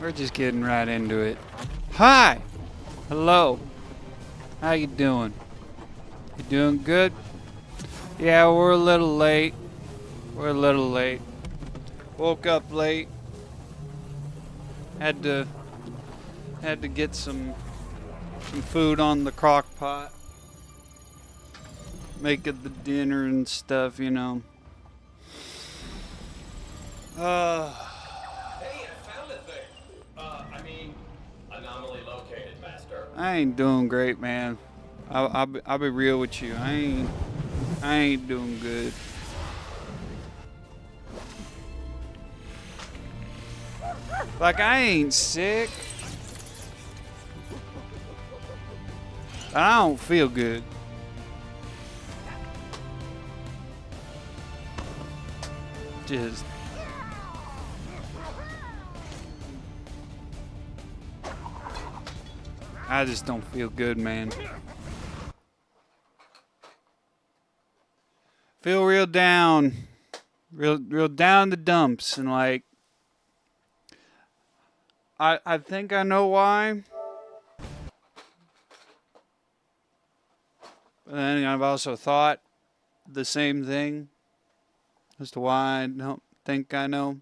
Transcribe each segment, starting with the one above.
We're just getting right into it. Hi! Hello. How you doing? You doing good? Yeah, we're a little late. We're a little late. Woke up late. Had to get some food on the crock pot. Make it the dinner and stuff, you know. Hey, I found a thing. Anomaly located, Master. I ain't doing great, man. I'll be real with you. I ain't doing good. Like, I ain't sick. But I don't feel good. Just I just don't feel good, man. Feel real down. Real down the dumps, and like I think I know why. But then I've also thought the same thing as to why I don't think I know.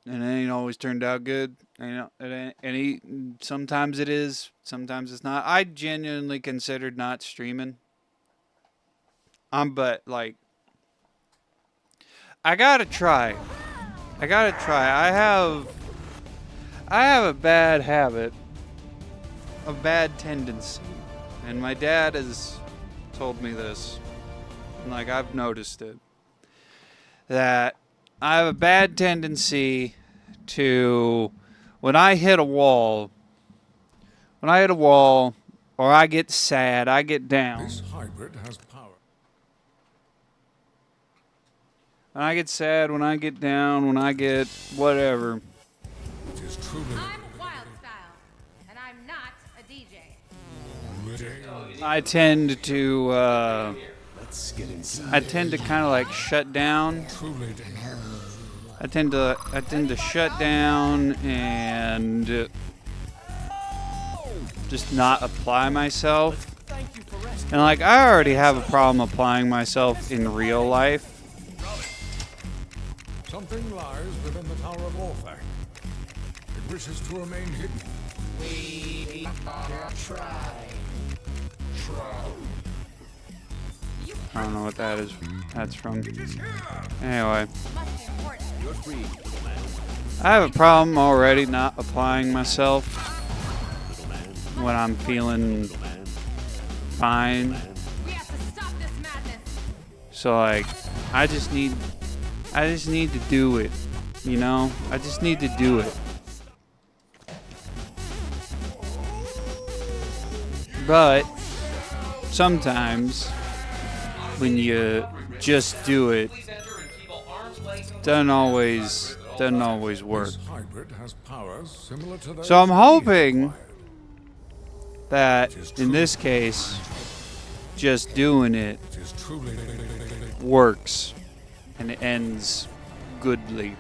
And it ain't always turned out good. You know, sometimes it is, sometimes it's not. I genuinely considered not streaming. But like, I gotta try. I have a bad habit, a bad tendency, and my dad has told me this, and like I've noticed it, that I have a bad tendency to, when I hit a wall, or I get sad, I get down. This hybrid has power. When I get sad, when I get down, when I get whatever. It is truly. I'm Wild Style, and I'm not a DJ. I tend to Let's get inside. I tend to kind of like shut down. Truly. I tend to shut down and just not apply myself. And like, I already have a problem applying myself in real life. Something lies within the Tower of Orthanc. It wishes to remain hidden. We try. I don't know what that is. That's from. Anyway, You're free, little man. I have a problem already not applying myself when I'm feeling fine. We have to stop this madness. So like, I just need to do it, you know? I just need to do it. But sometimes when you just do it, doesn't always work. This hybrid has powers similar to those So I'm we hoping acquired. that in this case, just doing it It is truly. works and it ends goodly.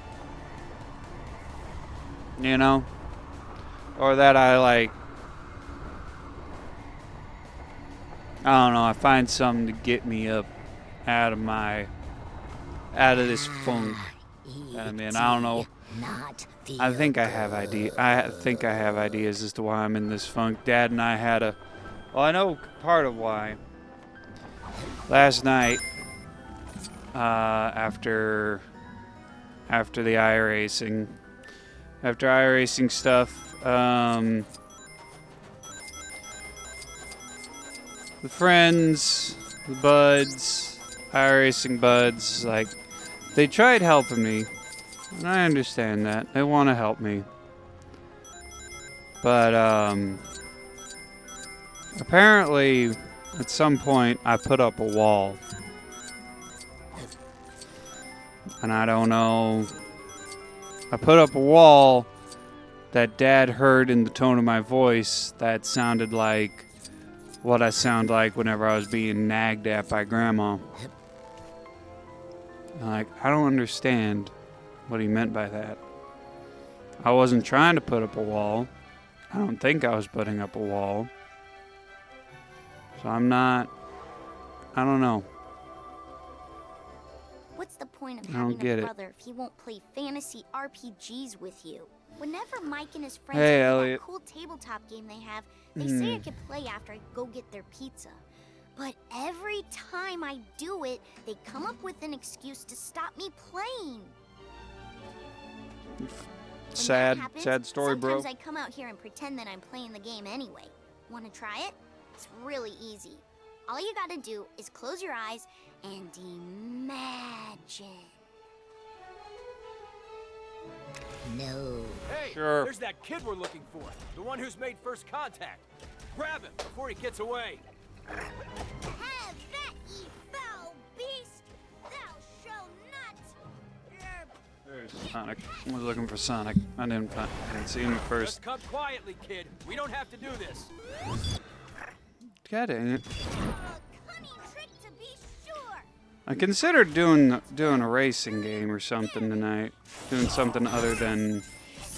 You know? Or that I like, I don't know, I find something to get me up out of this funk that I'm in. I don't know. I think I have ideas as to why I'm in this funk. Dad and I had well, I know part of why. Last night, after the iRacing stuff, the friends, the buds, iRacing buds, like, they tried helping me, and I understand that. They want to help me. But, apparently, at some point, I put up a wall. And I don't know. I put up a wall that Dad heard in the tone of my voice that sounded like what I sound like whenever I was being nagged at by Grandma. And like, I don't understand what he meant by that. I wasn't trying to put up a wall. I don't think I was putting up a wall. So I'm not... I don't know. What's the point of I don't having get a it. brother if he won't play fantasy RPGs with you? Whenever Mike and his friends Hey, play Elliot. that cool tabletop game they have, they say I could play after I go get their pizza. But every time I do it, they come up with an excuse to stop me playing. When that Sad happens, story, bro. Sometimes I come out here and pretend that I'm playing the game anyway. Want to try it? It's really easy. All you gotta do is close your eyes and imagine. No. Hey, Sure. there's that kid we're looking for. The one who's made first contact. Grab him before he gets away. Have that, ye foul beast! Thou shalt not. There's Sonic. I was looking for Sonic. I didn't see him first. Just come quietly, kid. We don't have to do this. God dang it. Cunning trick to be sure. I considered doing a racing game or something tonight. Doing something other than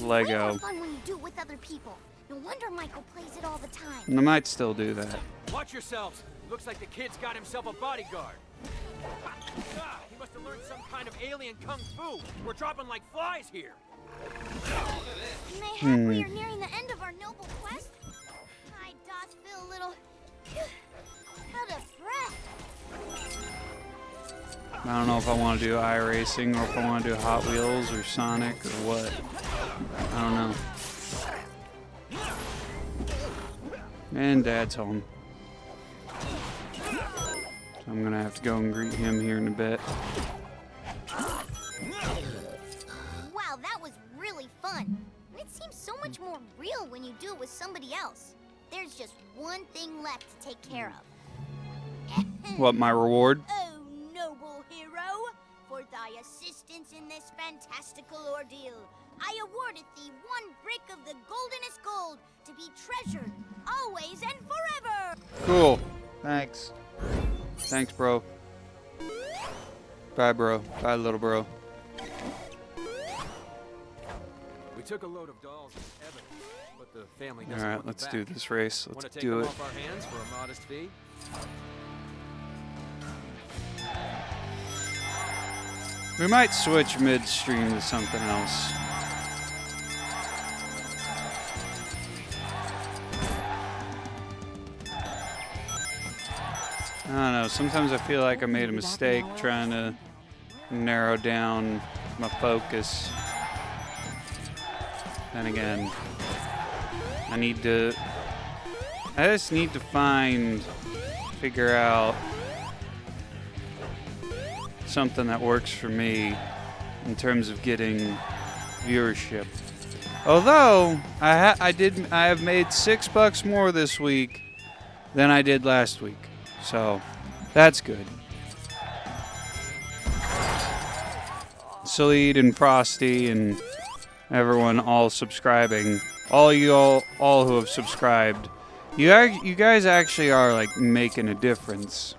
Way Lego. more fun when you do it with other people. No wonder Michael plays it all the time. And I might still do that. Watch yourselves. Looks like the kid's got himself a bodyguard. Ah, he must have learned some kind of alien kung fu. We're dropping like flies here. Mayhap we are nearing the end of our noble quest. I doth feel a little out of breath. I don't know if I want to do iRacing or if I want to do Hot Wheels or Sonic or what. I don't know. And Dad's home. So I'm going to have to go and greet him here in a bit. Wow, that was really fun. And it seems so much more real when you do it with somebody else. There's just one thing left to take care of. What, my reward? Oh, noble hero, for thy assistance in this fantastical ordeal, I awardeth thee one brick of the goldenest gold to be treasured always and forever. Cool. Thanks. Thanks, bro. Bye, bro. Bye, little bro. We took a load of dolls as evidence, but the family doesn't All right, want them let's back. do this race. Want Let's to take do them it. off our hands for a modest fee? We might switch midstream to something else. I don't know. Sometimes I feel like I made a mistake trying to narrow down my focus. Then again, I just need to figure out something that works for me in terms of getting viewership. Although I have made $6 more this week than I did last week, so that's good. Salid and Frosty and everyone all subscribing, all who have subscribed, you guys actually are like making a difference.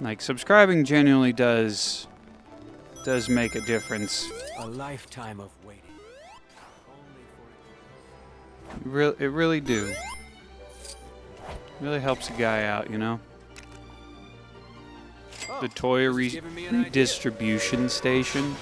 Like, subscribing genuinely does make a difference. A lifetime of waiting. It really do. It really helps a guy out, you know? The toy this is giving me an idea. redistribution station.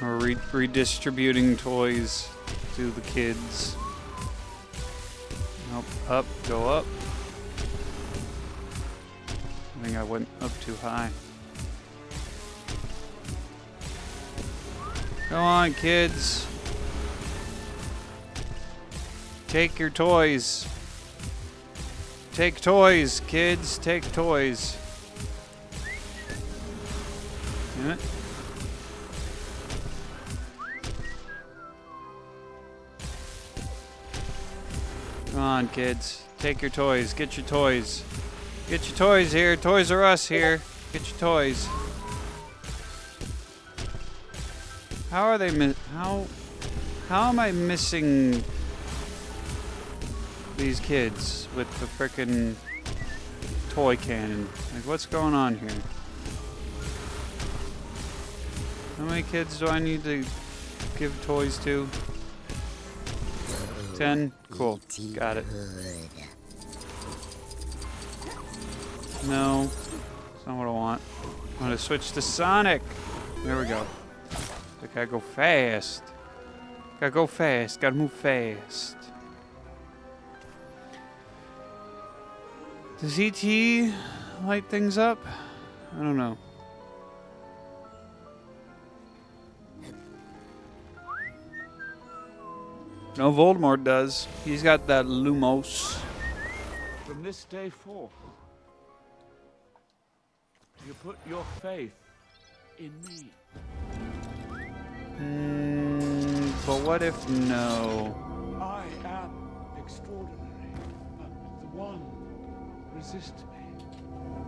Or redistributing toys to the kids. Nope, up, go up. I think I went up too high. Go on, kids. Take your toys. Take toys, kids. Take toys. Damn it. Come on, kids. Take your toys. Get your toys. Get your toys here. Toys R Us here. Get your toys. How are they how am I missing these kids with the frickin' toy cannon? Like, what's going on here? How many kids do I need to give toys to? 10? Cool. Got it. No. That's not what I want. I want to switch to Sonic. There we go. I gotta go fast. Gotta go fast. Gotta move fast. Does E.T. light things up? I don't know. No, Voldemort does. He's got that Lumos. From this day forth, you put your faith in me. But what if no? I am extraordinary, but the one resists me.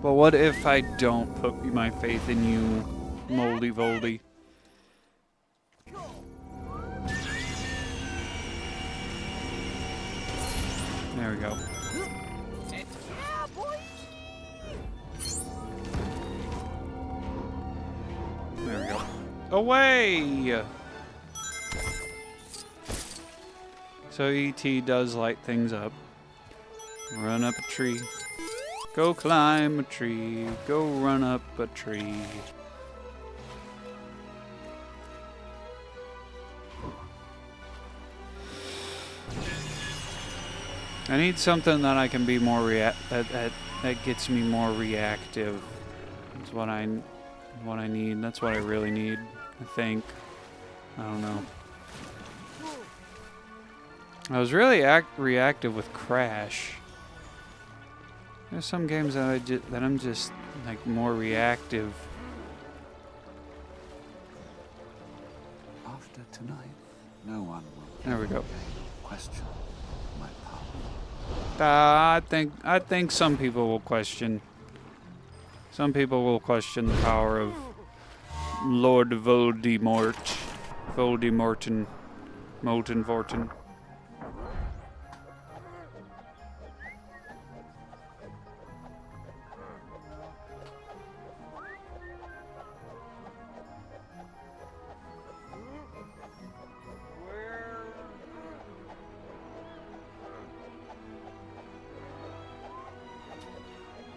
But what if I don't put my faith in you, Moldy Voldy? There we go. Yeah, boy! There we go. Away! So E.T. does light things up. Run up a tree. Go climb a tree. Go run up a tree. I need something that I can be more that gets me more reactive. That's what I need. That's what I really need. I think. I don't know. I was really reactive with Crash. There's some games that I'm just like more reactive. After tonight, no one will There we go. question my power. I think some people will question. Some people will question the power of Lord Voldemort. Voldemorton. Molten Vorten.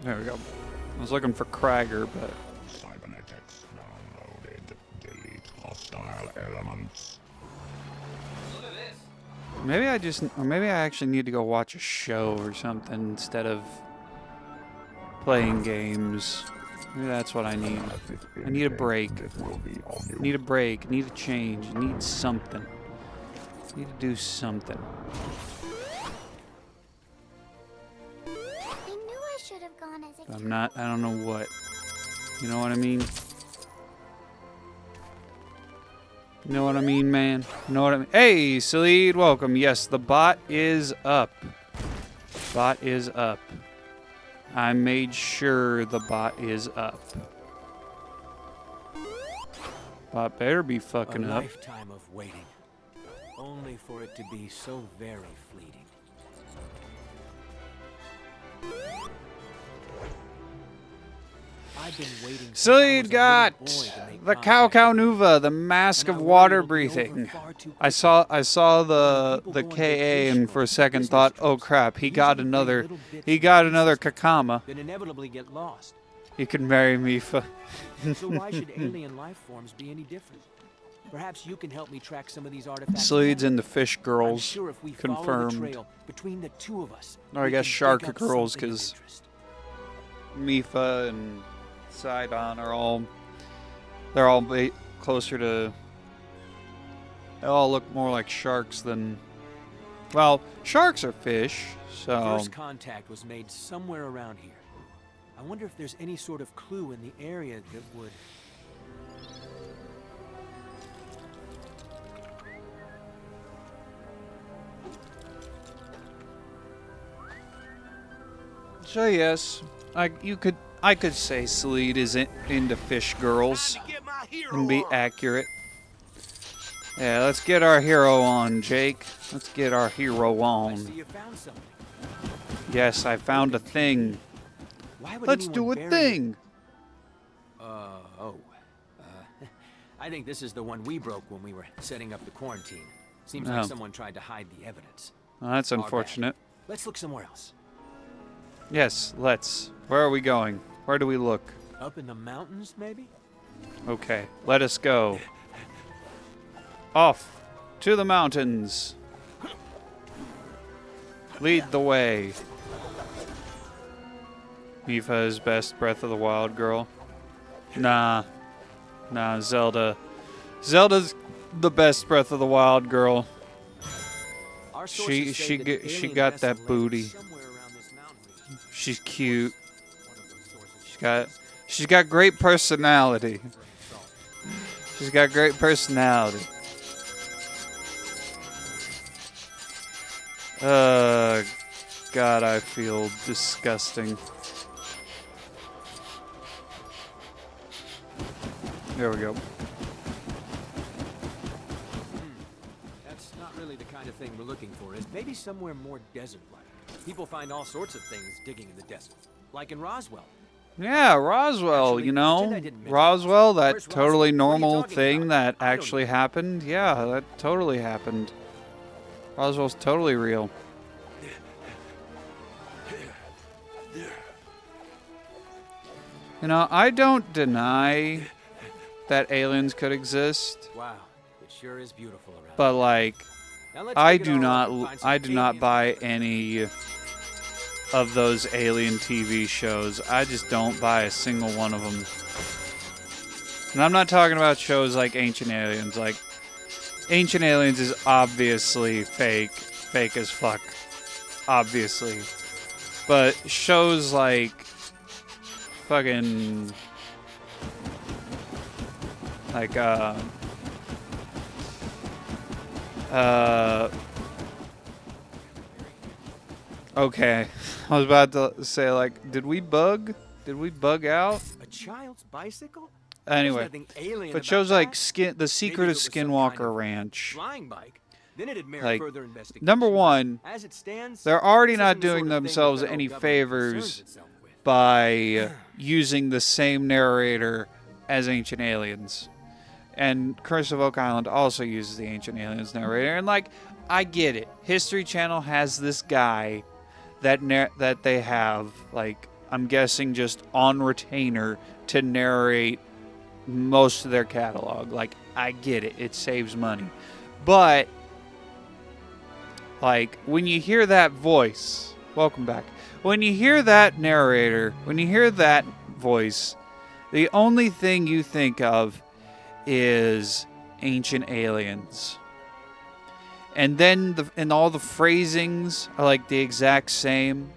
There we go. I was looking for Kragger, but Cybernetics downloaded. Delete hostile elements. maybe I actually need to go watch a show or something instead of playing games. Maybe that's what I need. I need a break. Need a break. Need a change. Need something. Need to do something. I knew I should have gone as a But I'm not. I don't know what. You know what I mean? You know what I mean, man? You know what I mean? Hey, Salid, welcome. Yes, the bot is up. Bot is up. I made sure the bot is up. Bot better be fucking A up. lifetime of waiting, only for it to be so very fleeting. I've been waiting since I Salid was a got little boy to make the contact Cow with you. Nuva, the mask And of I worry water it'll be over breathing. far too I quickly. saw When people the go on KA vacation and for a or second business thought, oh trips, crap, they he got usually bring another little bits he and got pieces another back Kakama. that inevitably get lost. He can marry me for So why should alien life forms be any different? Perhaps you can help me track some of these artifacts. Slides down. into fish I'm girls. sure if we follow the Confirmed. trail between the two of us, Or I we guess can dig shark up girls, something of 'cause interest. Mifa and Sidon are all they're all closer to they all look more like sharks than well, sharks are fish, so First contact was made somewhere around here. I wonder if there's any sort of clue in the area that would... so yes, I could say Sleet is into fish girls and be accurate. Yeah, let's get our hero on, Jake. Let's get our hero I on. see you found something. Yes, I found a thing. Why would Let's anyone do a bury thing. I think this is the one we broke when we were setting up the quarantine. Seems Oh. like someone tried to hide the evidence. Well, that's Our bad. unfortunate. Let's look somewhere else. Yes, let's. Where are we going? Where do we look? Up in the mountains, maybe? Okay, let us go. Off to the mountains. Lead the way. Mipha's best Breath of the Wild girl. Nah, Zelda. Zelda's the best Breath of the Wild girl. Our She sources say that the she alien got vessel that landed booty. somewhere around this mountain region. She's cute. One of those sources She's got great personality. She's got great personality. God, I feel disgusting. There we go. That's not really the kind of thing we're looking for. Is maybe somewhere more desert-like. People find all sorts of things digging in the desert, like in Roswell. Yeah, Roswell, Actually, you pretend know. I didn't mention Roswell, this. that Where's totally Roswell? What are you normal talking thing about? that I don't actually know. happened. Yeah, that totally happened. Roswell's totally real. You know, I don't deny that aliens could exist, Wow, it sure is beautiful around. but like Now let's I dig it do all not up and find some I do not aliens. buy any of those alien TV shows. I just don't buy a single one of them. And I'm not talking about shows like Ancient Aliens. Like Ancient Aliens is obviously fake as fuck. Obviously. But shows like fucking like okay. I was about to say, like, did we bug? Did we bug out? A child's bicycle? Anyway, There's nothing alien but about shows like that. The Secret Maybe of if it was some Skinwalker kind of Ranch. Flying bike. Then it'd merit Like, further investigation. number one, As it stands, they're already this not isn't the doing sort of thing the themselves federal any government favors concerns itself with. by using the same narrator as Ancient Aliens. And Curse of Oak Island also uses the Ancient Aliens narrator. And, like, I get it. History Channel has this guy that they have, like, I'm guessing just on retainer to narrate most of their catalog. Like, I get it. It saves money. But, like, when you hear that voice, welcome back. When you hear that narrator, when you hear that voice, the only thing you think of is Ancient Aliens. And then all the phrasings are like the exact same.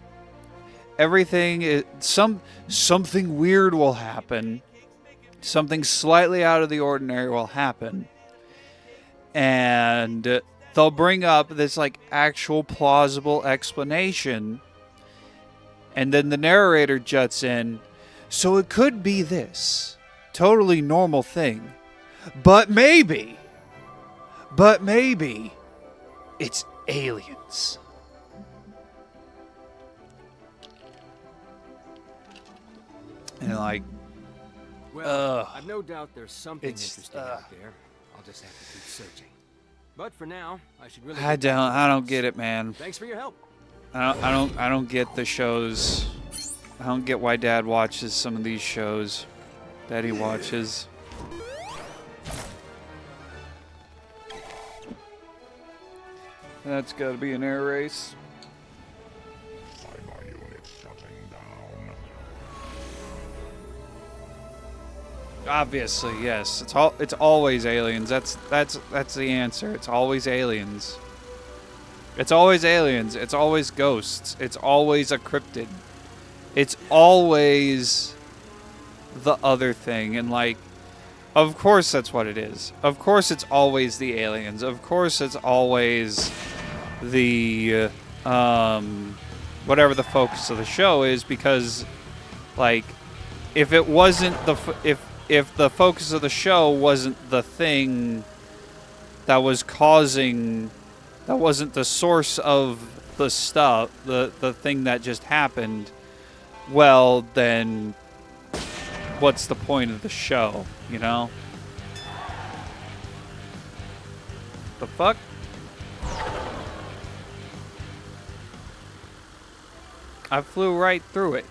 Everything is something weird will happen. Something slightly out of the ordinary will happen. And they'll bring up this like actual plausible explanation. And then the narrator juts in. So it could be this totally normal thing. But maybe it's aliens. And like, Well, I've no doubt there's something It's, interesting out there. I'll just have to keep searching. But for now, I should really. I get back to don't business. get it, man. Thanks for your help. I don't get the shows. I don't get why Dad watches some of these shows that he watches. That's got to be an air race. Cyber unit shutting down. Obviously, yes. It's always aliens. That's the answer. It's always aliens. It's always aliens. It's always ghosts. It's always a cryptid. It's always the other thing. And like, of course that's what it is. Of course it's always the aliens. Of course it's always the whatever the focus of the show is, because like if it wasn't if the focus of the show wasn't the thing that was causing, that wasn't the source of the stuff, the thing that just happened, well, then what's the point of the show, you know? The fuck? I flew right through it.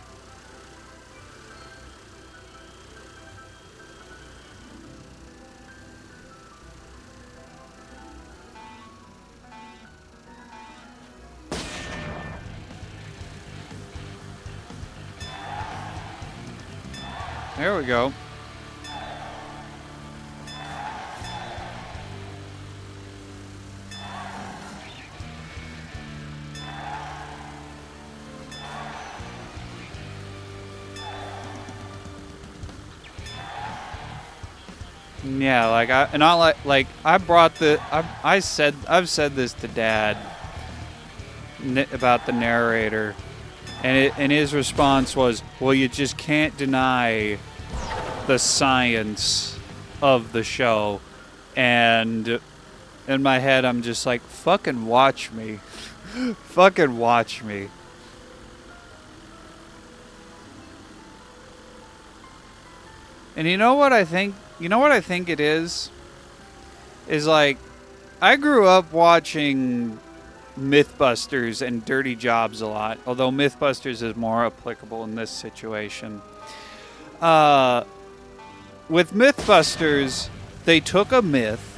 There we go. Yeah, like I've said this to Dad about the narrator, and his response was, "Well, you just can't deny the science of the show." And in my head, I'm just like, "Fucking watch me, fucking watch me." And you know what I think? You know what I think it is? Is like, I grew up watching Mythbusters and Dirty Jobs a lot, although Mythbusters is more applicable in this situation. With Mythbusters, they took a myth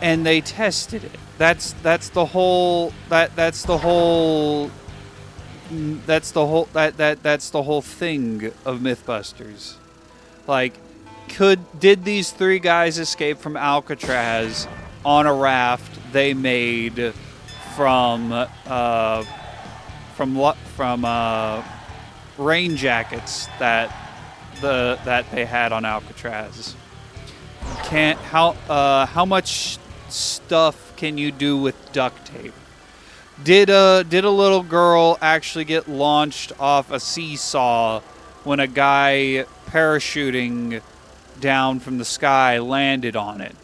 and they tested it. That's the whole thing of Mythbusters. Like, did these three guys escape from Alcatraz on a raft they made from rain jackets that they had on Alcatraz? How much stuff can you do with duct tape? Did a little girl actually get launched off a seesaw when a guy parachuting down from the sky landed on it?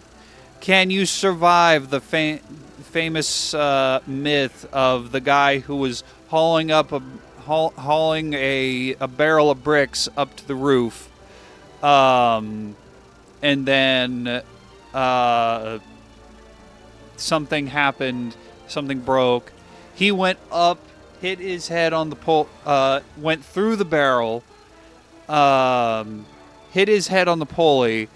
Can you survive the famous myth of the guy who was hauling a barrel of bricks up to the roof, and then something happened, something broke. He went up, hit his head on the pole, went through the barrel, hit his head on the pulley,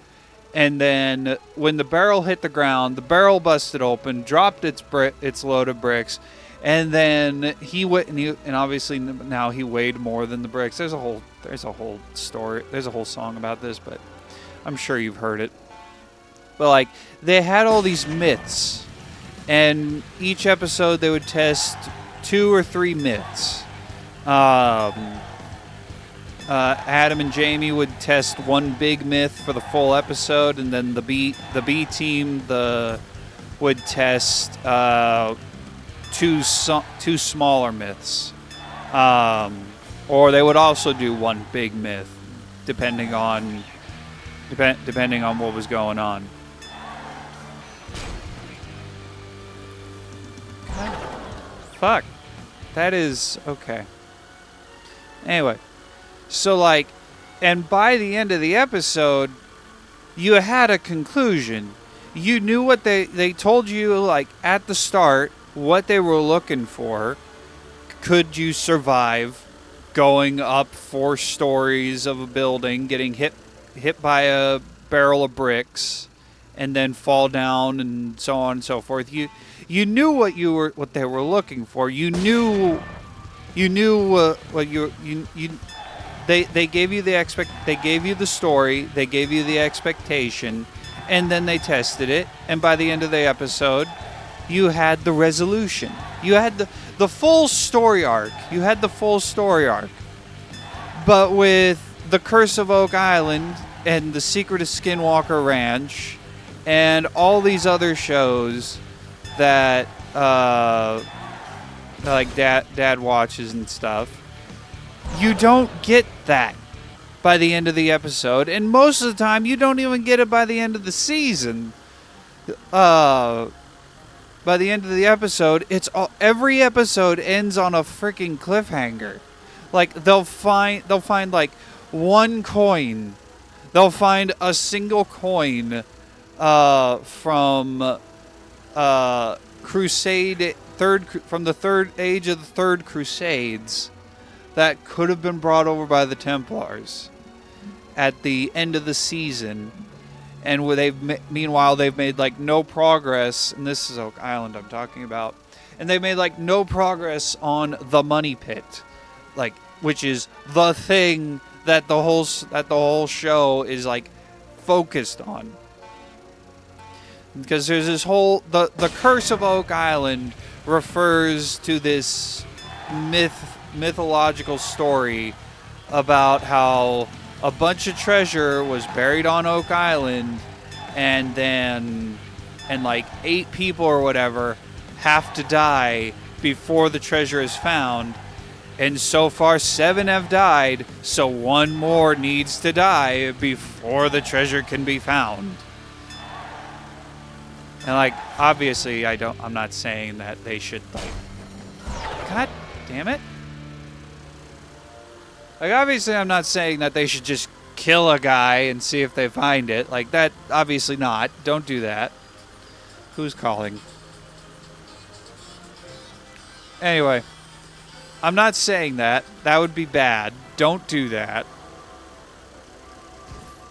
and then when the barrel hit the ground, the barrel busted open, dropped its load of bricks, and then he went and obviously now he weighed more than the bricks. There's a whole story. There's a whole song about this, but I'm sure you've heard it. But like, they had all these myths, and each episode they would test 2 or 3 myths. Adam and Jamie would test one big myth for the full episode, and then the B team would test 2 smaller myths, or they would also do one big myth, depending on what was going on. Fuck, that is okay. Anyway. So, like, and by the end of the episode, you had a conclusion. You knew what they told you, like, at the start, what they were looking for. Could you survive going up 4 stories of a building, getting hit by a barrel of bricks, and then fall down, and so on and so forth? You knew what they were looking for. You knew what you. They gave you they gave you the story, they gave you the expectation, and then they tested it, and by the end of the episode, you had the resolution. You had the full story arc. You had the full story arc. But with The Curse of Oak Island and The Secret of Skinwalker Ranch and all these other shows that like Dad watches and stuff, you don't get that by the end of the episode, and most of the time you don't even get it by the end of the season. by the end of the episode, every episode ends on a freaking cliffhanger. Like they'll find like one coin. They'll find a single coin from from the third age of the Third Crusades that could have been brought over by the Templars at the end of the season. And meanwhile, they've made like no progress, and this is Oak Island I'm talking about. And they've made like no progress on the Money Pit, like which is the thing that the whole show is like focused on. Because there's this whole the Curse of Oak Island refers to this mythological story about how a bunch of treasure was buried on Oak Island, and like 8 people or whatever have to die before the treasure is found. And so far 7 have died, so 1 more needs to die before the treasure can be found. And like obviously I'm not saying that they should like, God damn it. Like, obviously, I'm not saying that they should just kill a guy and see if they find it. Like, that, obviously not. Don't do that. Who's calling? Anyway, I'm not saying that. That would be bad. Don't do that.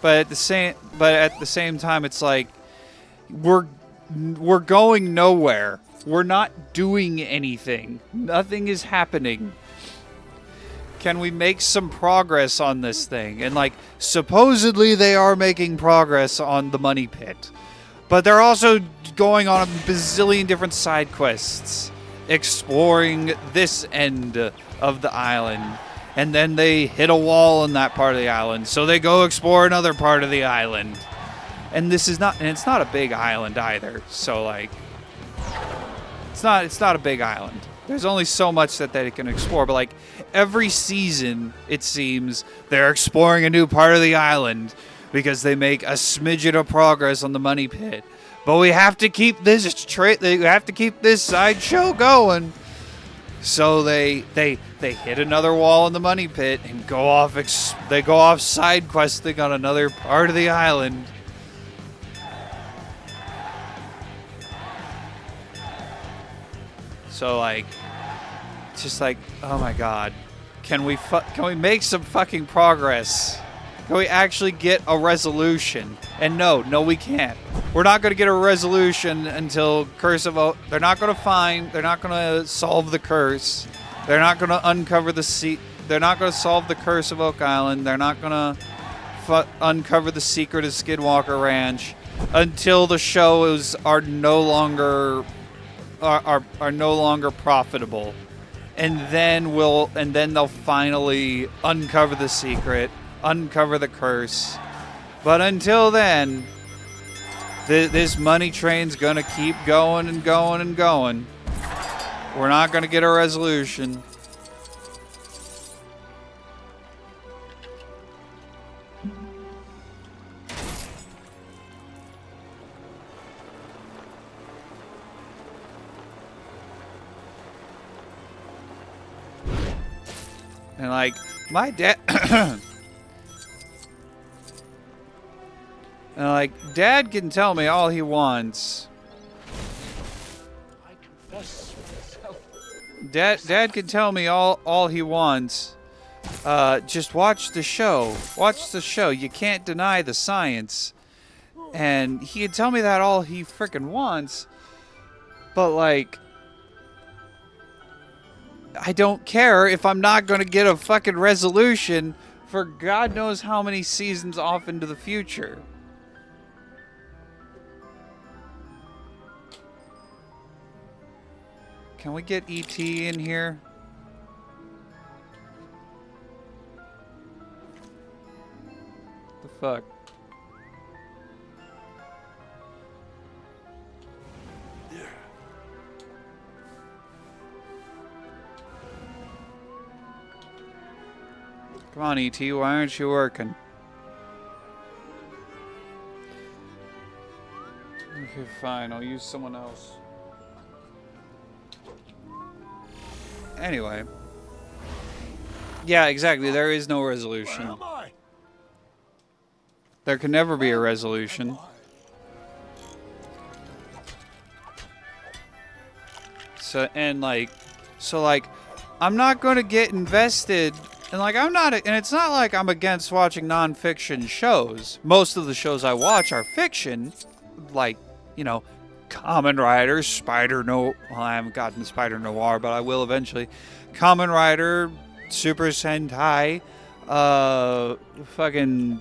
But at the same time, it's like we're going nowhere. We're not doing anything. Nothing is happening. Can we make some progress on this thing? And like, supposedly they are making progress on the Money Pit. But they're also going on a bazillion different side quests, exploring this end of the island. And then they hit a wall in that part of the island, so they go explore another part of the island. And it's not a big island either. So like, it's not a big island. There's only so much that they can explore, but like every season, it seems, they're exploring a new part of the island because they make a smidgen of progress on the Money Pit. But we have to keep this sideshow going. So they hit another wall in the Money Pit and go off side questing on another part of the island. So like, it's just like, oh my god, can we make some fucking progress? Can we actually get a resolution? And no, we can't. We're not going to get a resolution until Curse of Oak. They're not going to solve the curse. They're not going to uncover they're not going to solve the Curse of Oak Island. They're not going to uncover the secret of Skinwalker Ranch until the shows are no longer profitable. And then they'll finally uncover the secret, uncover the curse. But until then, this money train's gonna keep going and going and going. We're not gonna get a resolution. And like, my dad and like, Dad can tell me all he wants. I confess myself. Dad can tell me all he wants. Just watch the show. Watch the show. You can't deny the science. And he can tell me that all he frickin' wants. But like, I don't care if I'm not going to get a fucking resolution for God knows how many seasons off into the future. Can we get E.T. in here? The fuck? Come on, E.T., why aren't you working? Okay, fine. I'll use someone else. Anyway. Yeah, exactly. There is no resolution. Where am I? There can never be a resolution. So, I'm not going to get invested. And, and it's not like I'm against watching non-fiction shows. Most of the shows I watch are fiction. Like, you know, Kamen Rider, well, I haven't gotten to Spider Noir, but I will eventually. Kamen Rider, Super Sentai, fucking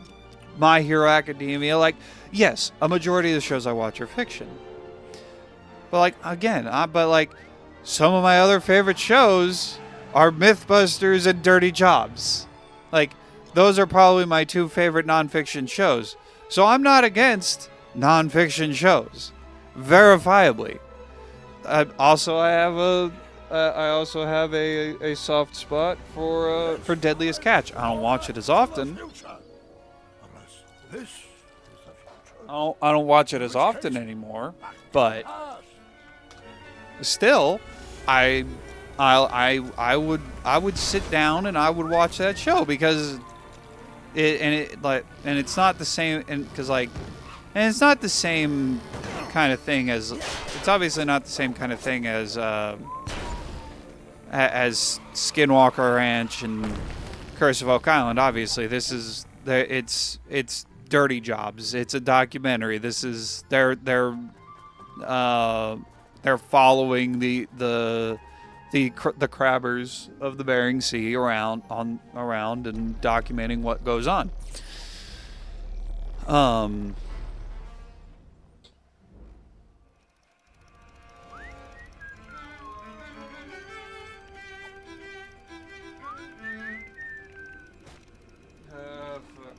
My Hero Academia. Like, yes, a majority of the shows I watch are fiction. But, some of my other favorite shows are Mythbusters and Dirty Jobs. Like, those are probably my two favorite non-fiction shows. So I'm not against non-fiction shows, verifiably. I also have a soft spot for Deadliest Catch. I don't watch it as often. Unless this is the future. I don't watch it as often anymore, but still, I would sit down and I would watch that show because it's not the same, and it's not the same kind of thing as, it's obviously not the same kind of thing as Skinwalker Ranch and Curse of Oak Island. Obviously, it's Dirty Jobs. It's a documentary. This is they're following the crabbers of the Bering Sea around and documenting what goes on.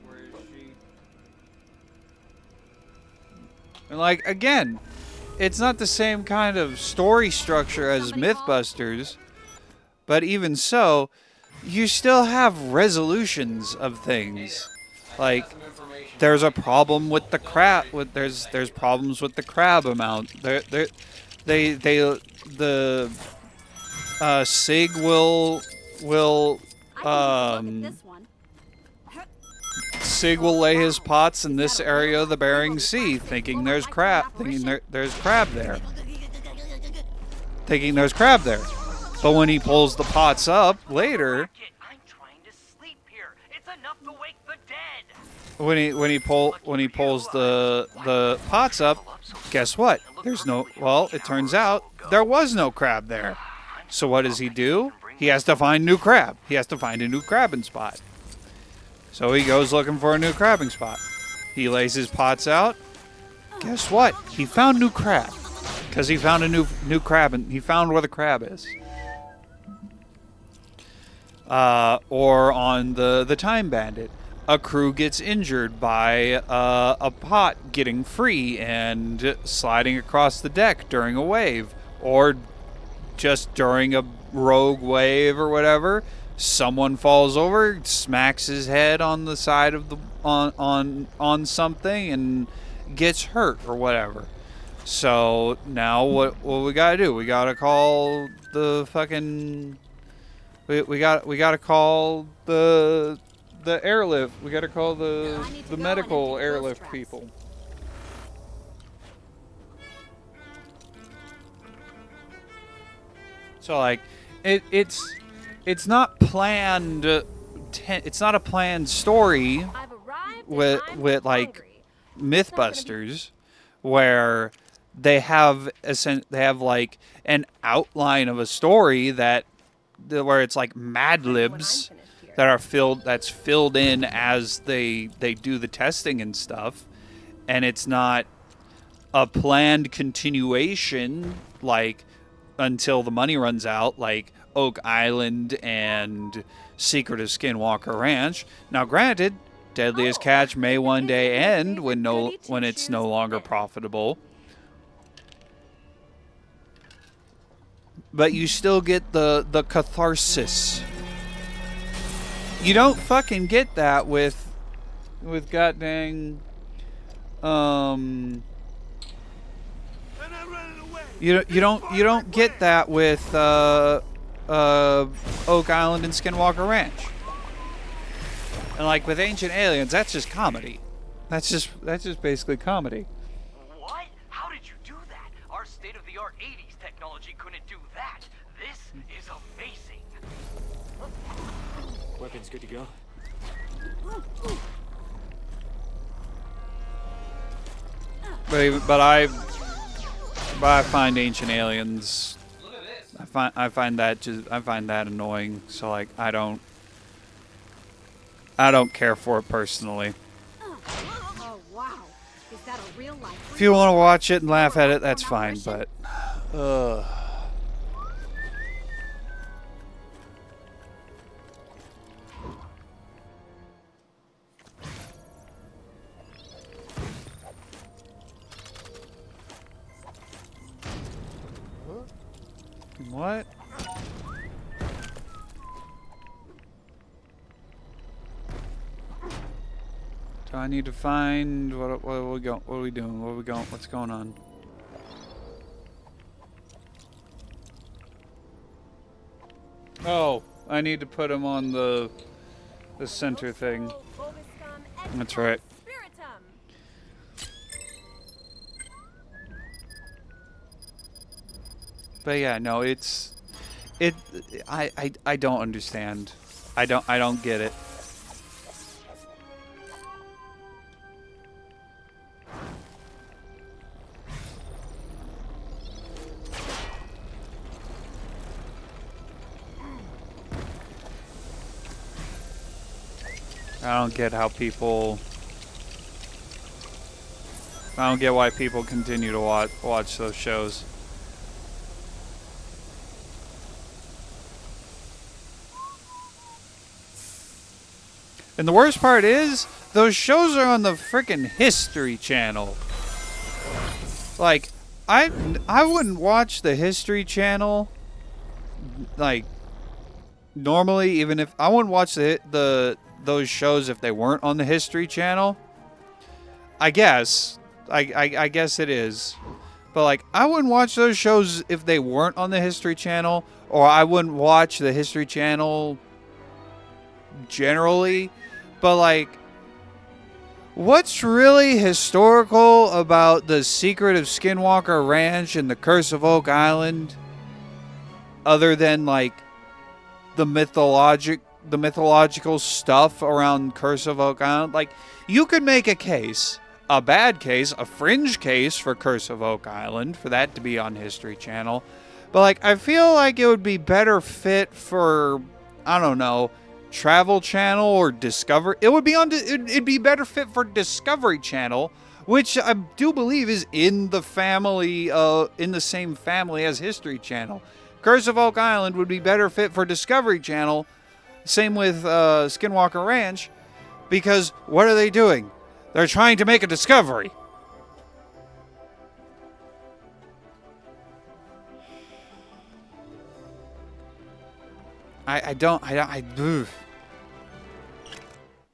Where is she? And again, it's not the same kind of story structure as Mythbusters, but even so, you still have resolutions of things. Like, there's a problem with the crab. There's problems with the crab amount. Sig will Sig will lay his pots in this area of the Bering Sea, thinking there's crab there. But when he pulls the pots up later, when he pulls the pots up, guess what? It turns out there was no crab there. So what does he do? He has to find new crab. He has to find a new crabbing spot. So he goes looking for a new crabbing spot. He lays his pots out. Guess what? He found new crab. Because he found a new crab, and he found where the crab is. Or on the Time Bandit, a crew gets injured by a pot getting free and sliding across the deck during a wave, or just during a rogue wave or whatever. Someone falls over, smacks his head on the side of the on something, and gets hurt or whatever. So now what we gotta do? We gotta call the fucking. We gotta call the airlift. We gotta call the medical airlift people. So it's not planned. It's not a planned story with Mythbusters, where they have an outline of a story where it's like Mad Libs that's filled in as they do the testing and stuff, and it's not a planned continuation until the money runs out, like Oak Island and Secret of Skinwalker Ranch. Now, granted, Deadliest Catch may one day end when it's no longer profitable, but you still get the catharsis. You don't fucking get that with goddamn You don't get that with Oak Island and Skinwalker Ranch. And like with Ancient Aliens, that's just comedy. That's just basically comedy. What? How did you do that? Our state-of-the-art 80s technology couldn't do that. This is amazing. Weapons good to go? But I find Ancient Aliens. I find that annoying. So like I don't care for it personally. Oh, wow. Is that a real life? If you want to watch it and laugh at it, that's fine. But what? Do I need to find what are we going? What are we doing? What are we going? What's going on? Oh, I need to put him on the center thing. That's right. But yeah, no, I don't understand. I don't get it. I don't get how people. I don't get why people continue to watch those shows. And the worst part is, those shows are on the frickin' History Channel. Like, I wouldn't watch the History Channel, like, normally, even if I wouldn't watch those shows if they weren't on the History Channel. I guess it is. But like I wouldn't watch those shows if they weren't on the History Channel, or I wouldn't watch the History Channel generally. But like, what's really historical about the secret of Skinwalker Ranch and the Curse of Oak Island, other than like the mythological stuff around Curse of Oak Island? Like, you could make a case, a bad case, a fringe case for Curse of Oak Island, for that to be on History Channel. But like, I feel like it would be better fit for, I don't know, Travel Channel or Discovery. It'd be better fit for Discovery Channel, which I do believe is in the same family as History Channel. Curse of Oak Island would be better fit for Discovery Channel. Same with Skinwalker Ranch, because what are they doing? They're trying to make a discovery. Ugh.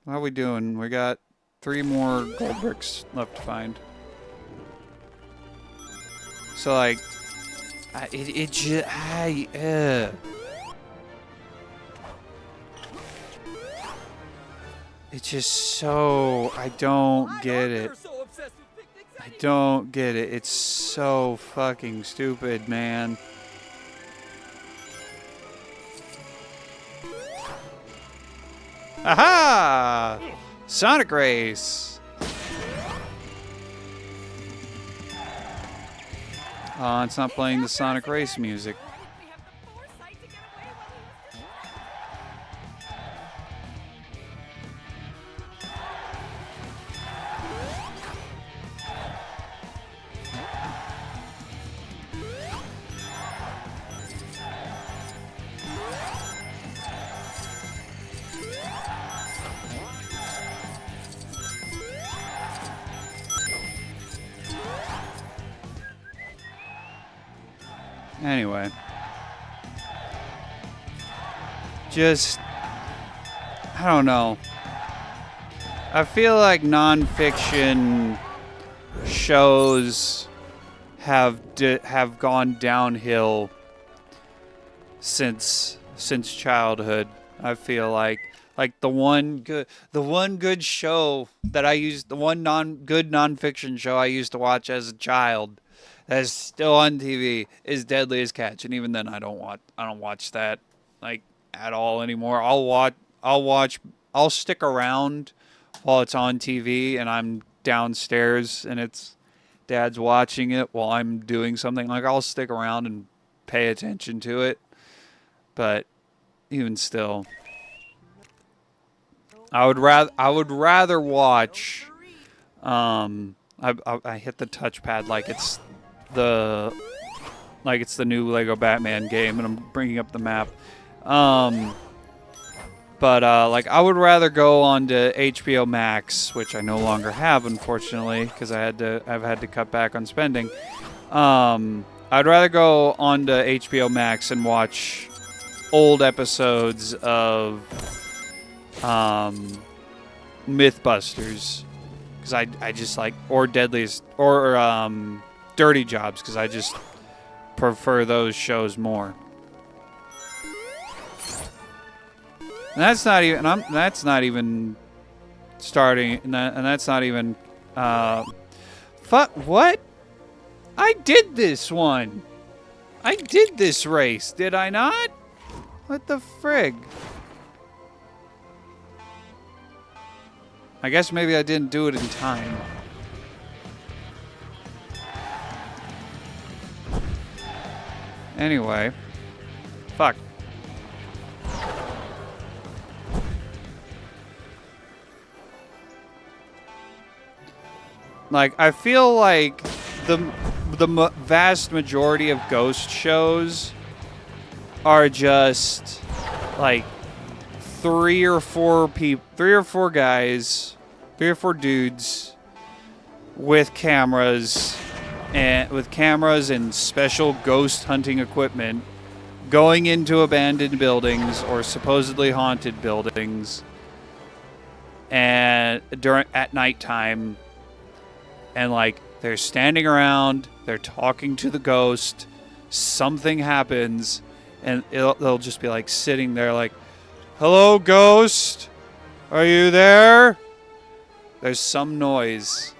How are we doing? We got 3 more gold bricks left to find. So like, it's just so, I don't get it. I don't get it. It's so fucking stupid, man. Aha! Sonic Race. Oh, it's not playing the Sonic Race music. Anyway, just, I don't know. I feel like nonfiction shows have gone downhill since childhood. I feel like the one good show that I used, the one good nonfiction show I used to watch as a child that is still on TV is Deadliest Catch, and even then I don't watch that like at all anymore. I'll stick around while it's on TV and I'm downstairs and it's Dad's watching it while I'm doing something. Like, I'll stick around and pay attention to it, but even still, I would rather watch. I hit the touchpad like it's the new Lego Batman game, and I'm bringing up the map. But like, I would rather go on to HBO Max, which I no longer have, unfortunately, because I've had to cut back on spending. I'd rather go on to HBO Max and watch old episodes of Mythbusters, because I just like, or Deadliest, or Dirty Jobs, because I just prefer those shows more. And that's not even. That's not even starting. And that's not even. What? I did this one. I did this race, did I not? What the frig? I guess maybe I didn't do it in time. Anyway. Fuck. Like, I feel like the vast majority of ghost shows are just like three or four guys, 3 or 4 dudes with cameras and special ghost hunting equipment going into abandoned buildings or supposedly haunted buildings and at nighttime. And, like, they're standing around, they're talking to the ghost, something happens, and they'll just be, like, sitting there like, "Hello, ghost? Are you there?" There's some noise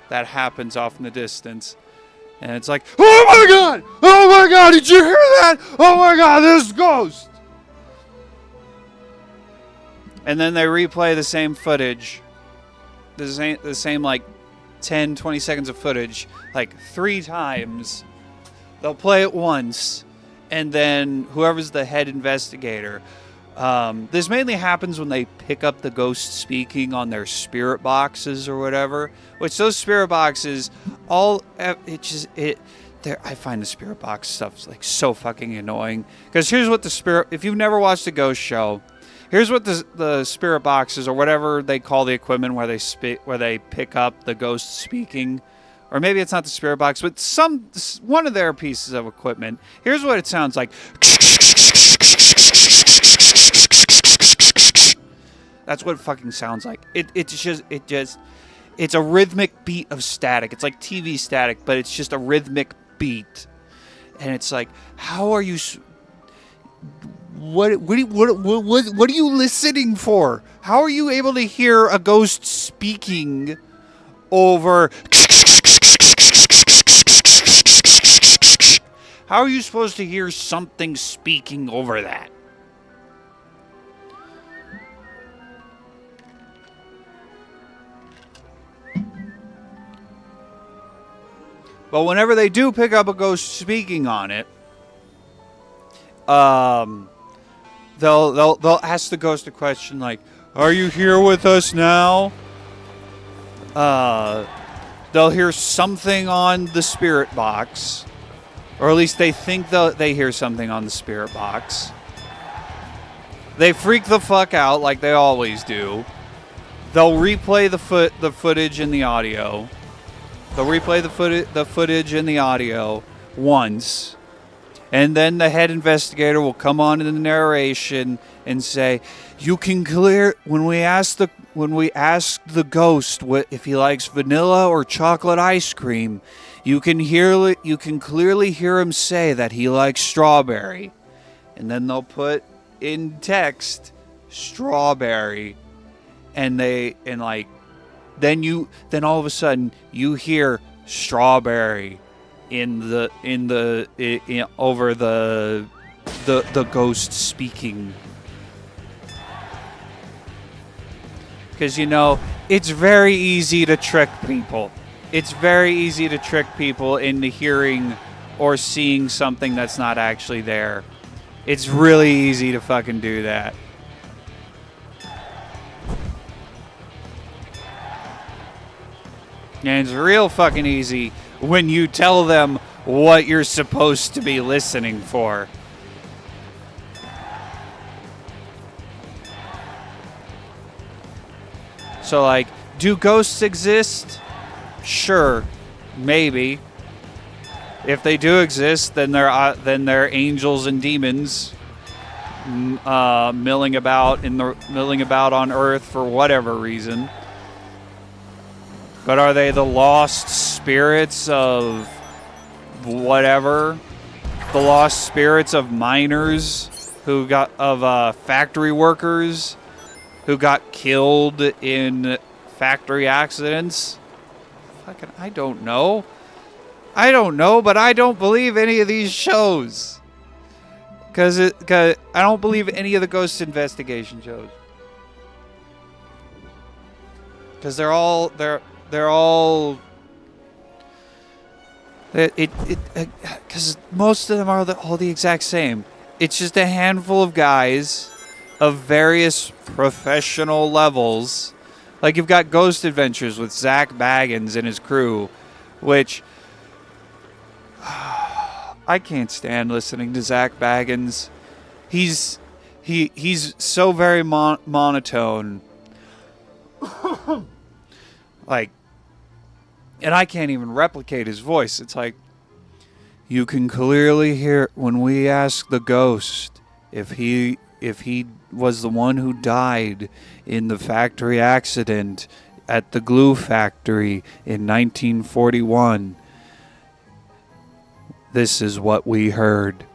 that happens off in the distance, and it's like, "Oh, my God! Oh, my God! Did you hear that? Oh, my God, there's a ghost!" And then they replay the same footage, the same like, 10, 20 seconds of footage, like 3 times. They'll play it once, and then whoever's the head investigator, this mainly happens when they pick up the ghost speaking on their spirit boxes or whatever, which those spirit boxes, I find the spirit box stuff like so fucking annoying, because here's what if you've never watched a ghost show, here's what the spirit boxes, or whatever they call the equipment where they pick up the ghost speaking, or maybe it's not the spirit box, but one of their pieces of equipment. Here's what it sounds like. That's what it fucking sounds like. It's a rhythmic beat of static. It's like TV static, but it's just a rhythmic beat, and it's like, how are you? What are you listening for? How are you able to hear a ghost speaking over? How are you supposed to hear something speaking over that? But whenever they do pick up a ghost speaking on it, they'll ask the ghost a question like, "Are you here with us now?" They'll hear something on the spirit box, or at least they think they hear something on the spirit box. They freak the fuck out like they always do. They'll replay the footage and the audio. They'll replay the footage and the audio once. And then the head investigator will come on in the narration and say, "You can clear," when we ask we ask the ghost if he likes vanilla or chocolate ice cream, you can clearly hear him say that he likes strawberry. And then they'll put in text strawberry, and then all of a sudden you hear strawberry over the ghost speaking. Because, it's very easy to trick people. It's very easy to trick people into hearing or seeing something that's not actually there. It's really easy to fucking do that. And it's real fucking easy when you tell them what you're supposed to be listening for. So, like, do ghosts exist? Sure, maybe. If they do exist, then they're angels and demons milling about on Earth for whatever reason. But are they the lost spirits of whatever? The lost spirits of miners factory workers who got killed in factory accidents? Fucking, I don't know, but I don't believe any of these shows. Cause I don't believe any of the ghost investigation shows. Cause they're all because most of them are all the exact same. It's just a handful of guys of various professional levels. Like, you've got Ghost Adventures with Zach Baggins and his crew, which I can't stand listening to Zach Baggins. He's so very monotone. Like, and I can't even replicate his voice. It's like, you can clearly hear when we ask the ghost if he was the one who died in the factory accident at the glue factory in 1941. This is what we heard.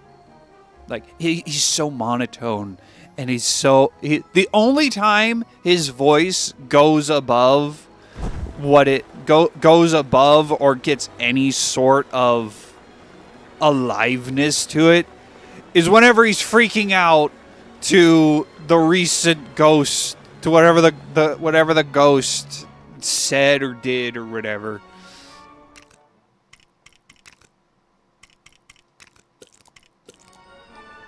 Like, he's so monotone, and the only time his voice goes above goes above or gets any sort of aliveness to it is whenever he's freaking out to the recent ghost, to whatever the ghost said or did or whatever.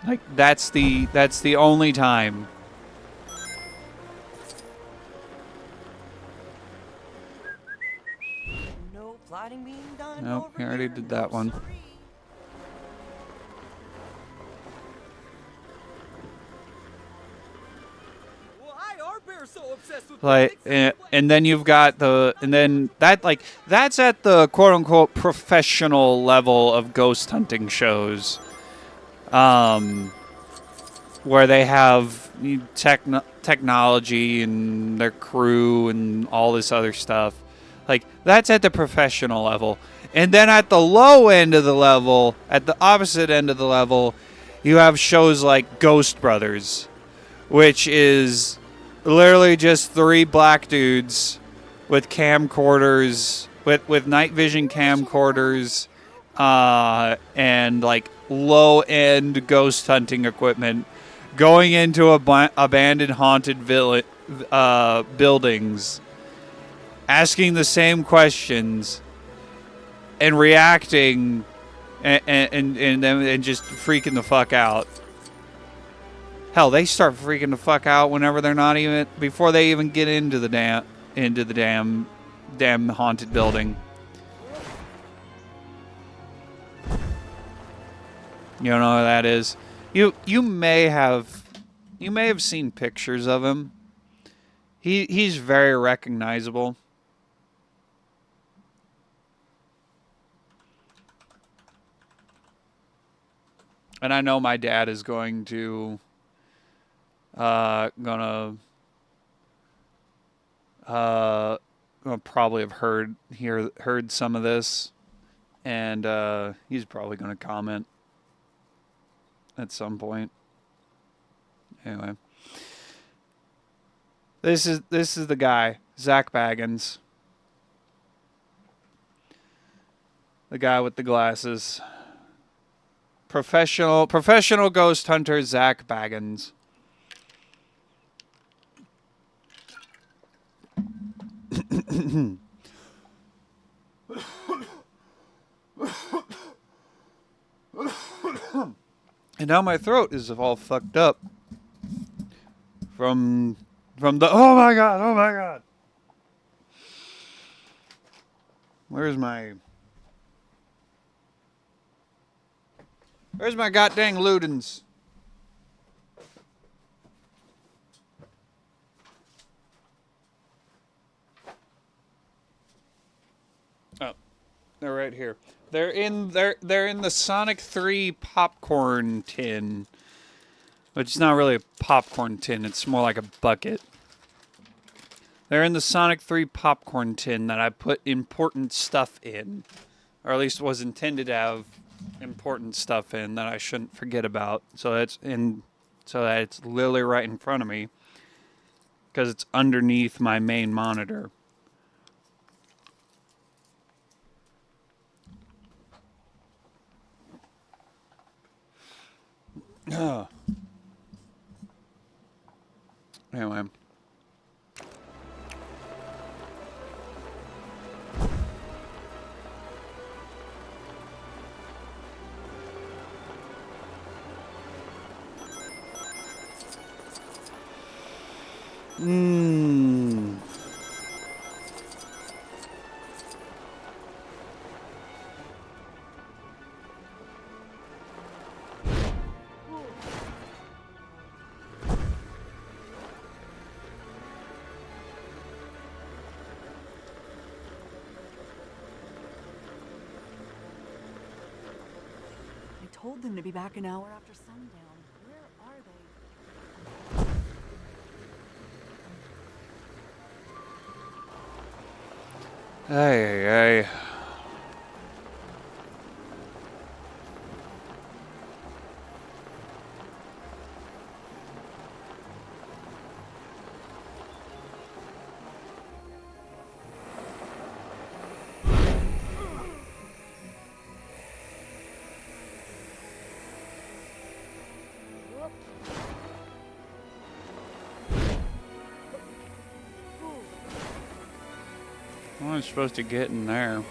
Like, that's the only time. No plotting being done. Nope, we already did that one. Like, and then you've got that's at the quote unquote professional level of ghost hunting shows, where they have technology and their crew and all this other stuff. Like, that's at the professional level. And then at the low end of the level, at the opposite end of the level, you have shows like Ghost Brothers, which is literally just 3 black dudes with camcorders, with night vision camcorders, and like low-end ghost hunting equipment, going into abandoned haunted buildings, asking the same questions, and reacting, and just freaking the fuck out. Hell, they start freaking the fuck out whenever they're not even, before they even get into the damn haunted building. You don't know who that is? You may have seen pictures of him. He's very recognizable. And I know my dad is gonna I'll probably have heard some of this, and he's probably going to comment at some point. Anyway, this is the guy, Zach Baggins, the guy with the glasses, professional ghost hunter Zach Baggins. And now my throat is all fucked up from the oh my god. Where's my goddamn Ludens? Oh, they're right here. They're in the Sonic 3 popcorn tin. Which is not really a popcorn tin, it's more like a bucket. They're in the Sonic 3 popcorn tin that I put important stuff in. Or at least was intended to have important stuff in that I shouldn't forget about. So that it's literally right in front of me. Because it's underneath my main monitor. Anyway. I told them to be back an hour after sundown. Where are they? Hey. I'm supposed to get in there.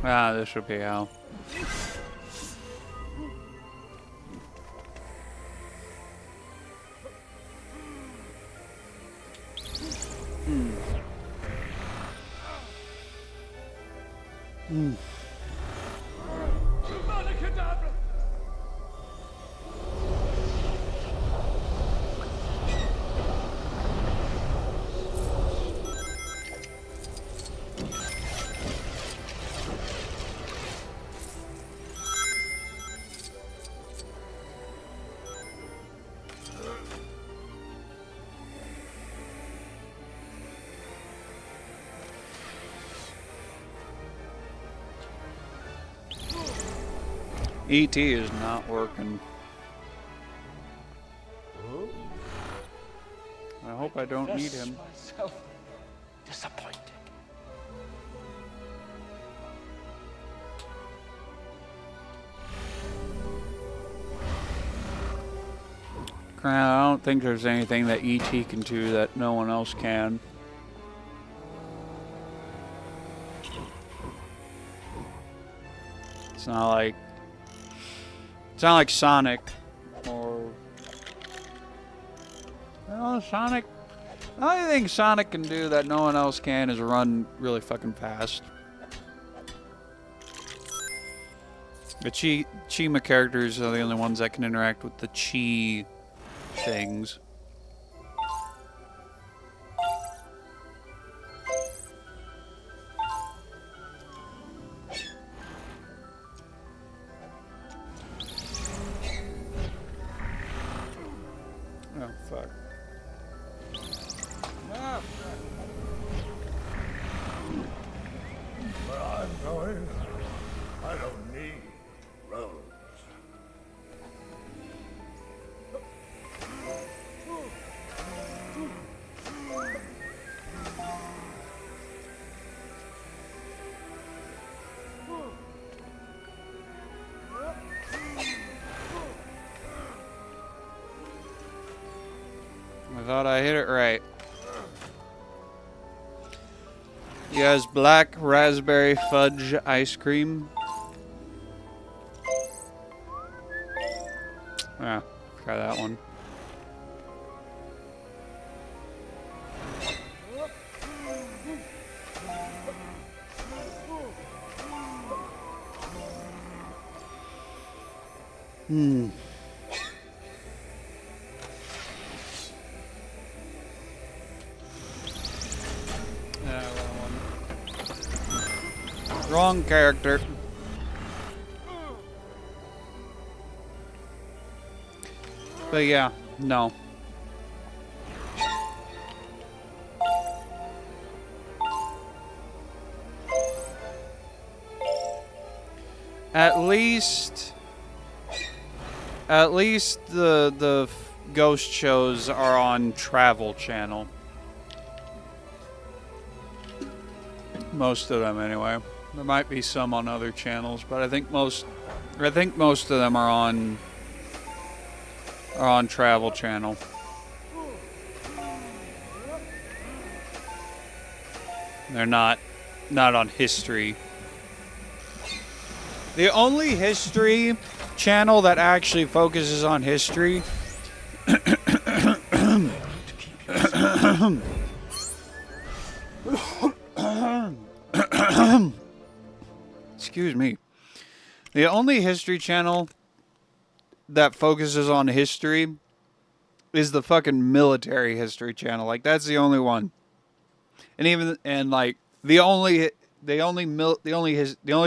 Ah, this should be how. ET is not working. I hope I don't need him. Myself disappointed. I don't think there's anything that ET can do that no one else can. It's not like Sonic or Sonic. The only thing Sonic can do that no one else can is run really fucking fast. The Chima characters are the only ones that can interact with the Chi things. Oh, fuck. Where I'm going, I don't need roads. I thought I hit it right. You guys, black raspberry fudge ice cream. Yeah, try that one. Yeah, that one. Wrong character. But yeah, no. At least the ghost shows are on Travel Channel. Most of them, anyway. There might be some on other channels, but I think most of them are on Travel Channel. They're not on History. The only History channel that actually focuses on history excuse me. The only History channel that focuses on history is the fucking Military History channel. Like, that's the only one. And like the only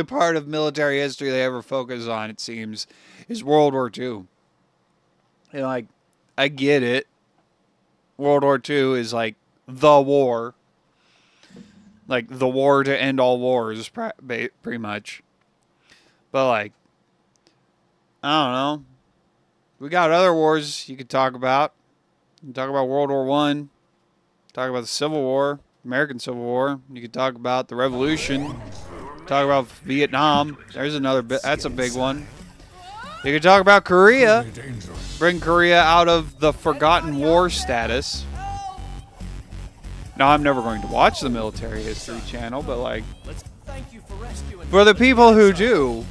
part of military history they ever focus on, it seems, is World War II. And like, I get it. World War II is like the war. Like, the war to end all wars, pretty much. But like, I don't know. We got other wars you could talk about. You can talk about World War I. Talk about the Civil War. American Civil War. You could talk about the Revolution. Talk about Vietnam. There's another bit. That's a big one. You could talk about Korea. Bring Korea out of the forgotten war status. Now, I'm never going to watch the Military History channel, but like, for the people who do,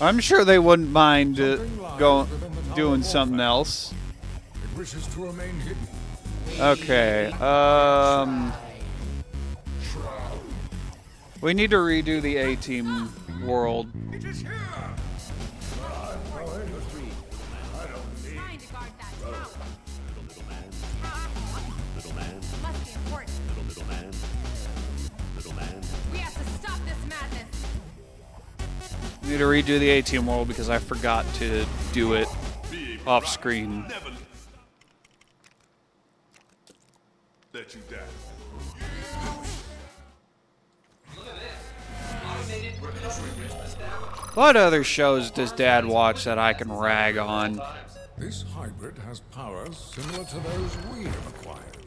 I'm sure they wouldn't mind doing something else. It wishes to remain hidden. Okay, we need to redo the A-Team world. It is here! Trying to guard that tower. Must be important. We have to stop this madness. We need to redo the A-Team world because I forgot to do it off screen. Let you down. What other shows does Dad watch that I can rag on? This hybrid has powers similar to those we have acquired.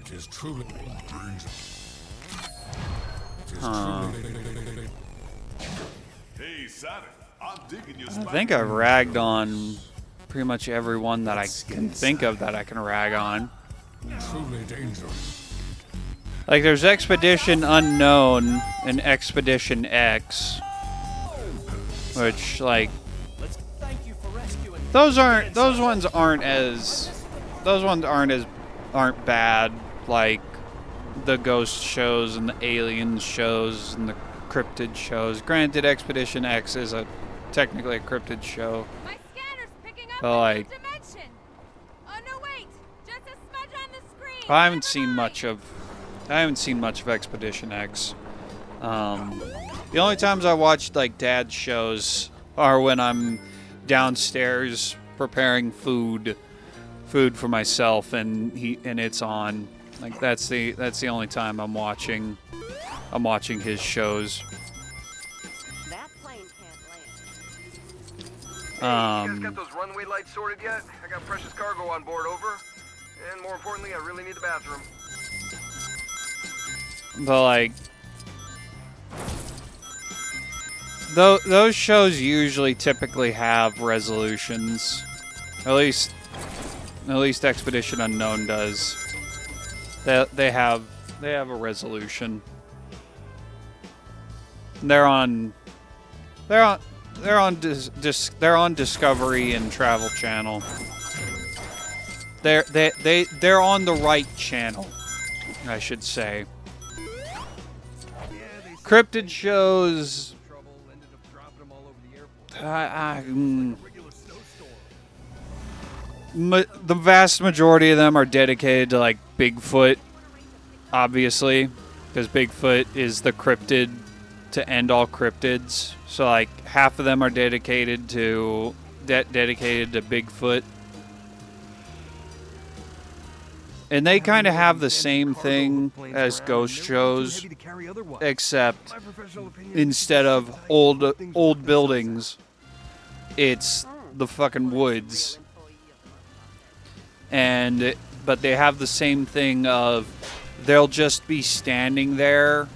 It is truly dangerous. It is truly. Hey, Sonic, I'm digging your I think I've ragged on pretty much every one that I can think of that I can rag on. Truly dangerous. Like, there's Expedition Unknown and Expedition X, which, like, those ones aren't bad like the ghost shows and the aliens shows and the cryptid shows. Granted, Expedition X is technically a cryptid show. My scanner's picking up But, a like, new dimension. Oh no, wait! Just a smudge on the screen. I haven't Never seen mind. much of Expedition X. The only times I watched like dad's shows are when I'm downstairs preparing food for myself, and it's on. Like that's the only time I'm watching his shows. That plane can't land. Hey, you guys got those runway lights sorted yet? I got precious cargo on board, over. And more importantly, I really need the bathroom. But like those shows usually typically have resolutions. At least Expedition Unknown does. They have a resolution. They're on Discovery and Travel Channel. They're on the right channel, I should say. Cryptid shows. The vast majority of them are dedicated to like Bigfoot, obviously, because Bigfoot is the cryptid to end all cryptids. So like half of them are dedicated to Bigfoot, and they kind of have the same thing as ghost shows, except instead of old buildings, it's the fucking woods. But they have the same thing of they'll just be standing there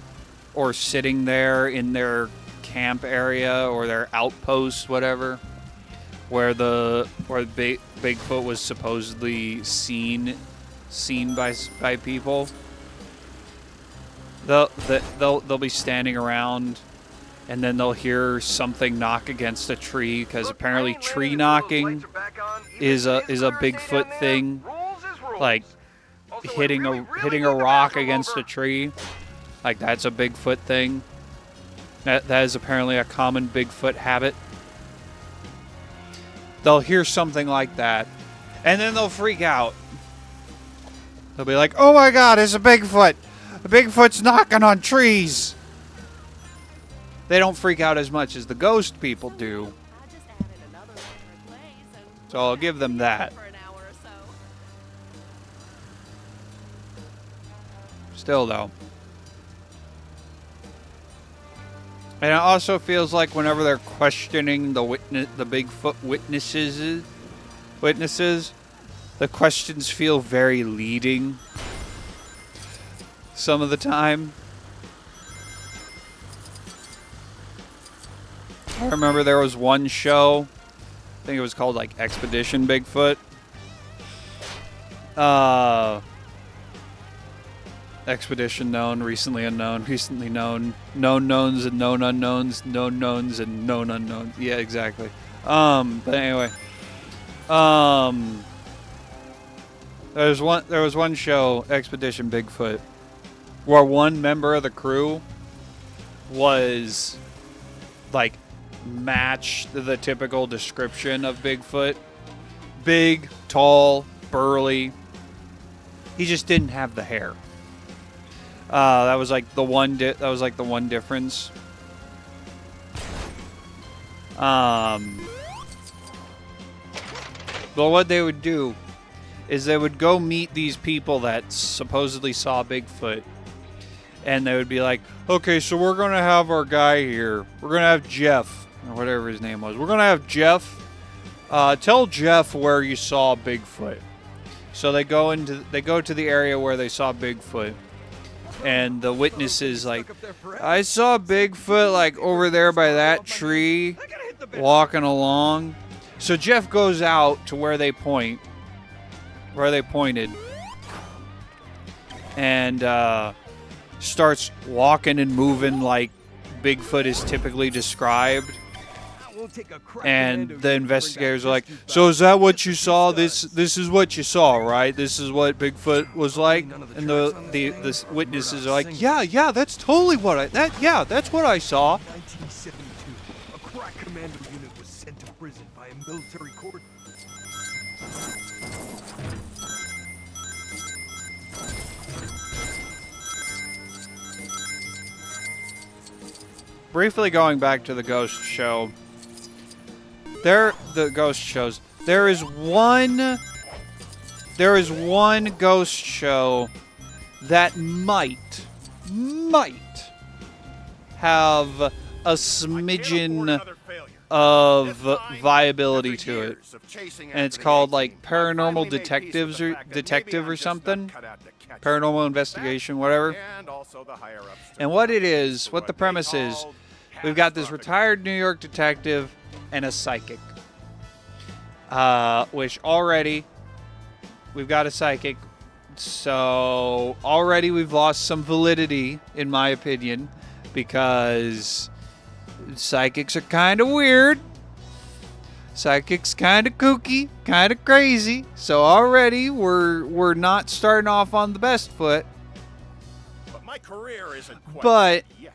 or sitting there in their camp area or their outpost, whatever, where Bigfoot was supposedly seen by people. They'll be standing around, and then they'll hear something knock against a tree, because apparently tree knocking is a Bigfoot thing, like hitting a rock against a tree. Like that's a Bigfoot thing. That is apparently a common Bigfoot habit. They'll hear something like that, and then they'll freak out. They'll be like, "Oh my God, it's a Bigfoot! A Bigfoot's knocking on trees!" They don't freak out as much as the ghost people do. So I'll give them that. Still though. And it also feels like whenever they're questioning the Bigfoot witnesses, the questions feel very leading some of the time. I remember there was one show, I think it was called like Expedition Bigfoot. Expedition known, recently unknown, recently known, known knowns and known unknowns, known knowns and known unknowns. Yeah, exactly. But anyway, there was one show, Expedition Bigfoot, where one member of the crew was like matched the typical description of Bigfoot. Big, tall, burly. He just didn't have the hair. That was like the one difference. But what they would do is they would go meet these people that supposedly saw Bigfoot, and they would be like, "Okay, so we're gonna have our guy here. We're gonna have Jeff, or whatever his name was. We're gonna have Jeff. Tell Jeff where you saw Bigfoot." So they go to the area where they saw Bigfoot. And the witnesses like, "I saw Bigfoot like over there by that tree walking along." So Jeff goes out to where they pointed, and starts walking and moving like Bigfoot is typically described. And the investigators are like, so is that what you saw? This is what you saw, right? This is what Bigfoot was like? And the witnesses are like, yeah, that's totally what that's what I saw. 1972, a crack commando unit was sent to prison by a military court. Briefly going back to the ghost show. The ghost shows. There is one ghost show that might have a smidgen of viability to it. And it's called like Paranormal Detectives or Detective or something. Paranormal Investigation, whatever. And what the premise is, we've got this retired New York detective and a psychic. Which already, we've got a psychic. So already we've lost some validity, in my opinion, because psychics are kind of weird. Psychics kind of kooky, kind of crazy. So already we're not starting off on the best foot. But my career isn't quite But yet.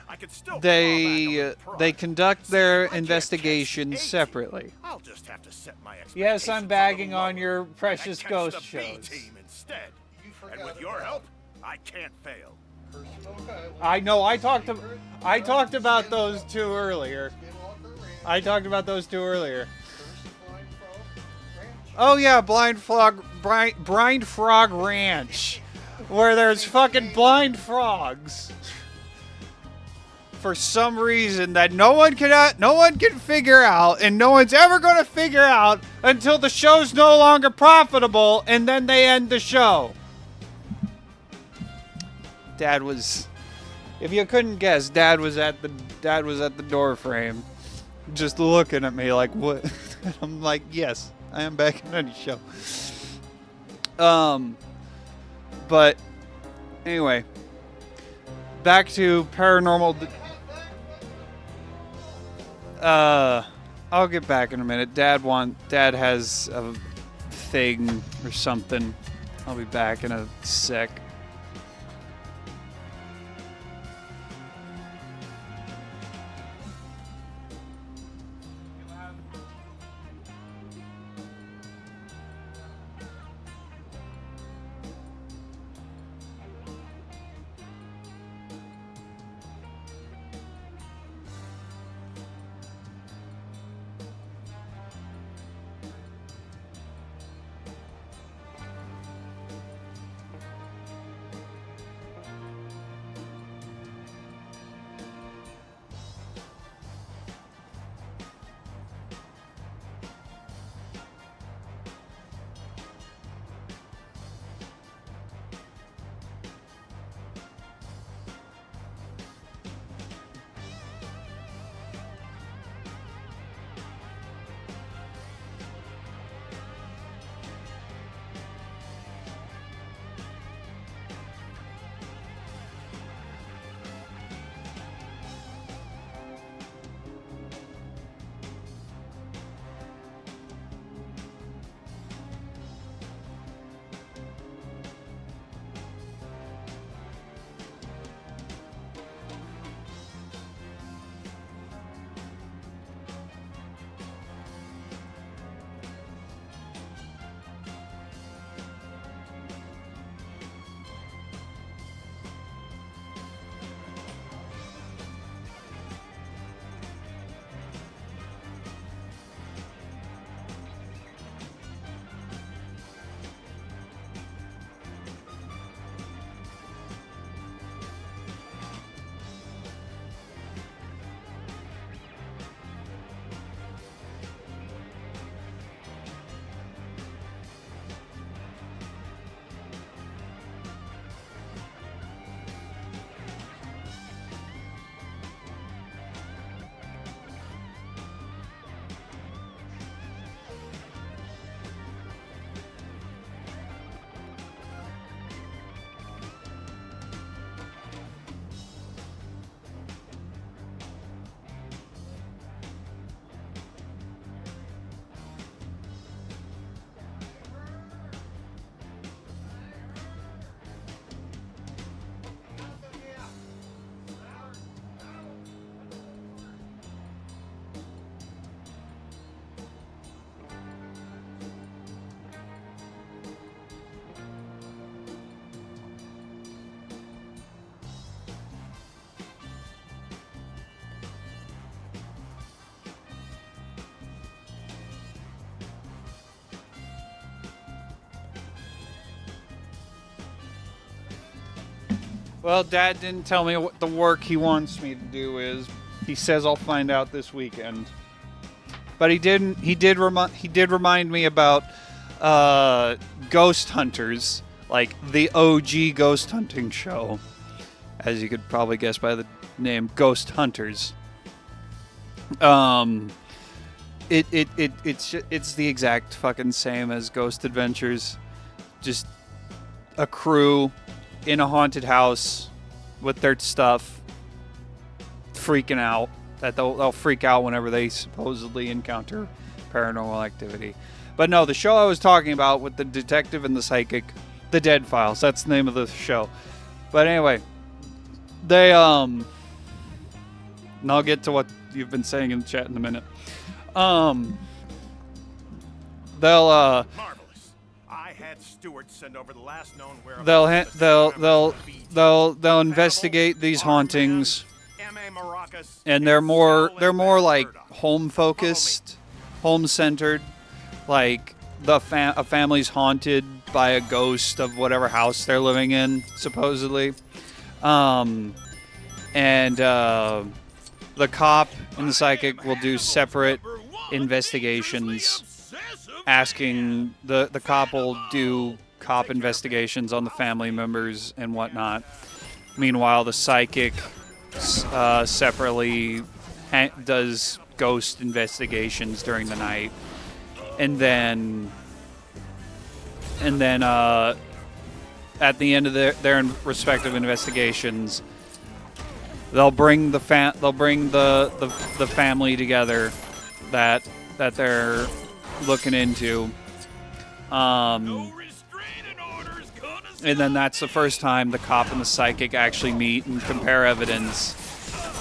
I could still they conduct their investigations separately. I'll just have to set my Yes, I'm bagging on your precious ghost shows. Team instead. And with your help, I can't fail. I know. I talked about those two earlier. Oh yeah, Blind Frog Ranch, where there's fucking blind frogs. For some reason that no one can figure out, and no one's ever going to figure out until the show's no longer profitable, and then they end the show. Dad was, if you couldn't guess, Dad was at the door frame, just looking at me like, what? I'm like, yes, I am back in any show. But anyway, back to paranormal. I'll get back in a minute. Dad has a thing or something. I'll be back in a sec. Well, Dad didn't tell me what the work he wants me to do is. He says I'll find out this weekend. But he didn't. He did remind me about Ghost Hunters, like the OG ghost hunting show, as you could probably guess by the name Ghost Hunters. It's the exact fucking same as Ghost Adventures, just a crew in a haunted house with their stuff, freaking out. That they'll freak out whenever they supposedly encounter paranormal activity. But no, the show I was talking about with the detective and the psychic, The Dead Files. That's the name of the show. But anyway, they and I'll get to what you've been saying in the chat in a minute. They'll Marvelous. I had Stewart send over the last known they'll investigate these hauntings, and they're more like home focused, home centered, like a family's haunted by a ghost of whatever house they're living in, supposedly, and the cop and the psychic will do separate investigations, asking the cop will do cop investigations on the family members and whatnot. Meanwhile, the psychic separately does ghost investigations during the night, and then at the end of their respective investigations, they'll bring the family together that they're looking into, and then that's the first time the cop and the psychic actually meet and compare evidence,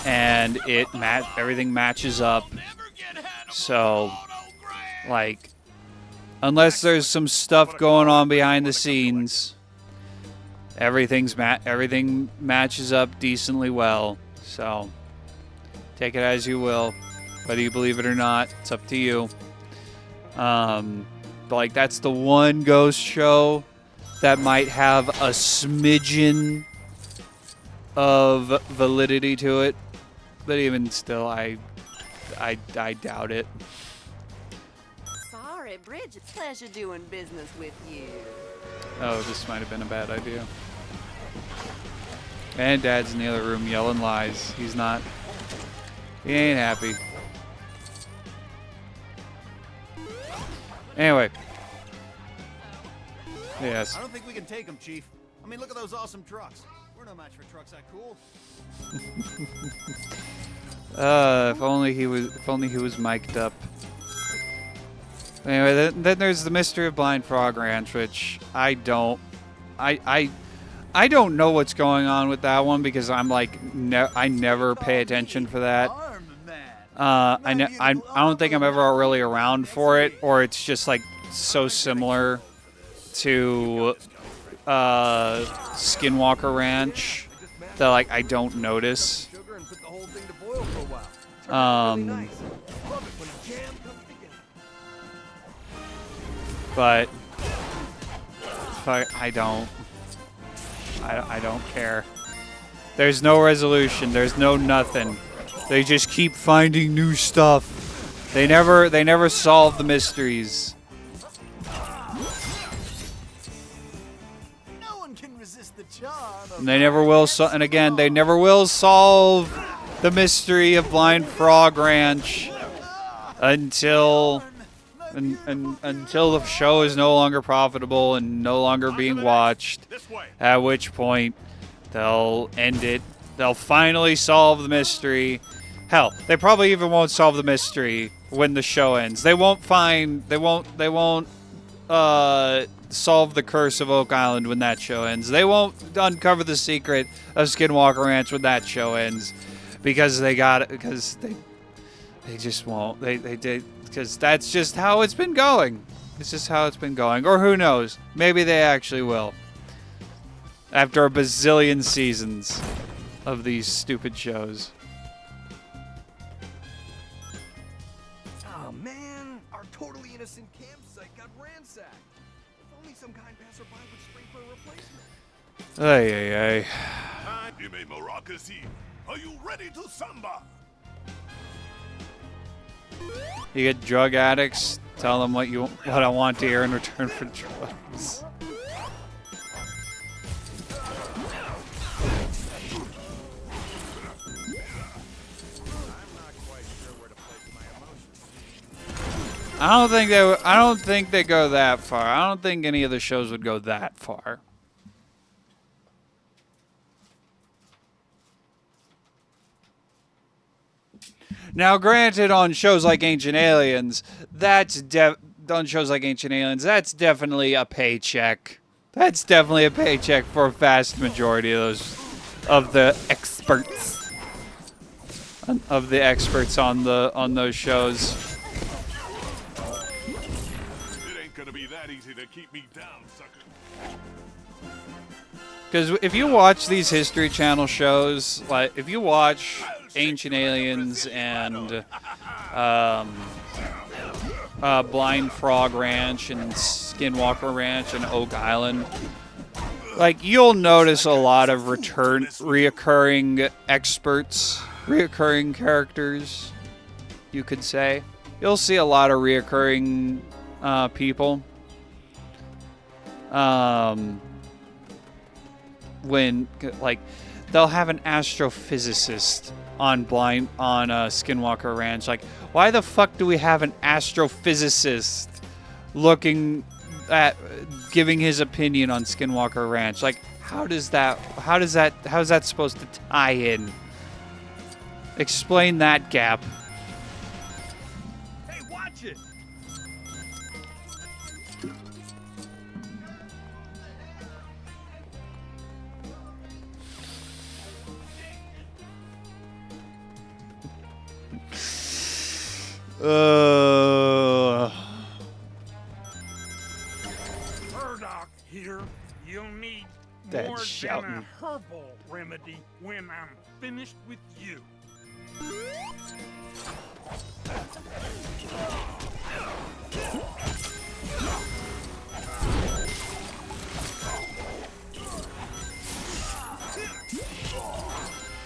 and everything matches up. So, like, unless there's some stuff going on behind the scenes, everything matches up decently well. So, take it as you will, whether you believe it or not. It's up to you. But like, that's the one ghost show that might have a smidgen of validity to it, but even still, I doubt it. Sorry, Bridget. Pleasure doing business with you. Oh, this might have been a bad idea. And Dad's in the other room yelling lies. He ain't happy. Anyway. Yes. I don't think we can take them, Chief. I mean, look at those awesome trucks. We're no match for trucks that cool. If only he was mic'd up. Anyway, then there's the Mystery of Blind Frog Ranch, which I don't know what's going on with that one, because I'm like I never pay attention for that. I don't think I'm ever really around for it, or it's just like so similar to Skinwalker Ranch that like I don't notice. But I don't care. There's no resolution. There's no nothing. They just keep finding new stuff. They never solve the mysteries. And they never will. And again, they never will solve the mystery of Blind Frog Ranch until the show is no longer profitable and no longer being watched. At which point, they'll end it. They'll finally solve the mystery. Hell, they probably even won't solve the mystery when the show ends. They won't solve the curse of Oak Island when that show ends. They won't uncover the secret of Skinwalker Ranch when that show ends, because they just won't. They did, because that's just how it's been going. It's just how it's been going. Or who knows? Maybe they actually will. After a bazillion seasons of these stupid shows. Oh man, our totally innocent campsite got ransacked. If only some kind passerby would spring for a replacement. Ay, ay, ay. Ime Maracasi, are you ready to samba? You get drug addicts, tell them what I want to hear in return for drugs. I don't think they go that far. I don't think any of the shows would go that far. Now, granted, on shows like Ancient Aliens, that's definitely a paycheck. That's definitely a paycheck for a vast majority of the experts on those shows. It ain't gonna be that easy to keep me down, sucker. Because if you watch these History Channel shows, like if you watch Ancient Aliens and Blind Frog Ranch and Skinwalker Ranch and Oak Island, like you'll notice a lot of reoccurring experts, reoccurring characters, you could say. You'll see a lot of reoccurring people. When like they'll have an astrophysicist on Skinwalker Ranch. Like, why the fuck do we have an astrophysicist looking at giving his opinion on Skinwalker Ranch? Like, how's that supposed to tie in? Explain that gap. Hey, watch it. Murdoch here. You'll need That more shouting. than a herbal remedy when I'm finished with you.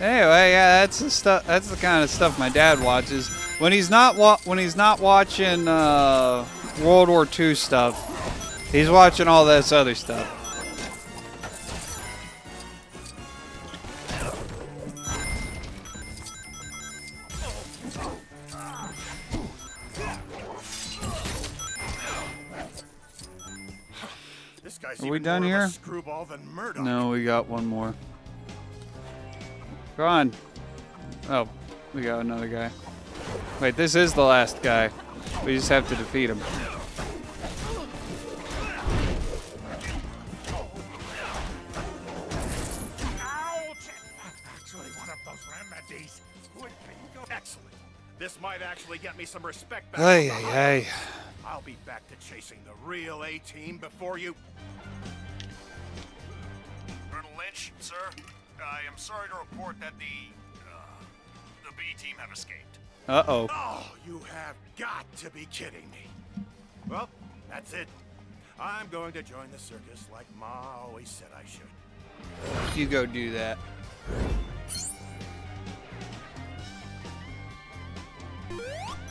Anyway, yeah, that's the stuff. That's the kind of stuff my dad watches when he's not watching World War II stuff. He's watching all this other stuff. This guy's Are we even done more of a here? screwball than Murdoch. No, we got one more. Go on. Oh, we got another guy. Wait, this is the last guy. We just have to defeat him. Ouch! Actually, one of those remedies would be good. Excellent. This might actually get me some respect back. Ay, from the ay, Hive. ay. I'll be back to chasing the real A-Team before you... Colonel Lynch, sir, I am sorry to report that the B-Team have escaped. Uh-oh. Oh, you have got to be kidding me. Well, that's it. I'm going to join the circus like Ma always said I should. You go do that.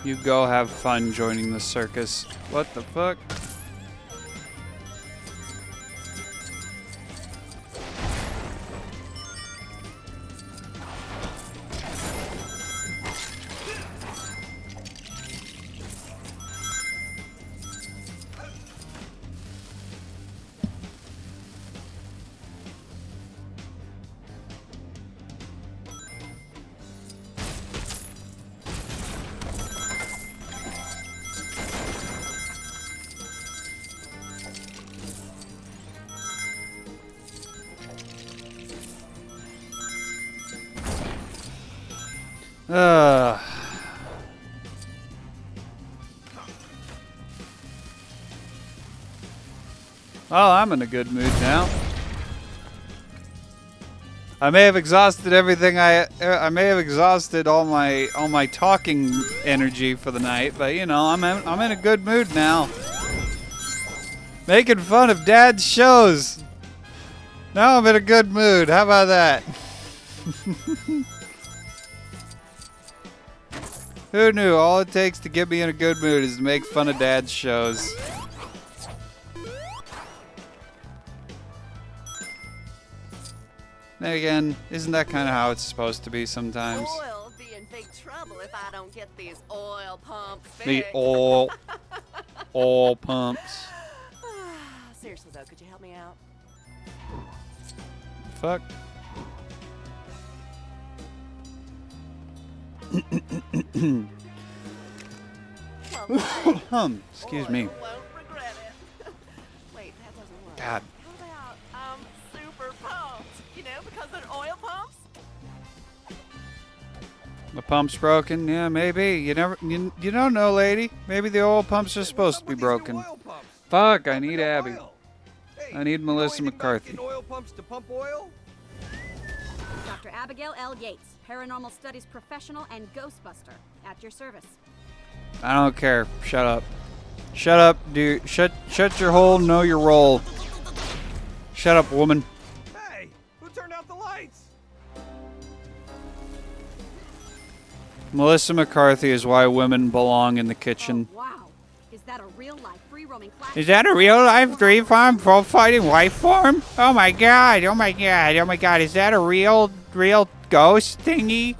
You go have fun joining the circus. What the fuck? Well, I'm in a good mood now. I may have exhausted everything I may have exhausted all my talking energy for the night, but you know, I'm in a good mood now. Making fun of Dad's shows. Now I'm in a good mood. How about that? Who knew? All it takes to get me in a good mood is to make fun of Dad's shows. Then again, isn't that kind of how it's supposed to be sometimes? Oil'll be in big trouble if I don't get these oil pumps fixed. The oil pumps. Seriously though, could you help me out? Fuck. Excuse me. Won't regret it. Wait, that doesn't work. God. How about super pumped? You know, because they're oil pumps. The pump's broken? Yeah, maybe. You don't know, lady. Maybe the oil pumps are supposed to be broken. Fuck, I need Abby. I need Melissa McCarthy. Oil pumps to pump oil? Dr. Abigail L. Yates, paranormal studies professional and ghostbuster, at your service. I don't care. Shut up. Shut up, dude. Shut your hole, know your role. Shut up, woman. Hey, who turned out the lights? Melissa McCarthy is why women belong in the kitchen. Oh, wow. Is that a real-life free-roaming class? Is that a real-life three-farm pro-fighting wife form? Oh my god, oh my god, oh my god. Is that a real ghost thingy?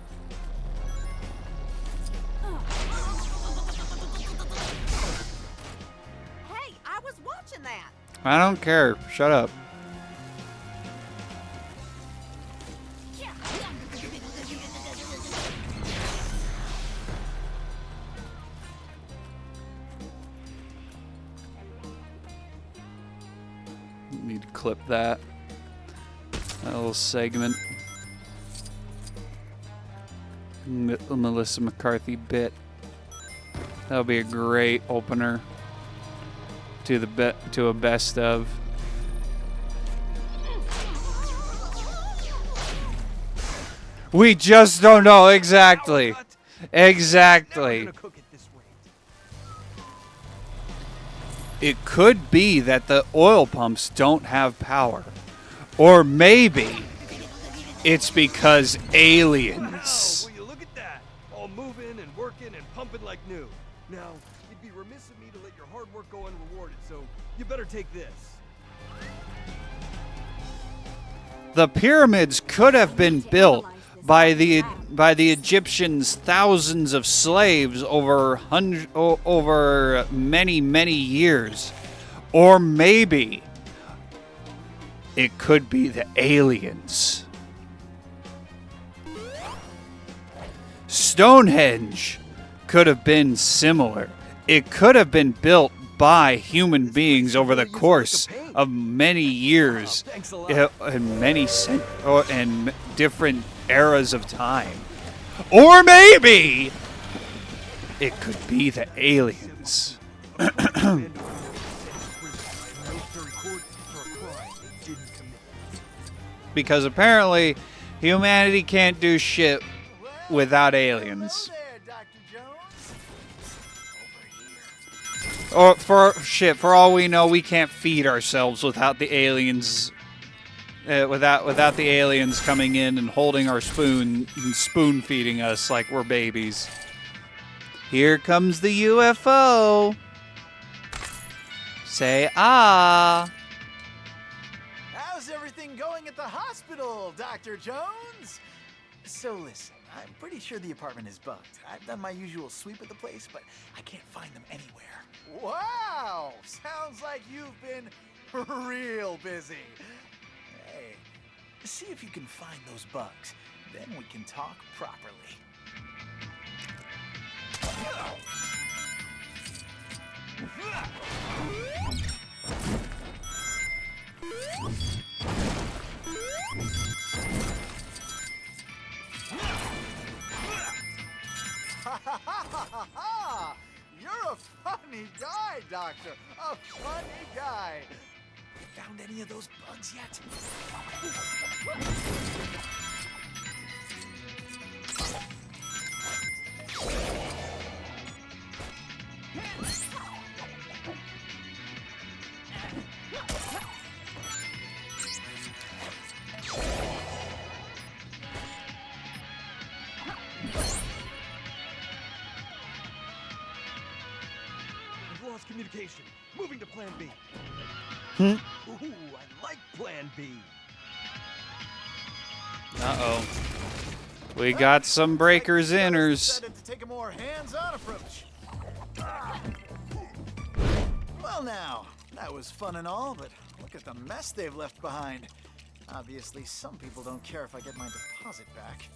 Hey, I was watching that. I don't care. Shut up. Need to clip that little segment. Melissa McCarthy bit. That'll be a great opener to a best of. We just don't know exactly. Exactly. It could be that the oil pumps don't have power. Or maybe it's because aliens. Will you look at that? All moving and working and pumping like new. Now, you'd be remiss of me to let your hard work go unrewarded, so you better take this. The pyramids could have been built by the Egyptians, thousands of slaves over many years, or maybe it could be the aliens. Stonehenge could have been similar. It could have been built by human beings over the course of many years and different eras of time. Or maybe it could be the aliens. Because apparently humanity can't do shit without aliens. Or for all we know, we can't feed ourselves without the aliens. Without the aliens coming in and holding our spoon and spoon feeding us like we're babies. Here comes the UFO. Say ah. How's everything going at the hospital, Dr. Jones? So listen, I'm pretty sure the apartment is bugged. I've done my usual sweep of the place, but I can't find them anywhere. Wow! Sounds like you've been real busy. Hey, see if you can find those bugs. Then we can talk properly. You're a funny guy, Doctor. A funny guy. Found any of those bugs yet? lost communication. Moving to Plan B. Hmm. Ooh, I like Plan B. Uh-oh. We got some breakers inners. Decided to take a more hands-on approach. Well now, that was fun and all, but look at the mess they've left behind. Obviously, some people don't care if I get my deposit back.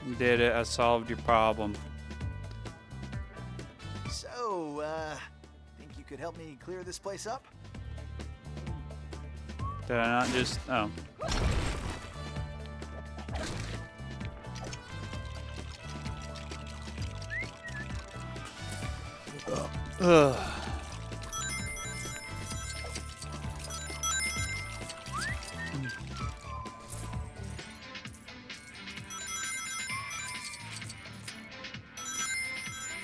You did it. I solved your problem. So, think you could help me clear this place up? Did I not just... Oh. Ugh.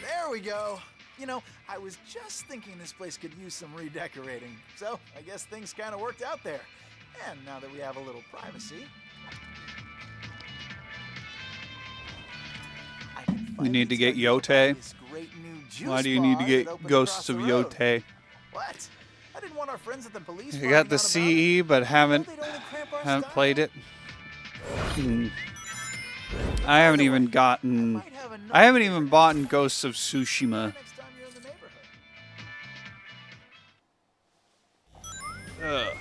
There we go. You know, I was just thinking this place could use some redecorating, so I guess things kind of worked out there. And now that we have a little privacy, We need to get Yote. Why do you need to get Ghosts of Yote? What? I didn't want our friends at the police. I got the CE, but haven't played it. I haven't even gotten. I haven't even bought Ghosts of Tsushima. Ugh.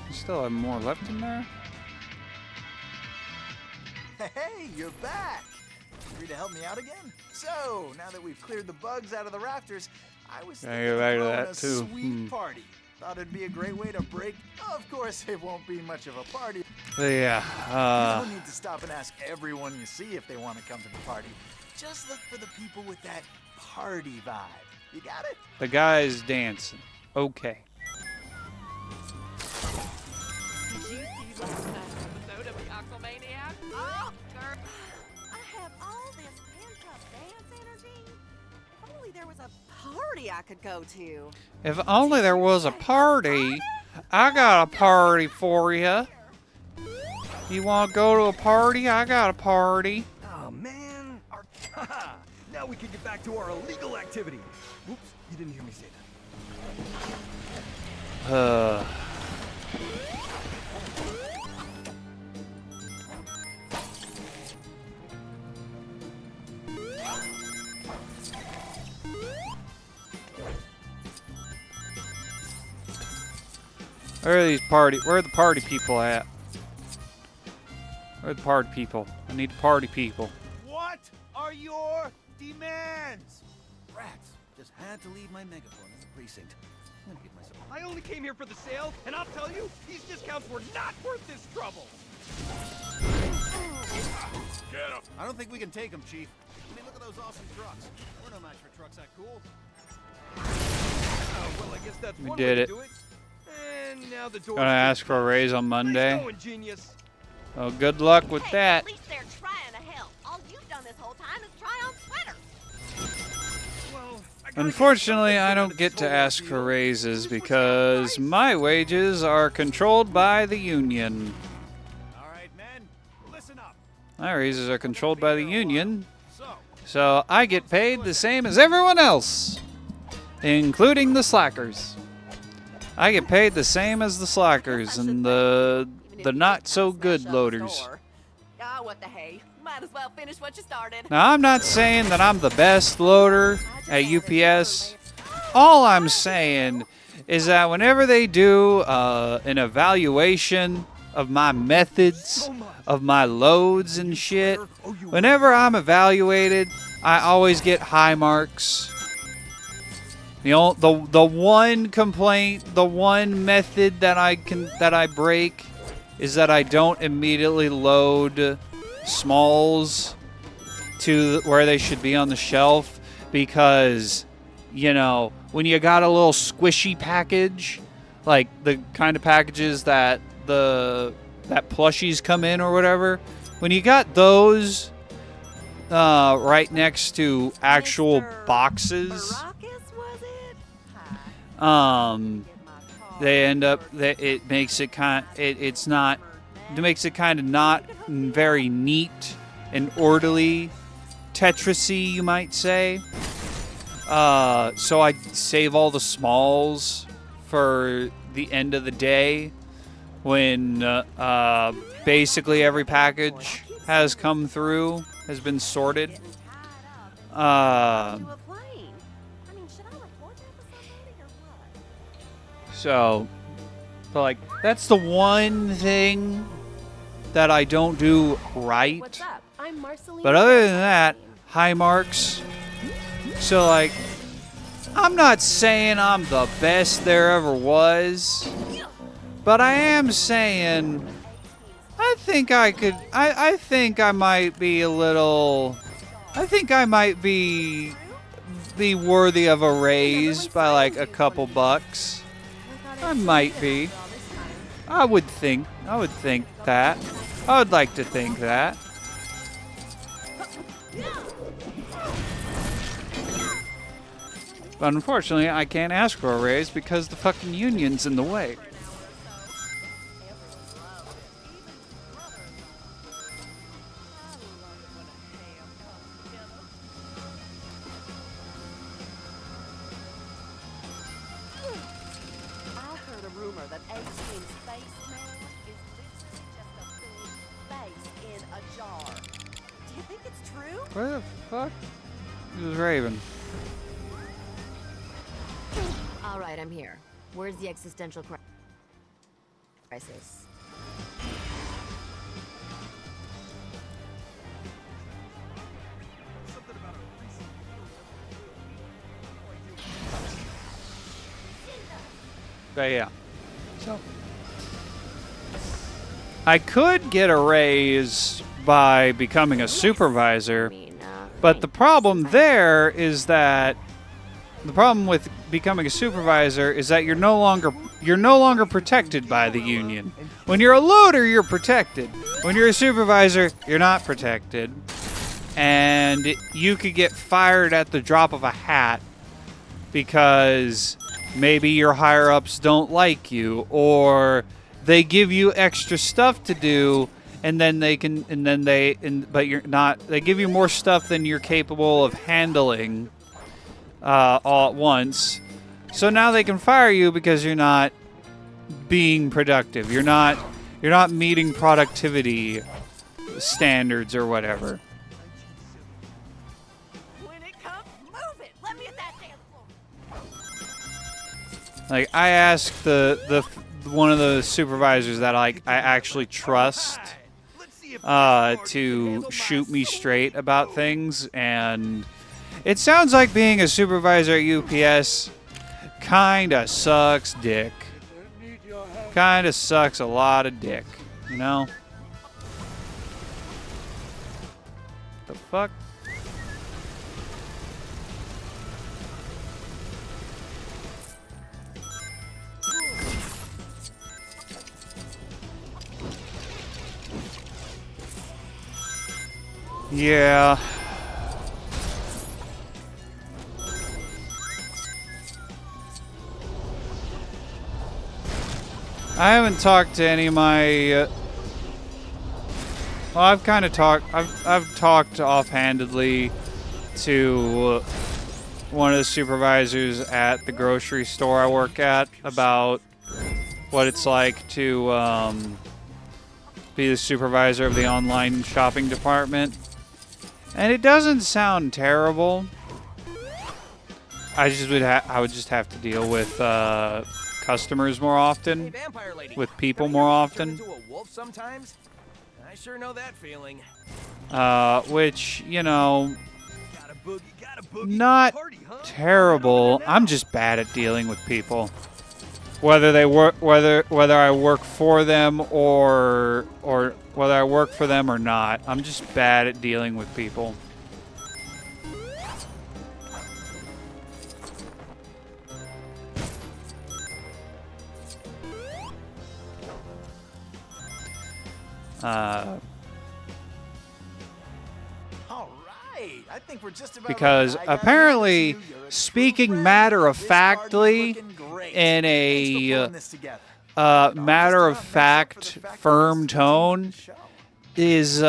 You still have more left in there? Hey, you're back! Free to help me out again? So, now that we've cleared the bugs out of the rafters, I was thinking of throwing a sweet party. Thought it'd be a great way to break. Of course, it won't be much of a party. Yeah. You don't need to stop and ask everyone you see if they want to come to the party. Just look for the people with that party vibe. You got it? The guy's dancing. Okay. Did you see last night's episode of the Aquamaniac? Oh, girl. I have all this pent-up dance energy. If only there was a party I could go to. If only there was a party. I got a party for you. You want to go to a party? I got a party. Oh, man. Now we can get back to our illegal activity. Oops, you didn't hear me say that. Where are the party people at? Where are the party people? I need party people. What are your demands? Rats, just had to leave my megaphone in the precinct. I'm gonna get myself. I only came here for the sale, and I'll tell you, these discounts were not worth this trouble. Get him. I don't think we can take them, Chief. I mean, look at those awesome trucks. We're no match for trucks that cool. Oh, well, I guess that's We one did way it. to do it. And now the door's Gonna ask for a raise on Monday. Nice going, genius. Oh, good luck with that. At least they're trying to help. All you've done this whole time is try on sweaters. Well, Unfortunately, I don't get to ask for raises because my wages are controlled by the union. All right, men, listen up. My raises are controlled by the union, so I get paid the same as everyone else, including the slackers. I get paid the same as the slackers and the not so good loaders. Ah, what the hey. Might as well finish what you started. Now, I'm not saying that I'm the best loader at UPS. All I'm saying is that whenever they do an evaluation of my methods, of my loads and shit, whenever I'm evaluated, I always get high marks. You know, the one complaint, the one method that I break is that I don't immediately load smalls to where they should be on the shelf because, you know, when you got a little squishy package, like the kind of packages that plushies come in or whatever, when you got those right next to actual boxes, they end up it makes it kind of not very neat and orderly Tetrisy, you might say. So I save all the smalls for the end of the day when basically every package has come through, has been sorted. So, but like, that's the one thing that I don't do right. What's up? I'm Marceline. But other than that, high marks. So like, I'm not saying I'm the best there ever was, but I am saying I think I could, I think I might be a little, I think I might be worthy of a raise by like a couple bucks. I might be. I would think that. I would like to think that. But unfortunately, I can't ask for a raise because the fucking union's in the way. Where the fuck is Raven? All right, I'm here. Where's the existential crisis? But yeah. So I could get a raise by becoming a supervisor, but the problem there is that the problem with becoming a supervisor is that you're no longer protected by the union. When you're a loader, you're protected. When you're a supervisor, you're not protected. And you could get fired at the drop of a hat because maybe your higher ups don't like you, or they give you extra stuff to do, and then they give you more stuff than you're capable of handling all at once. So now they can fire you because you're not being productive. You're not meeting productivity standards or whatever. When it comes, move it. Let me at that dance floor. Like, I asked the one of the supervisors that I actually trust to shoot me straight about things, and it sounds like being a supervisor at UPS kinda sucks dick. Kinda sucks a lot of dick, you know? The fuck? Yeah. I haven't talked to any of my well, I've kind of talked I've talked offhandedly to one of the supervisors at the grocery store I work at about what it's like to be the supervisor of the online shopping department. And it doesn't sound terrible. I would just have to deal with customers more often, with people more often. Into a wolf sometimes? I sure know that feeling. Which, you know, not terrible. I'm just bad at dealing with people. Whether I work for them or whether I work for them or not, I'm just bad at dealing with people. I think we're just about because apparently, speaking matter-of-factly in a matter-of-fact, firm tone is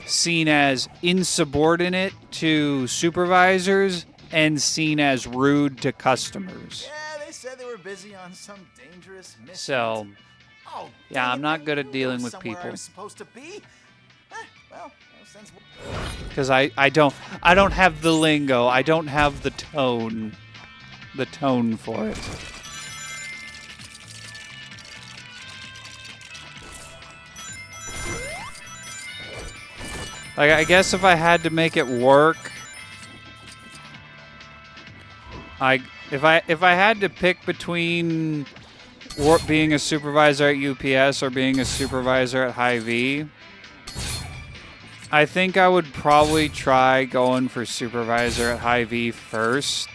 seen as insubordinate to supervisors and seen as rude to customers. Yeah, they said they were busy on some dangerous mission. So, Oh, yeah, I'm not good at dealing with somewhere I people. was supposed to be. Well, no sense. Because I don't have the lingo. I don't have the tone for it. Like, I guess if I had to make it work, if I had to pick between being a supervisor at UPS or being a supervisor at Hy-Vee, I think I would probably try going for supervisor at Hy-Vee first.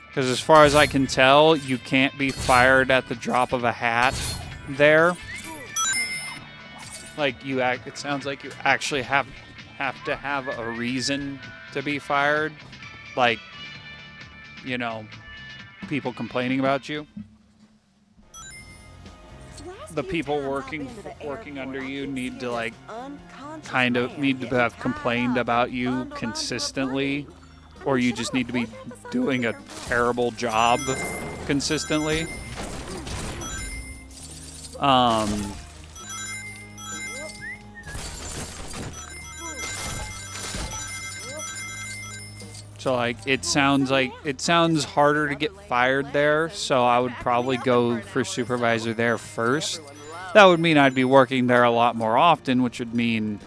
Because as far as I can tell, you can't be fired at the drop of a hat there. Like, it sounds like you actually have to have a reason to be fired. Like, you know, people complaining about you. The people working under you need to, like, need to have complained about you consistently, or you just need to be doing a terrible job consistently. So, like, it sounds harder to get fired there, so I would probably go for supervisor there first. That would mean I'd be working there a lot more often, which would mean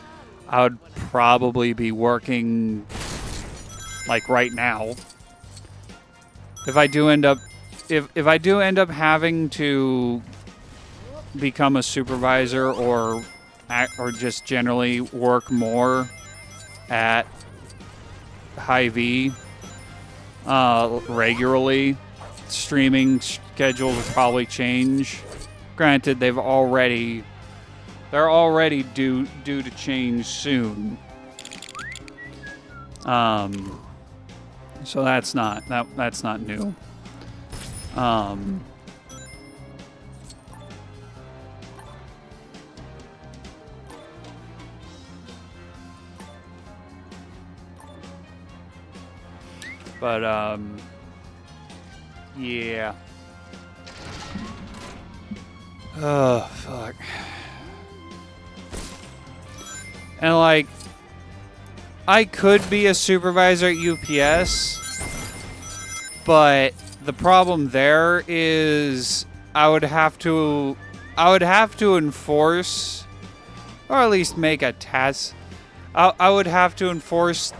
I would probably be working, like, right now. If I do end up having to become a supervisor or just generally work more at Hy-Vee regularly, streaming schedules will probably change. Granted, they're already due to change soon. So that's not new. But, yeah. Oh, fuck. And, like, I could be a supervisor at UPS, but the problem there is I would have to enforce, or at least make a task. I would have to enforce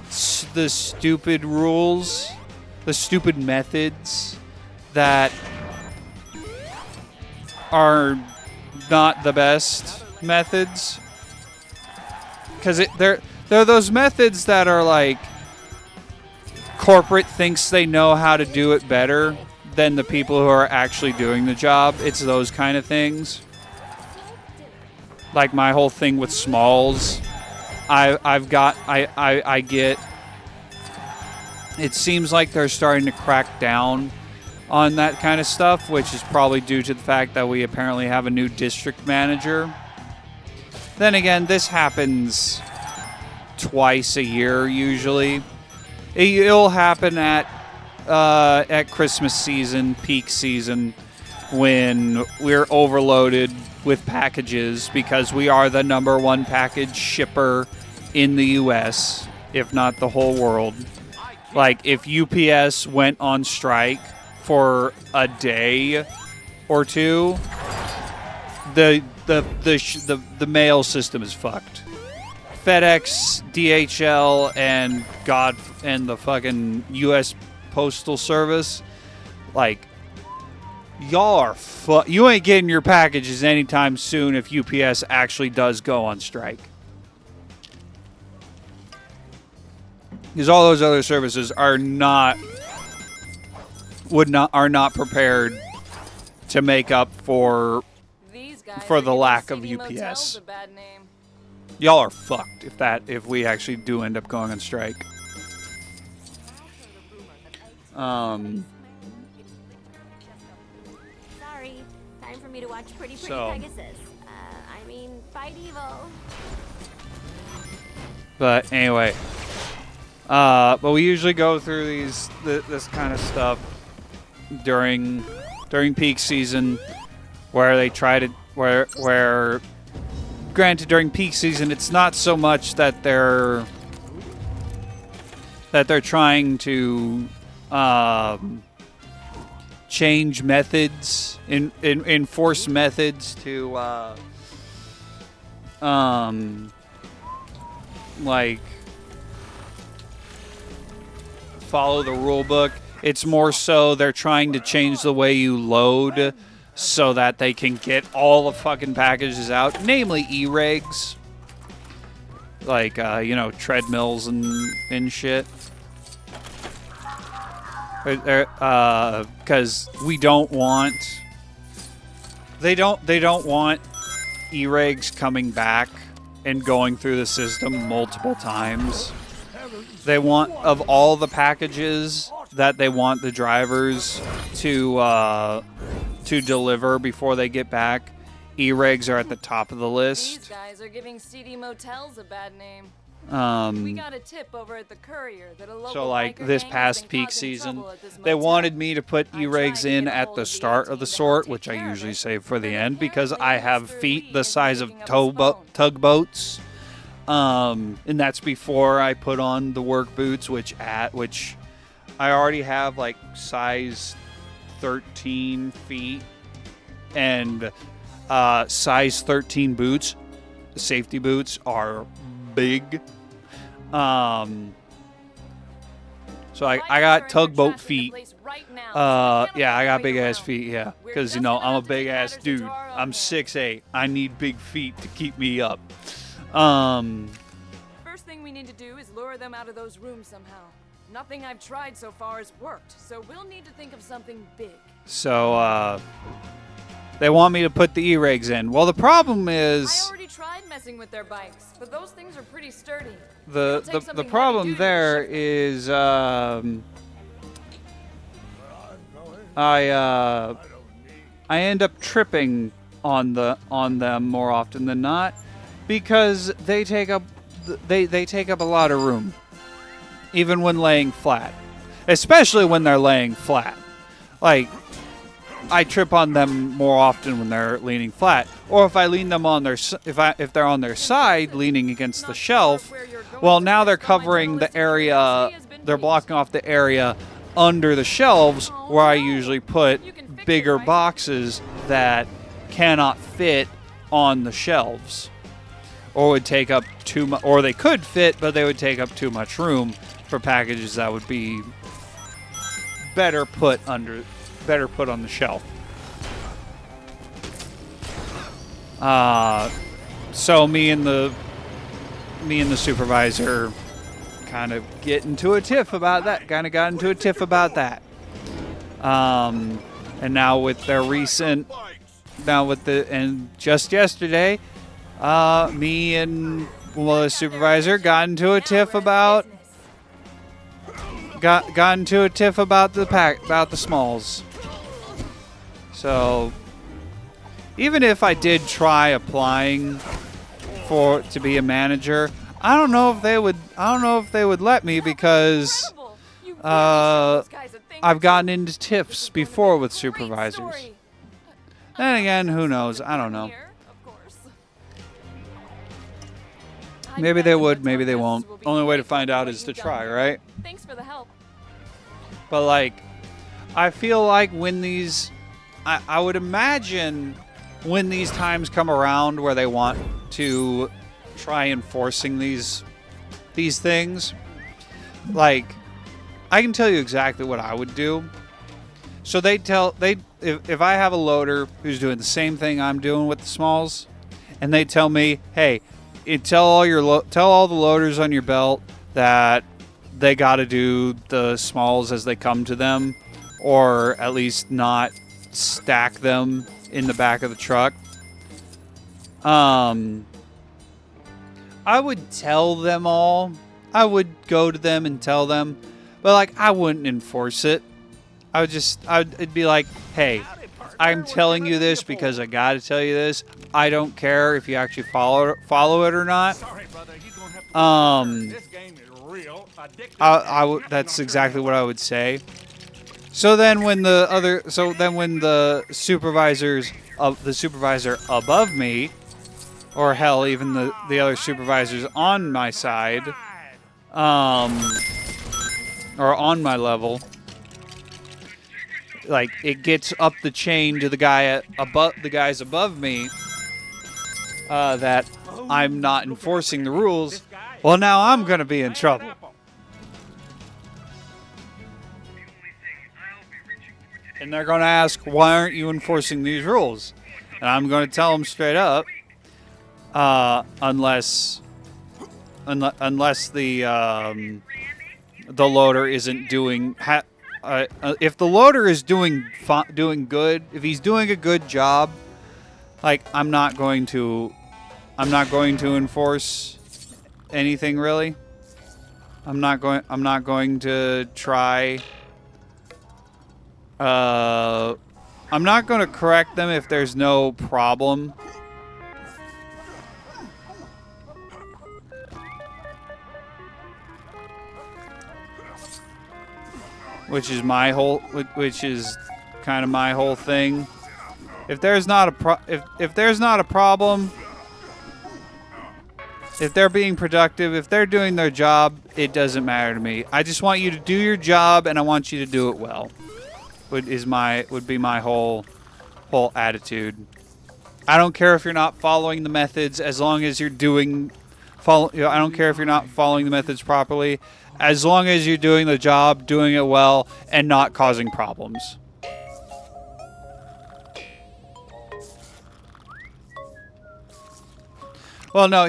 the stupid rules, the stupid methods that are not the best methods. Because they're those methods that are like corporate thinks they know how to do it better than the people who are actually doing the job. It's those kind of things. Like my whole thing with Smalls. I get, it seems like they're starting to crack down on that kind of stuff, which is probably due to the fact that we apparently have a new district manager. Then again, this happens twice a year usually. It'll happen at Christmas season, peak season, when we're overloaded with packages because we are the #1 package shipper in the US, if not the whole world. Like, if UPS went on strike for a day or two, the mail system is fucked. FedEx, DHL, and the fucking US Postal Service, like, y'all are you ain't getting your packages anytime soon if UPS actually does go on strike. Because all those other services are not prepared to make up for the lack of UPS. Y'all are fucked if we actually do end up going on strike. Sorry, time for me to watch pretty So. Pegasus. I mean, fight evil. But anyway, but we usually go through this kind of stuff during peak season, where they try to where granted during peak season it's not so much that they're trying to change methods, enforce methods to like follow the rule book. It's more so they're trying to change the way you load so that they can get all the fucking packages out, namely e-regs, like you know, treadmills and shit. Because we don't want they don't want e-regs coming back and going through the system multiple times. They want, of all the packages that they want the drivers to deliver before they get back, e-regs are at the top of the list. These guys are giving seedy motels a bad name. We got a tip over at the Courier that a local So like biker this gang past has been peak causing season, trouble at this they motel. wanted me to put e-regs in at the start of the sort, which I usually save for the end because I have feet the size of tugboats. And that's before I put on the work boots, which I already have like size 13 feet and size 13 boots. The safety boots are big. So I got tugboat feet. Yeah, I got big ass feet. Yeah, because you know I'm a big ass dude. I'm 6'8". I need big feet to keep me up. First thing we need to do is lure them out of those rooms somehow. Nothing I've tried so far has worked, so we'll need to think of something big. So they want me to put the e-regs in. Well, the problem is I already tried messing with their bikes, but those things are pretty sturdy. the problem there is I end up tripping on them more often than not because they take up a lot of room, even when laying flat, especially when they're laying flat. Like, I trip on them more often when they're leaning flat, or if I lean them on their if they're on their side leaning against the shelf. Well, now they're covering the area, they're blocking off the area under the shelves where I usually put bigger boxes that cannot fit on the shelves, or would take up too much, or they could fit, but they would take up too much room for packages that would be better put on the shelf. So me and the supervisor kind of got into a tiff about that. And now with their recent, and just yesterday, me and the supervisor got into a tiff about the smalls. So even if I did try applying to be a manager, I don't know if they would let me because I've gotten into tiffs before with supervisors. Then again, who knows? I don't know. Maybe they would, maybe they won't. Only way to find out is to try, right? Thanks for the help. But like, I feel like when these, I would imagine when these times come around where they want to try enforcing these things, like, I can tell you exactly what I would do. So if I have a loader who's doing the same thing I'm doing with the smalls, and they tell me, hey, tell all the loaders on your belt that they got to do the smalls as they come to them, or at least not stack them in the back of the truck. I would tell them all. I would go to them and tell them, but like, I wouldn't enforce it. It'd be like, hey, I'm telling you this because I gotta tell you this. I don't care if you actually follow it or not. Sorry, brother, you gonna have to this game is real addictive. That's exactly what I would say. So then when the supervisor above me, or hell, even the other supervisors on my side, or on my level, like it gets up the chain to the guys above me, that I'm not enforcing the rules. Well, now I'm gonna be in trouble. And they're going to ask, why aren't you enforcing these rules? And I'm going to tell them straight up, unless the loader isn't doing. If the loader is doing good, if he's doing a good job, like I'm not going to enforce anything really. I'm not going to try. I'm not going to correct them if there's no problem. Which is kind of my whole thing. If there's not a problem, if they're being productive, if they're doing their job, it doesn't matter to me. I just want you to do your job, and I want you to do it well. Would be my whole attitude. I don't care if you're not following the methods, as long as you're I don't care if you're not following the methods properly, as long as you're doing the job, doing it well, and not causing problems. Well, no,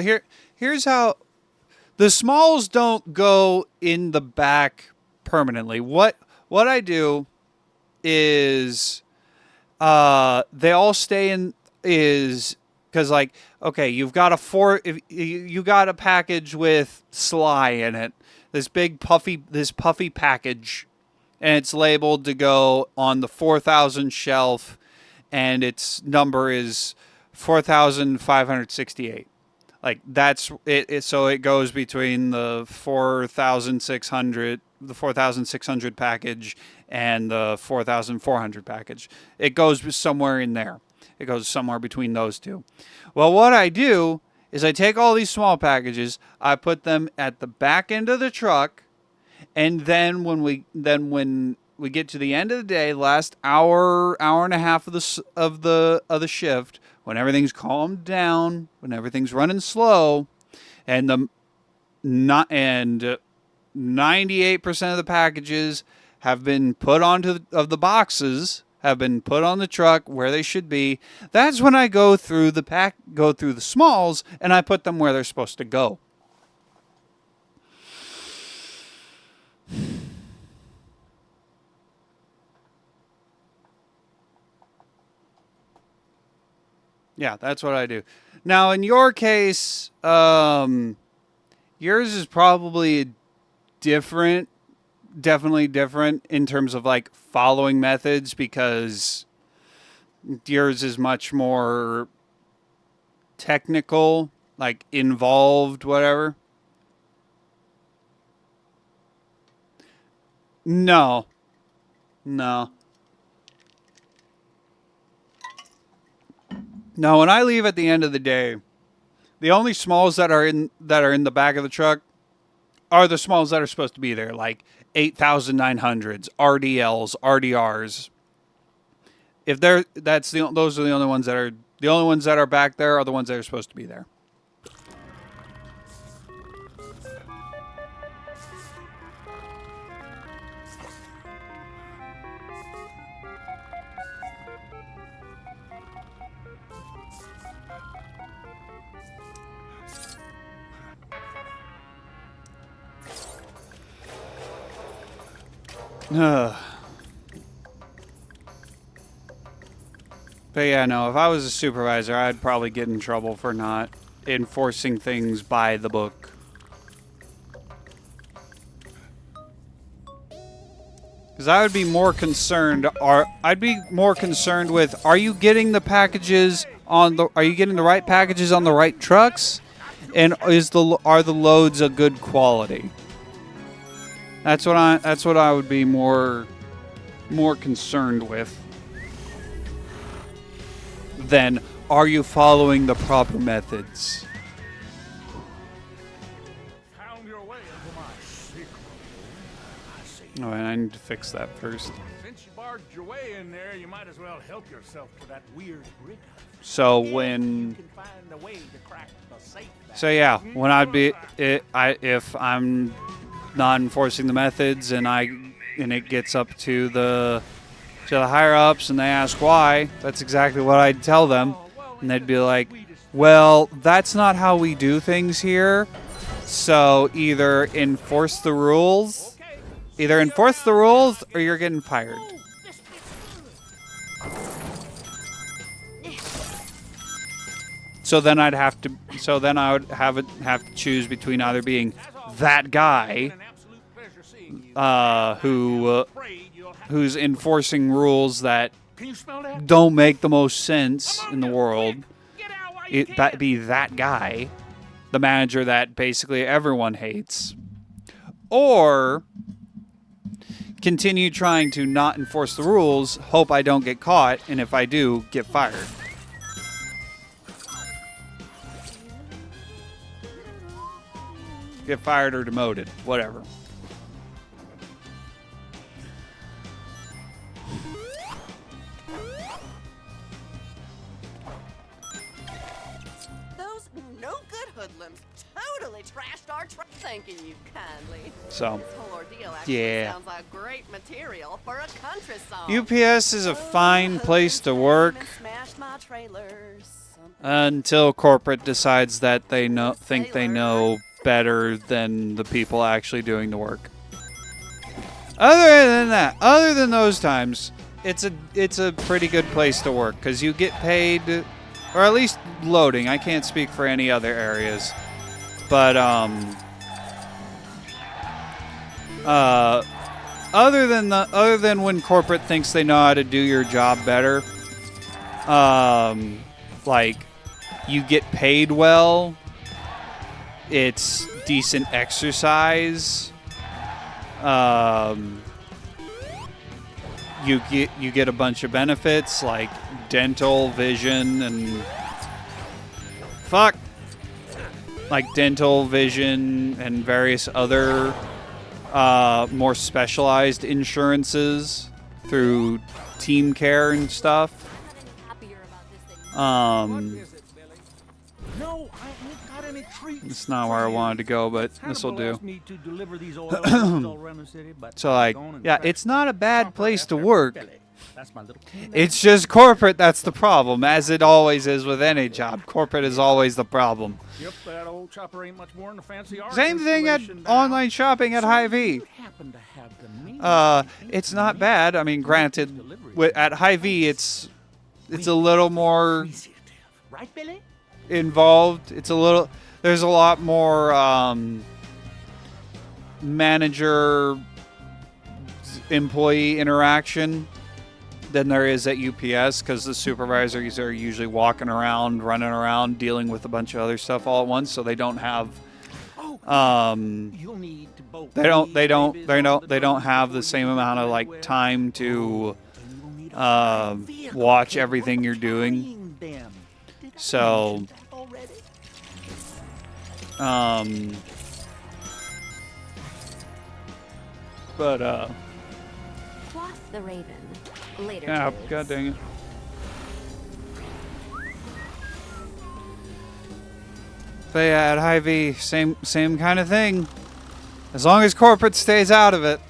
here's how the smalls don't go in the back permanently. What I do is they all stay in because like, okay, you've got you got a package with Sly in it, this puffy package, and it's labeled to go on the 4,000 shelf, and its number is 4,568. Like that's it. So it goes between the 4,600 package and the 4,400 package. It goes somewhere in there. It goes somewhere between those two. Well, what I do is I take all these small packages, I put them at the back end of the truck, and then when we get to the end of the day, last hour and a half of the shift, when everything's calmed down, when everything's running slow, and 98% of the packages have been put onto the boxes, have been put on the truck where they should be, that's when I go through the smalls, and I put them where they're supposed to go. Yeah, that's what I do. Now, in your case, yours is probably definitely different in terms of like following methods, because yours is much more technical, like involved, whatever. No. No, when I leave at the end of the day, the only smalls that are in the back of the truck are the smalls that are supposed to be there, like 8,900s, RDLs, RDRs. Those are the only ones that are back there are the ones that are supposed to be there. But yeah, no, if I was a supervisor, I'd probably get in trouble for not enforcing things by the book. Because I would be more concerned. I'd be more concerned with: are you getting the packages on the? Are you getting the right packages on the right trucks? And are the loads a good quality? That's what I would be more concerned with. Then, are you following the proper methods? Found your way into my secret. I see. Oh, and I need to fix that first. Since you barged your way in there, you might as well help yourself to that weird brick. So when, You can find a way to crack the safe. so yeah, when if I'm not enforcing the methods and it gets up to the higher ups and they ask why, that's exactly what I'd tell them, and they'd be like, well, that's not how we do things here. So either enforce the rules, or you're getting fired. So then I would have to choose between either being that guy, who's enforcing rules that don't make the most sense in the world. Be that guy, the manager that basically everyone hates, or continue trying to not enforce the rules, hope I don't get caught, and if I do, get fired. Get fired or demoted, whatever. Those no-good hoodlums totally trashed our truck. Thanking you kindly. So, this whole ordeal actually yeah. sounds like great material for a country song. UPS is a fine place to work Smashed my trailers. until corporate decides that they think they know better than the people actually doing the work. Other than those times, it's a pretty good place to work because you get paid, or at least loading. I can't speak for any other areas, but other than when corporate thinks they know how to do your job better, like you get paid well. It's decent exercise. You get a bunch of benefits like dental, vision, and dental, vision, and various other more specialized insurances through team care and stuff. No, I ain't got any treats. It's not where I wanted to go, but this will do. Me to deliver these oil all around the city, but So, like, yeah, it's not a bad place to work. That's my little It's just corporate that's the problem, as it always is with any job. Corporate is always the problem. Yep, that old chopper ain't much more than a fancy art Same thing at online shopping at Hy-Vee. It's not bad. I mean, granted, at Hy-Vee, it's a little more right, Billy? involved. There's a lot more manager employee interaction than there is at UPS, because the supervisors are usually walking around, running around, dealing with a bunch of other stuff all at once, so they don't have they don't have the same amount of like time to watch everything you're doing. So Quoth the Raven. Later. yeah, god dang it. But yeah, at Hy-Vee, same kind of thing. As long as corporate stays out of it,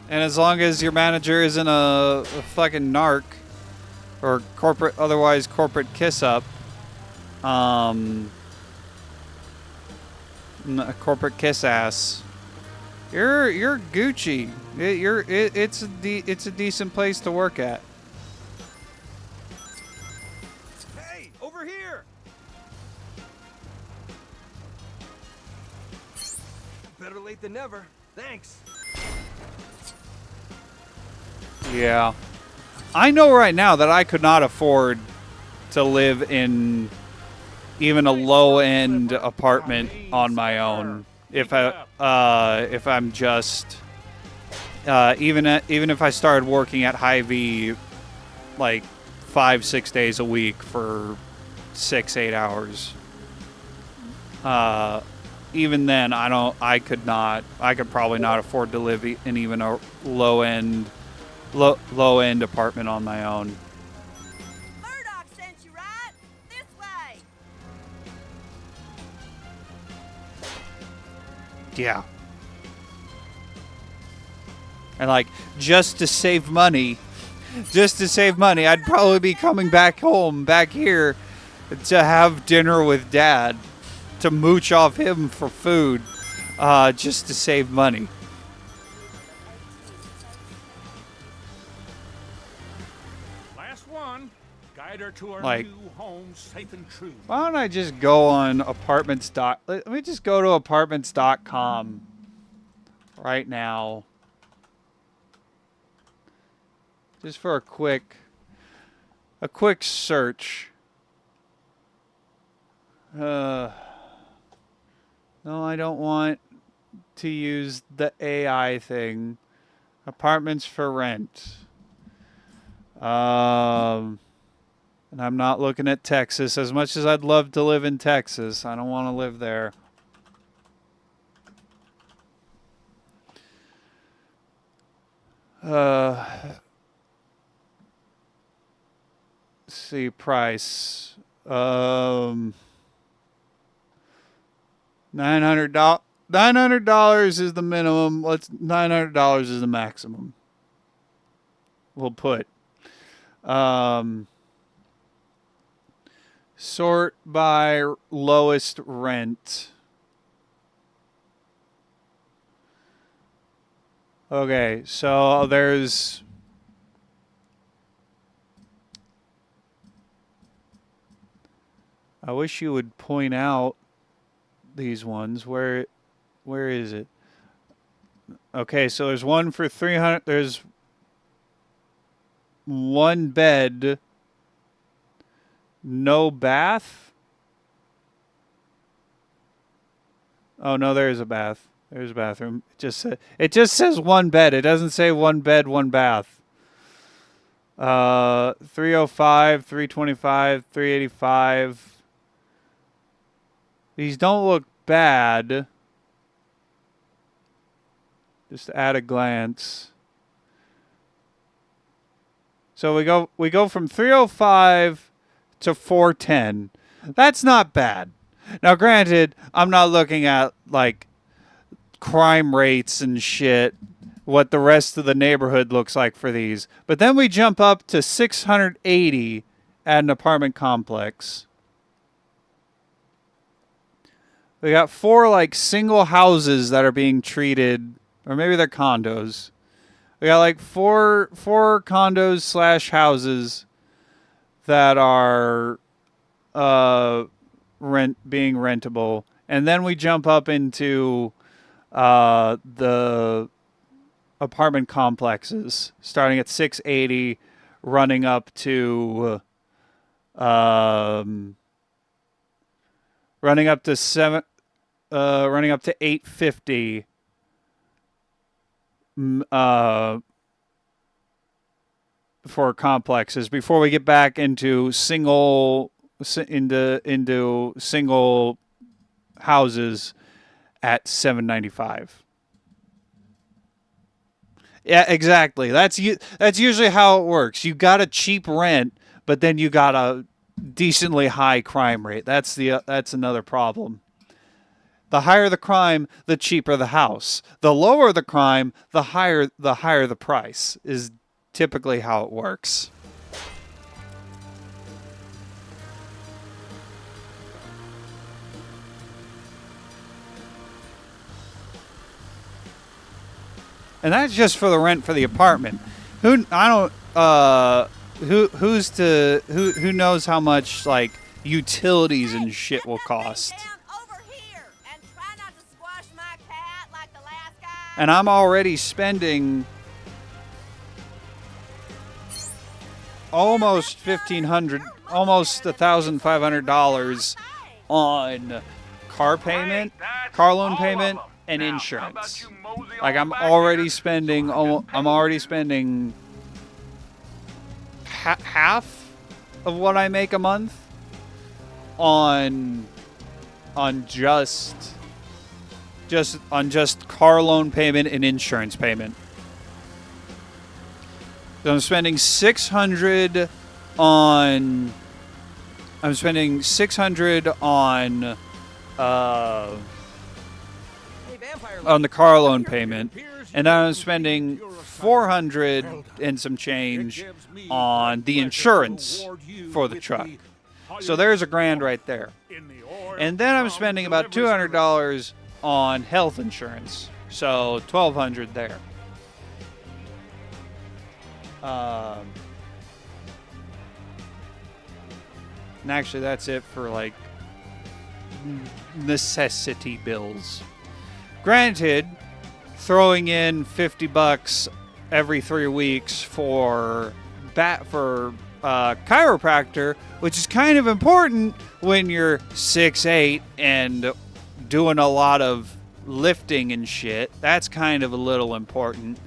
and as long as your manager isn't a fucking narc or otherwise corporate kiss up, a corporate kiss ass, you're Gucci. It's a decent place to work at. Hey, over here! Better late than never. Thanks. Yeah. I know right now that I could not afford to live in even a low-end apartment on my own. If I'm just even if I started working at Hy-Vee like 5-6 days a week for 6-8 hours. Even then, I could probably not afford to live in even a low-end apartment on my own. Murdoch sent you, right? This way. Yeah. And like, just to save money, I'd probably be coming back here, to have dinner with Dad, to mooch off him for food, just to save money. Last one. Guide her to her Like, new home safe and true. why don't I just go on Let me just go to apartments.com right now. Just for a quick search. No, I don't want to use the AI thing. Apartments for rent. And I'm not looking at Texas. As much as I'd love to live in Texas, I don't want to live there. See, price. $900 is the minimum. $900 is the maximum. We'll put. Sort by lowest rent. Okay, so there's... I wish you would point out these ones. Where is it? Okay, so there's one for 300. There's one bed, no bath. Oh no, there is a bath. There's a bathroom. It just says one bed. It doesn't say one bed, one bath. 305, 325, 385. These don't look bad. Just at a glance. So we go from 305 to 410. That's not bad. Now granted, I'm not looking at like crime rates and shit, what the rest of the neighborhood looks like for these. But then we jump up to 680 at an apartment complex. We got 4 like single houses that are being treated, or maybe they're condos. We got like four condos / houses that are being rentable, and then we jump up into the apartment complexes, starting at 680, running up to 850. For complexes before we get back into single houses at 795. Yeah, exactly. That's usually how it works. You got a cheap rent, but then you got a decently high crime rate. That's another problem. The higher the crime, the cheaper the house. The lower the crime, the higher the price is typically how it works. And that's just for the rent for the apartment. Who knows how much like utilities and shit will cost. And I'm already spending almost $1,500, almost $1,500 on car payment, car loan payment, and insurance. Like I'm already spending half of what I make a month on just car loan payment and insurance payment. So I'm spending $600 on the car loan payment, and then I'm spending $400 and some change on the insurance for the truck. So there's $1,000 right there. And then I'm spending about $200 on health insurance. So $1,200 there. And actually that's it for like necessity bills. Granted, throwing in $50 every 3 weeks for chiropractor, which is kind of important when you're 6'8" and doing a lot of lifting and shit. That's kind of a little important.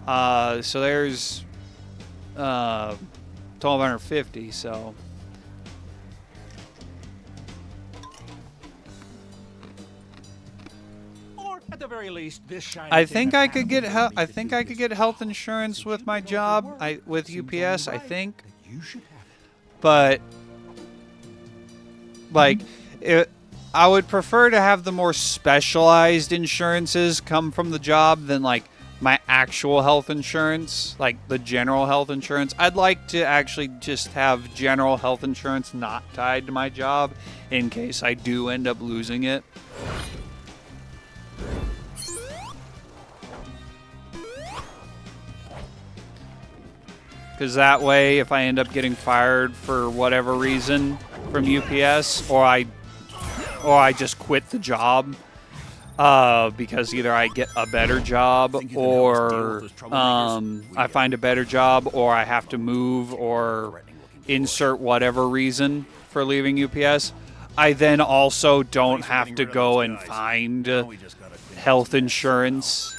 So there's $1,250. So. At the very least, this shiny I think I could get health insurance with my job. With UPS, I think. But like, I would prefer to have the more specialized insurances come from the job than like my actual health insurance, like the general health insurance. I'd like to actually just have general health insurance not tied to my job in case I do end up losing it. Because that way, if I end up getting fired for whatever reason from UPS, or I just quit the job, because either I get a better job, or I find a better job, or I have to move, or insert whatever reason for leaving UPS, I then also don't have to go and find health insurance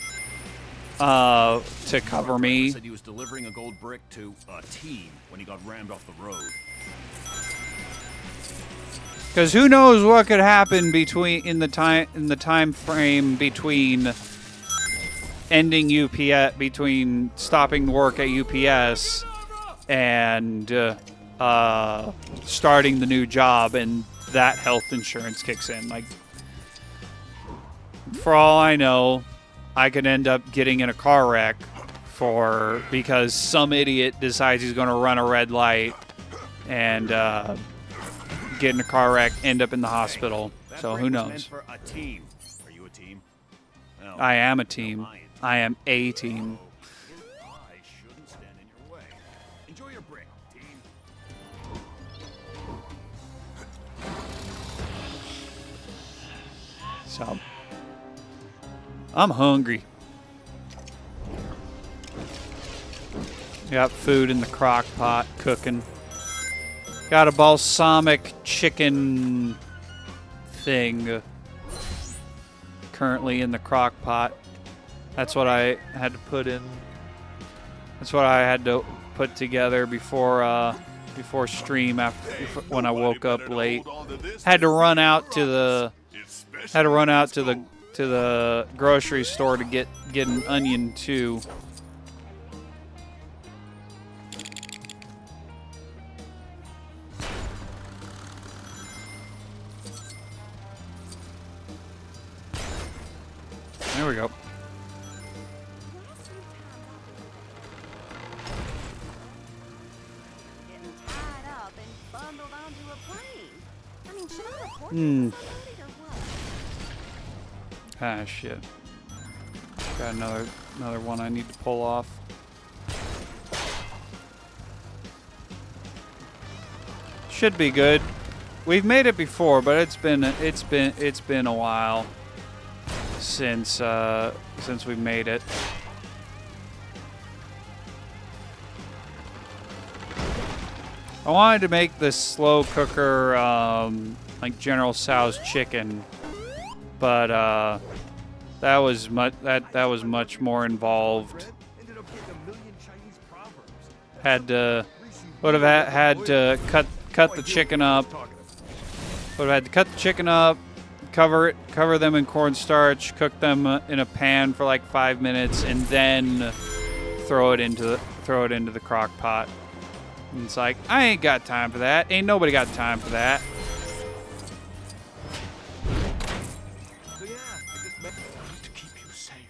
to cover me. Said he was delivering a gold brick to a team when he got rammed off the road. Because who knows what could happen in the time frame between ending UPS, between stopping work at UPS and starting the new job, and that health insurance kicks in. Like, for all I know, I could end up getting in a car wreck because some idiot decides he's going to run a red light and get in a car wreck, end up in the hospital. So who knows? For a team. Are you a team? No. I am a team. I am a team. I shouldn't stand in your way. Enjoy your brick, team. So I'm hungry. Got food in the crock pot cooking. Got a balsamic chicken thing currently in the crock pot. That's what I had to put in. That's what I had to put together before stream when I woke up late. Had to run out to the grocery store to get an onion too. There we go. Getting tied up and bundled onto a plane. I mean, should I report Hmm. this somebody or what? Ah, shit. Got another one I need to pull off. Should be good. We've made it before, but it's been a while since we've made it. I wanted to make this slow cooker like General Tso's chicken, but that was much more involved. Would have had to cut the chicken up. Would have had to cut the chicken up, cover them in cornstarch, cook them in a pan for like 5 minutes, and then throw it into the crock pot. And it's like, I ain't got time for that. Ain't nobody got time for that. To keep you safe.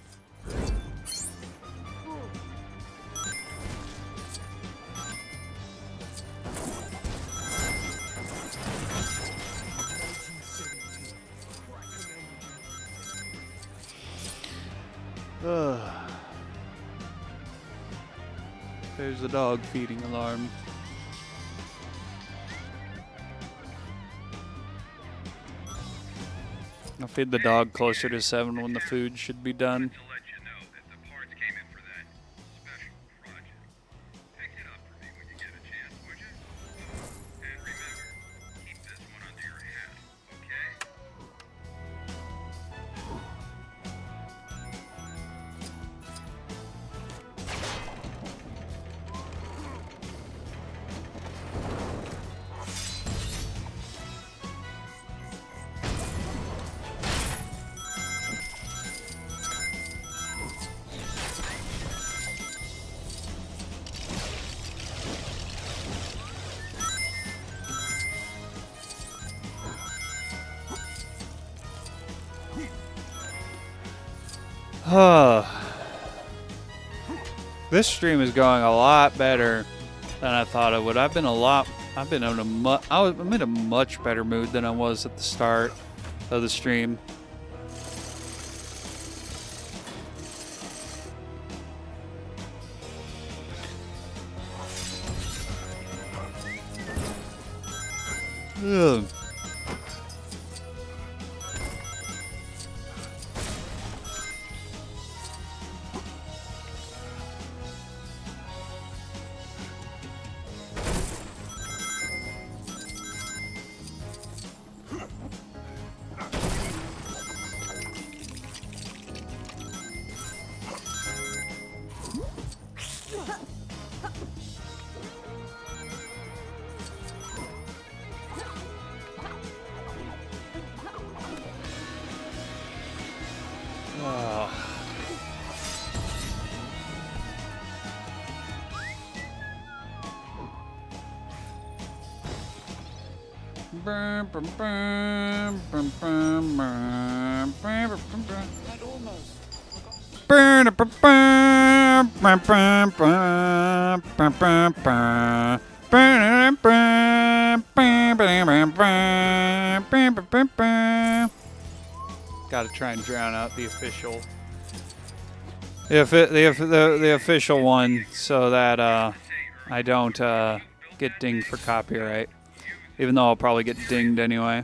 There's the dog feeding alarm. I'll feed the dog closer to 7 when the food should be done. This stream is going a lot better than I thought it would. I'm in a much better mood than I was at the start of the stream. Ugh. Gotta try and drown out the official, the official one, so that I don't get dinged for copyright. Even though I'll probably get dinged anyway.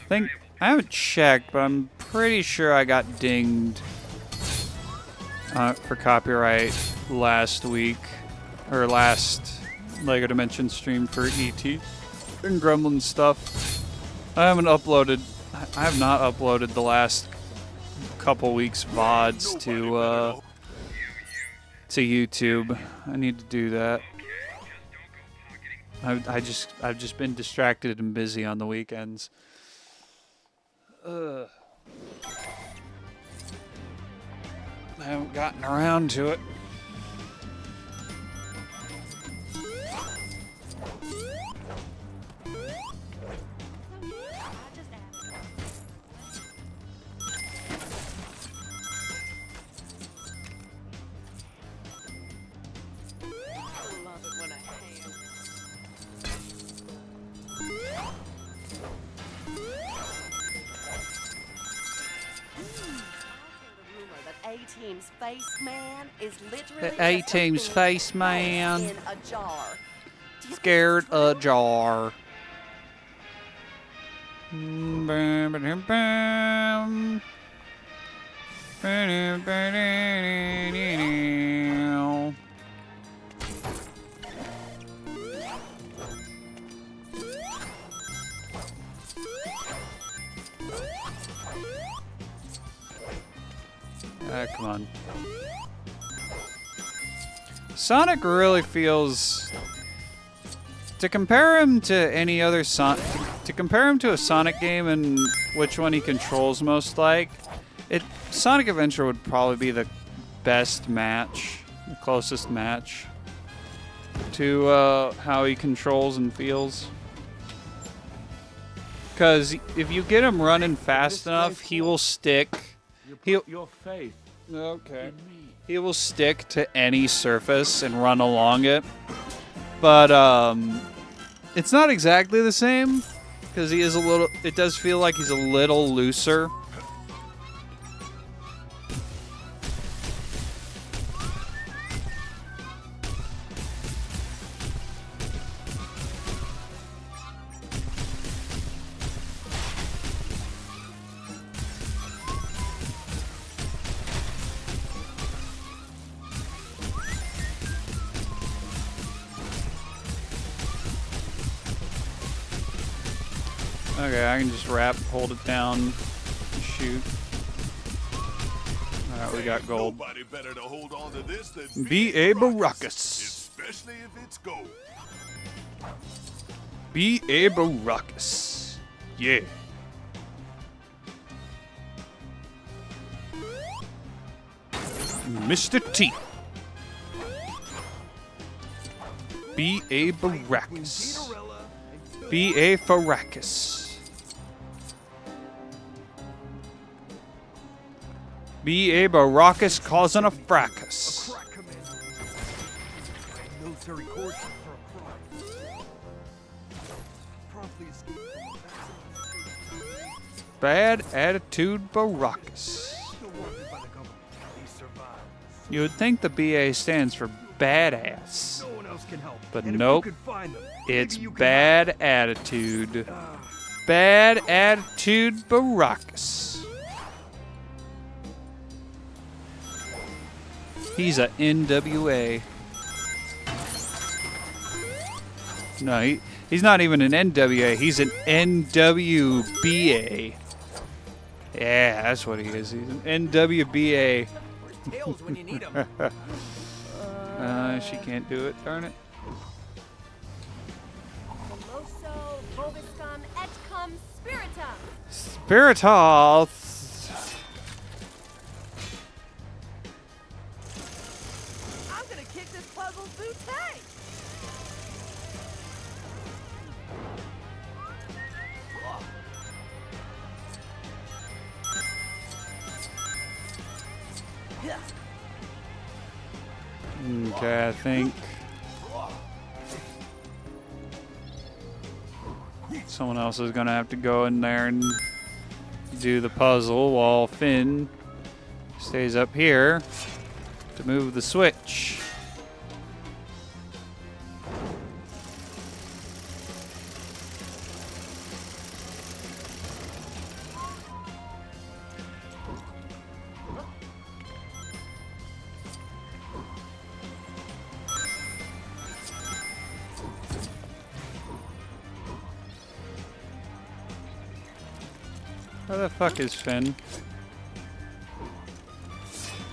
I haven't checked, but I'm pretty sure I got dinged for copyright last week, or last LEGO Dimensions stream for ET and Gremlin stuff. I have not uploaded the last couple weeks VODs to YouTube. I need to do that. I've just been distracted and busy on the weekends. I haven't gotten around to it. A-Team's face man is literally The A-Team's face man. in a jar. Scared ajar. Come on. Sonic really feels... To compare him to any other to compare him to a Sonic game and which one he controls most like, Sonic Adventure would probably be the best match, the closest match to how he controls and feels. Because if you get him running fast enough, he will stick. Your faith. Okay. He will stick to any surface and run along it. But it's not exactly the same because he is a little. It does feel like he's a little looser. Okay, I can just hold it down, shoot. Alright, we got gold. Nobody better to hold on to this than B.A. Baracus. Especially if it's gold. B.A. Baracus. Yeah. Mr. T. B.A. Baracus. B.A. Baracus. B.A. Baracus causing a fracas. Military court for a crime. Promptly escaped from the Bad attitude Baracus. You would think the BA stands for badass. No one else can help. But And if you nope. could find them, It's maybe you can bad attitude. Bad attitude Baracus. He's a NWA. No, he's not even an NWA. He's an NWBA. Yeah, that's what he is. He's an NWBA. Tails when you need 'em. She can't do it. Darn it. Colosso, Vobiscum, et cum spiritum. Spiritus. I'm gonna kick this puzzle's booty. Okay, I think someone else is gonna have to go in there and do the puzzle while Finn stays up here to move the switch. Where the fuck is Finn?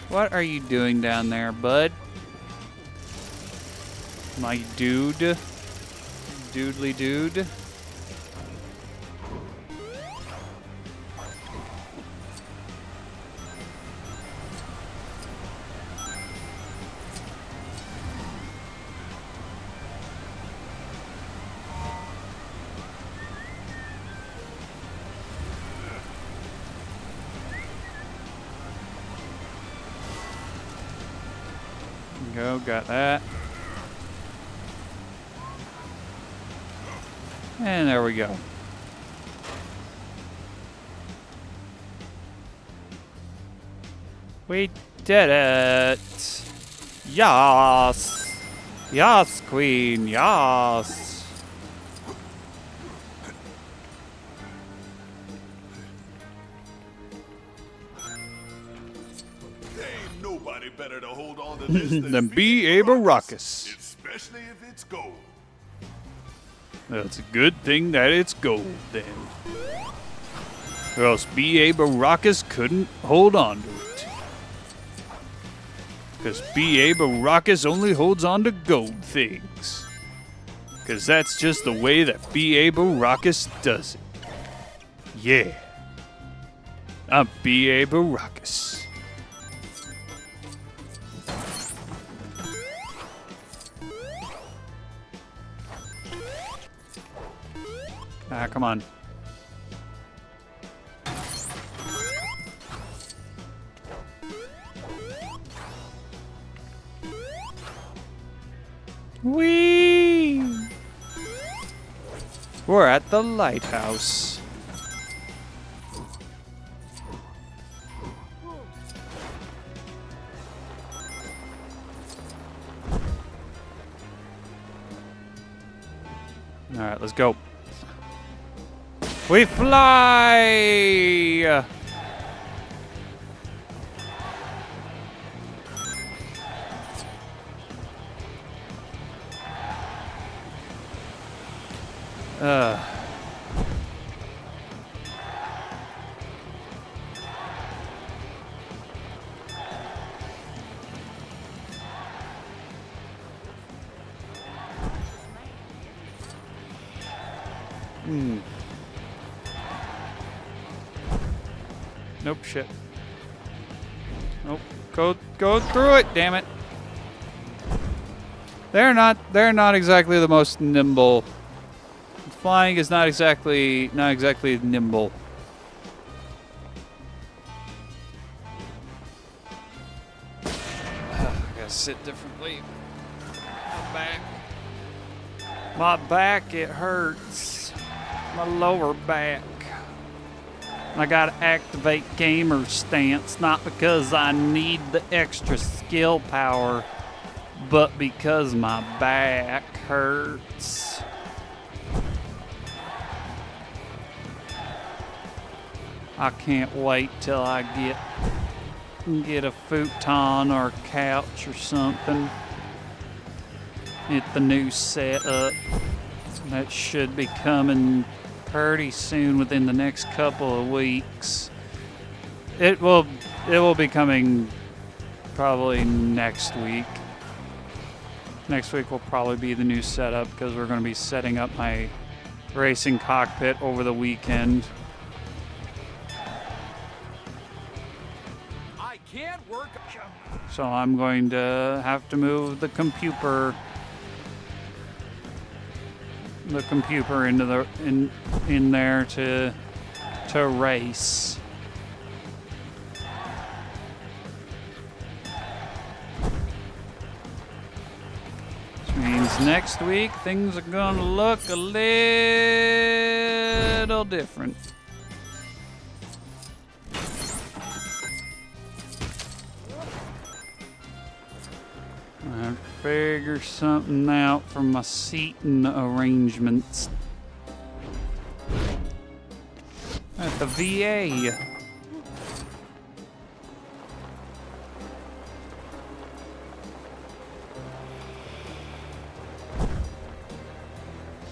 What are you doing down there, bud? My dude? Doodly dude? Go, got that. And there we go. We did it! Yes! Yes, Queen, yes! Ain't nobody better to hold on to this Than B.A. Baracus. Especially if it's gold. Well, it's a good thing that it's gold, then. Or else B.A. Baracus couldn't hold on to it. Because B.A. Baracus only holds on to gold things. Because that's just the way that B.A. Baracus does it. Yeah. I'm B.A. Baracus. Ah, come on. Whee! We're at the lighthouse. All right, let's go. We fly! Nope, shit. Nope. Go through it, damn it. They're not exactly the most nimble. Flying is not exactly nimble. I gotta sit differently. My back, it hurts. My lower back. I gotta activate gamer stance, not because I need the extra skill power, but because my back hurts. I can't wait till I get a futon or a couch or something. Get the new setup. That should be coming pretty soon, within the next couple of weeks. It will be coming probably next week. Next week will probably be the new setup because we're going to be setting up my racing cockpit over the weekend. I can't work. So I'm going to have to move the computer into the in there to race. Which means next week things are gonna look a little different. I figure something out for my seating arrangements at the VA.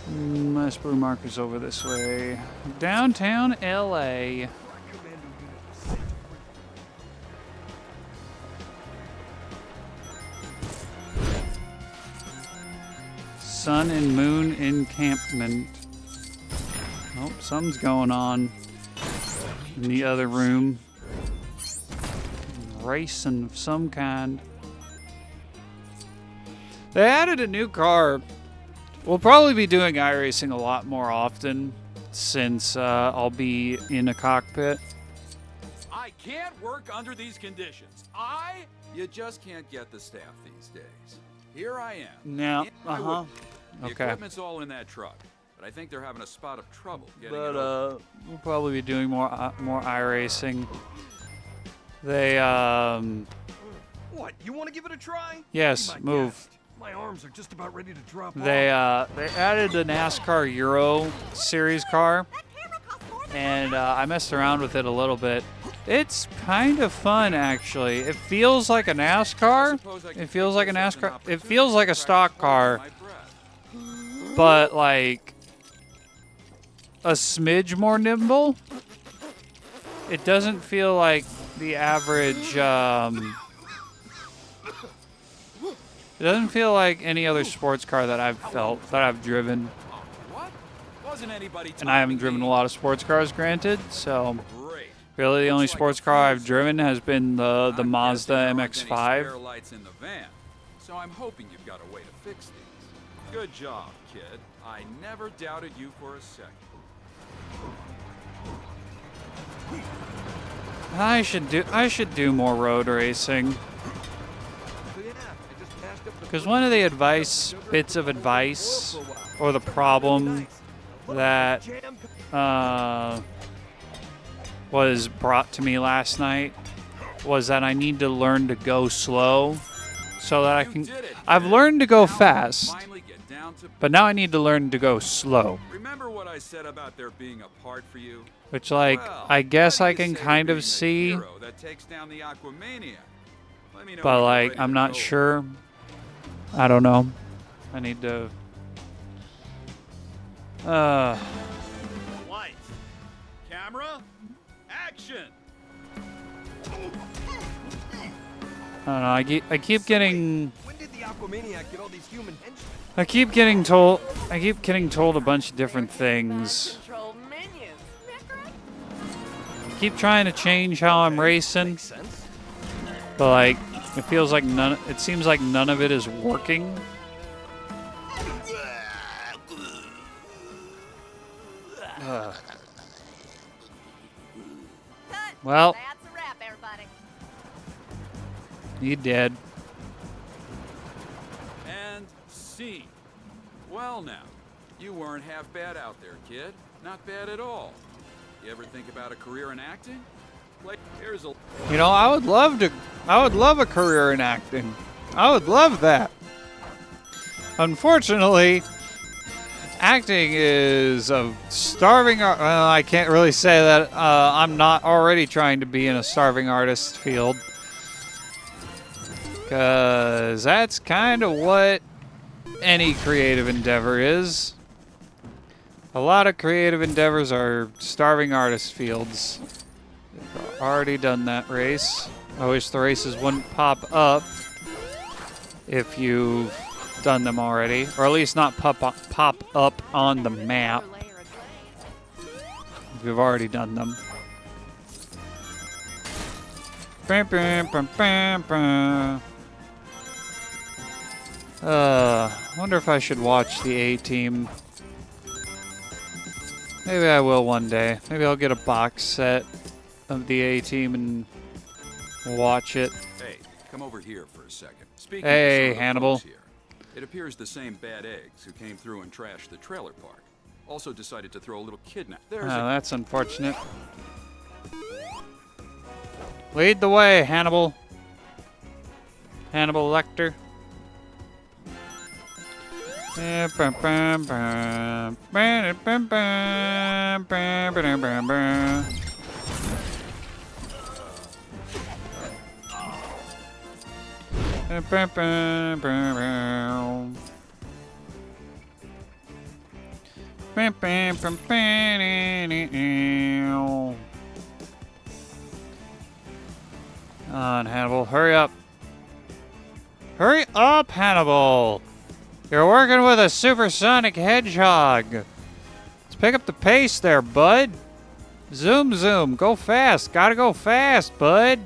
My sprue marker's over this way. Downtown LA. Sun and Moon encampment. Oh, something's going on in the other room. Racing of some kind. They added a new car. We'll probably be doing iRacing a lot more often since I'll be in a cockpit. I can't work under these conditions. You just can't get the staff these days. Here I am. Yeah, The okay. equipment's all in that truck, but I think they're having a spot of trouble getting But it over. we'll probably be doing more iRacing. They What? You want to give it a try? yes, Be my move. guest. My arms are just about ready to drop They off. they added the NASCAR Euro Series car, and I messed around with it a little bit. It's kind of fun, actually. It feels like a NASCAR. It feels like a NASCAR. It feels like a stock car, but like a smidge more nimble. It doesn't feel like the average, it doesn't feel like any other sports car that I've driven. What? Wasn't anybody And I haven't driven a lot of sports cars, granted, so really the only sports car I've driven has been the Mazda MX-5. Spare lights in the van, so I'm hoping you've got a way to fix these. Good job, kid. I never doubted you for a second. I should do more road racing. Because one of the bits of advice, or the problem that was brought to me last night was that I need to learn to go slow so that I can. I've learned to go fast, but now I need to learn to go slow. Remember what I said about there being a part for you? Which, like, I guess I can kind of see, That takes down the Aquamania. Let me know but when you're like, ready I'm to not go. sure. I don't know. I need to. Lights, camera, action. I don't know. I keep getting. When did the Aquamaniac get all these human henchmen? I keep getting told a bunch of different things. Control minions. I keep trying to change how I'm racing, but like it feels like it seems like none of it is working. Well, That's a wrap, everybody. you dead. And scene. Well now, you weren't half bad out there, kid. Not bad at all. You ever think about a career in acting? Here's a... You know, I would love a career in acting. I would love that. Unfortunately, acting is a starving well, I can't really say that I'm not already trying to be in a starving artist field. Because that's kind of what any creative endeavor is. A lot of creative endeavors are starving artist fields. I've already done that race. I wish the races wouldn't pop up if you've done them already, or at least not pop up on the map if you've already done them. Wonder if I should watch the A-Team. Maybe I will one day. Maybe I'll get a box set of the A-Team and watch it. Hey, come over here for a second. Speaking Hey, of some of the Hannibal. folks here, it appears the same bad eggs who came through and trashed the trailer park also decided to throw a little kidnap. Oh, that's unfortunate. Lead the way, Hannibal. Hannibal Lecter. Come on, Hannibal, hurry up. Hurry up, Hannibal. You're working with a supersonic hedgehog. Let's pick up the pace there, bud. Zoom, zoom. Go fast. Gotta go fast, bud.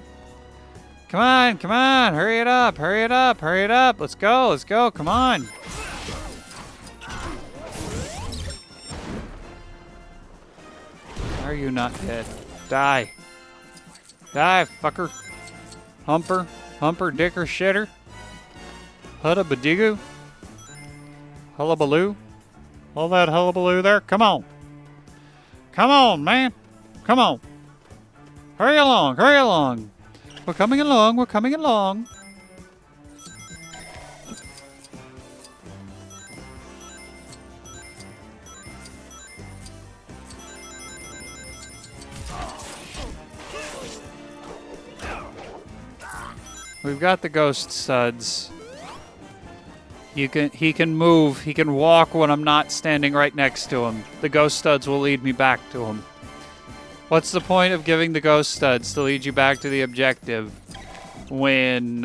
Come on, come on. Hurry it up, hurry it up, hurry it up. Let's go, come on. Are you not dead? Die. Die, fucker. Humper, dicker, shitter. Hudda badigoo. Hullabaloo. All that hullabaloo there. Come on. Come on, man. Come on. Hurry along, hurry along. We're coming along, we're coming along. We've got the ghost studs. He can move. He can walk when I'm not standing right next to him. The ghost studs will lead me back to him. What's the point of giving the ghost studs to lead you back to the objective when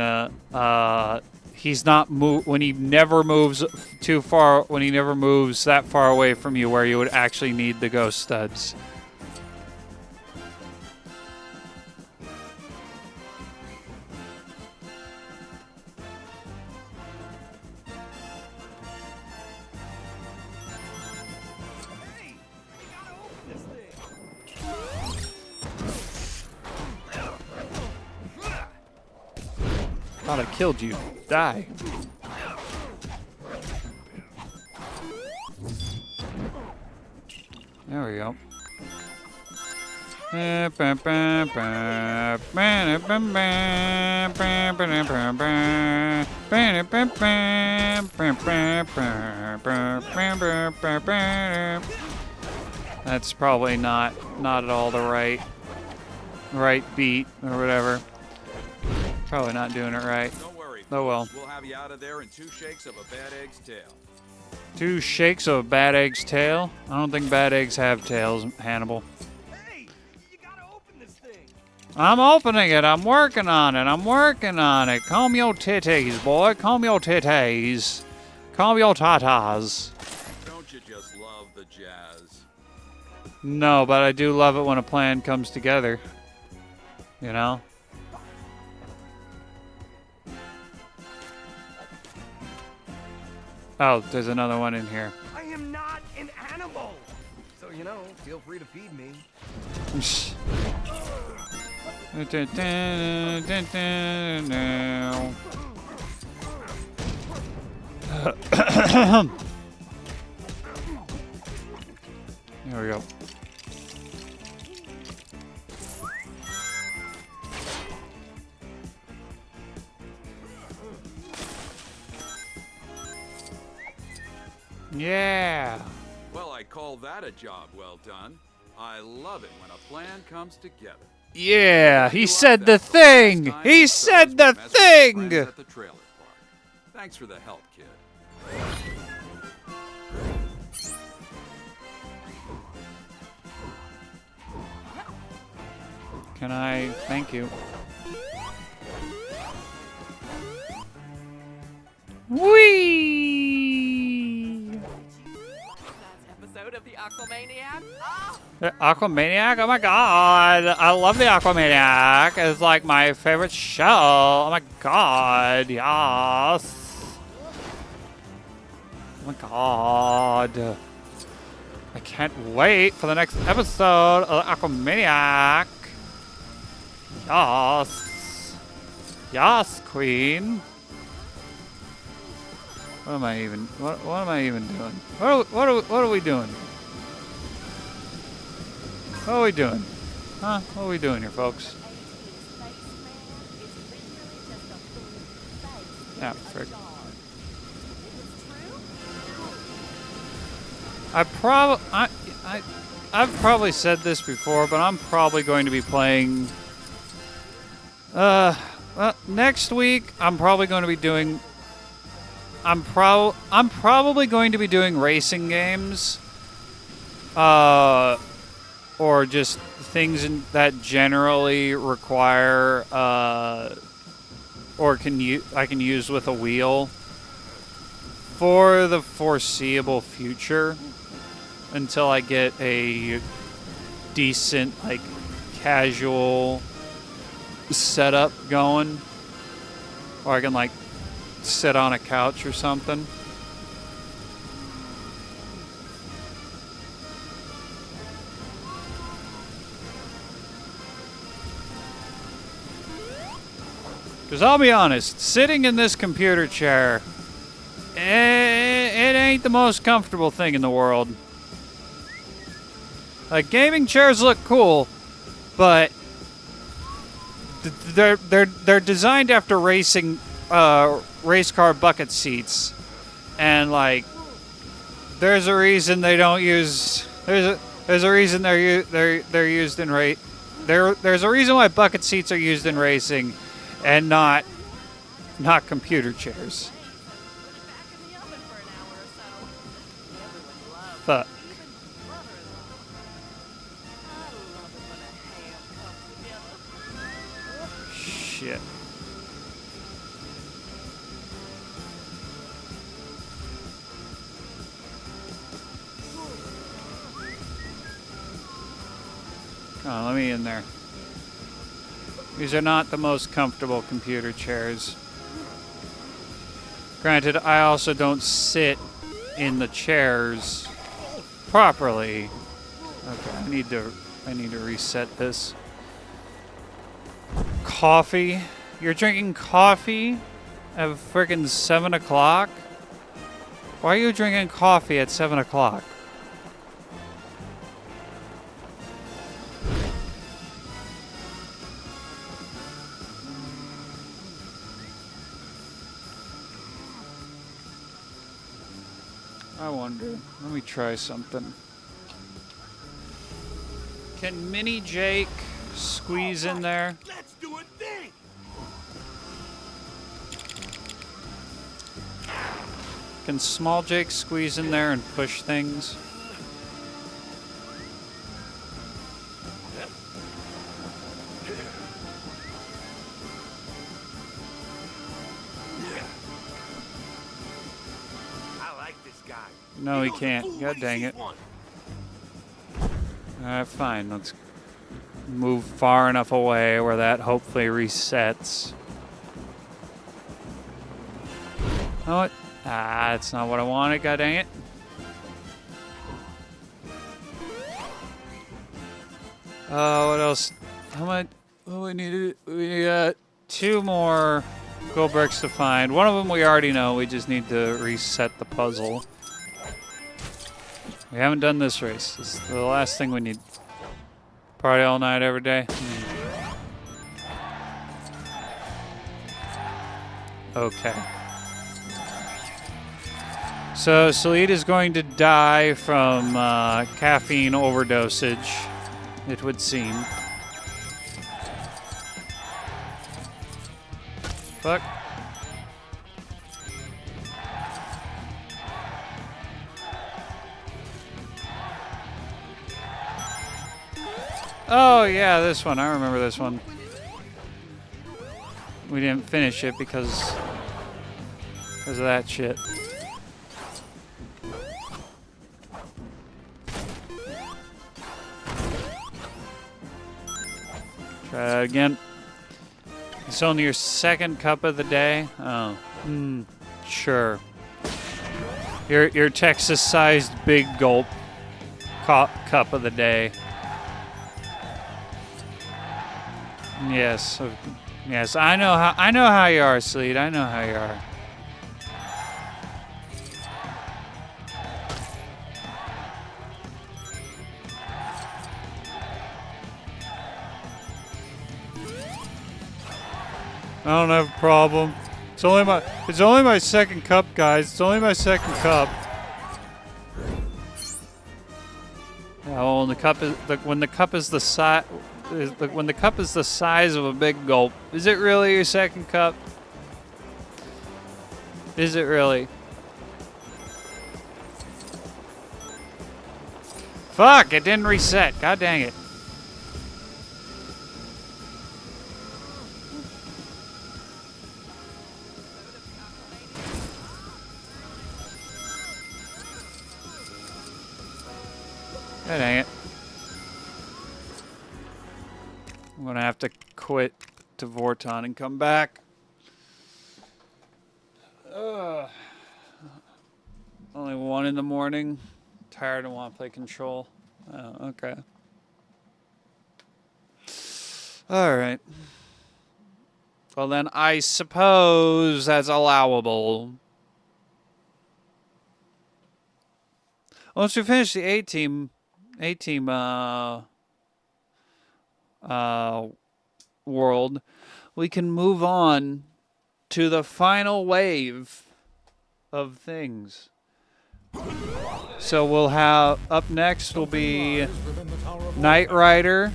he's not when he never moves too far, when he never moves that far away from you where you would actually need the ghost studs? Thought I killed you. Die. There we go. That's probably not at all the right beat or whatever. Probably not doing it right. Don't worry. Oh well. We'll have you out of there in 2 shakes of a bad egg's tail. 2 shakes of a bad egg's tail? I don't think bad eggs have tails, Hannibal. Hey, you gotta open this thing. I'm opening it. I'm working on it. I'm working on it. Comb your titties, boy. Comb your titties. Comb your tatas. Don't you just love the jazz? No, but I do love it when a plan comes together. You know? Oh, there's another one in here. I am not an animal. So, you know, feel free to feed me. There we go. Yeah. Well, I call that a job well done. I love it when a plan comes together. Yeah, he said the thing. He said the thing. At the trailer park. Thanks for the help, kid. Can I? Thank you. Whee! Episode of the Aquamaniac. The Aquamaniac? Oh my god. I love the Aquamaniac. It's like my favorite show. Oh my god. Yes. Oh my god. I can't wait for the next episode of the Aquamaniac. Yes. Yes, queen. What am I even doing? What are we doing? What are we doing? Huh? What are we doing here, folks? Yeah, frick. I've probably said this before, but I'm probably going to be playing next week I'm probably going to be doing racing games, or just things that generally require, or I can use with a wheel for the foreseeable future until I get a decent, like, casual setup going, or I can, like, sit on a couch or something. Because I'll be honest, sitting in this computer chair, it ain't the most comfortable thing in the world. Like, gaming chairs look cool, but they're designed after racing race car bucket seats, and like there's a reason they don't use there's a reason they're used in there's a reason why bucket seats are used in racing and not computer chairs. fuck? Shit. Come on, let me in there. These are not the most comfortable computer chairs. Granted, I also don't sit in the chairs properly. Okay, I need to reset this. Coffee? You're drinking coffee at friggin' 7 o'clock? Why are you drinking coffee at 7 o'clock? I wonder. Let me try something. Can Mini Jake squeeze in there? Let's do a thing. Can Small Jake squeeze in there and push things? I like this guy. No, he can't. God dang it. Alright, fine. Let's move far enough away where that hopefully resets. Oh, what? Ah, that's not what I wanted. God dang it. What else? How much? Oh, we got 2 more gold bricks to find. One of them we already know. We just need to reset the puzzle. We haven't done this race. This is the last thing we need. Party all night, every day. Okay. So, Salid is going to die from caffeine overdosage, it would seem. Fuck. Oh, yeah, this one. I remember this one. We didn't finish it because of that shit. Try that again. It's only your 2nd cup of the day? Oh. Sure. Your Texas-sized big gulp cup of the day. Yes. Yes, I know how you are, Sleet. I know how you are. I don't have a problem. It's only my 2nd cup, guys. It's only my 2nd cup. Yeah, well, when the cup is the size when the cup is the size of a big gulp, is it really your 2nd cup? Is it really? Fuck! It didn't reset. God dang it. God dang it. I'm gonna have to quit to Vorton and come back. Only 1 in the morning. Tired and want to play Control. Oh, okay. Alright. Well then, I suppose that's allowable. Once we finish the A-team world, we can move on to the final wave of things. So we'll have, up next will be Knight Rider,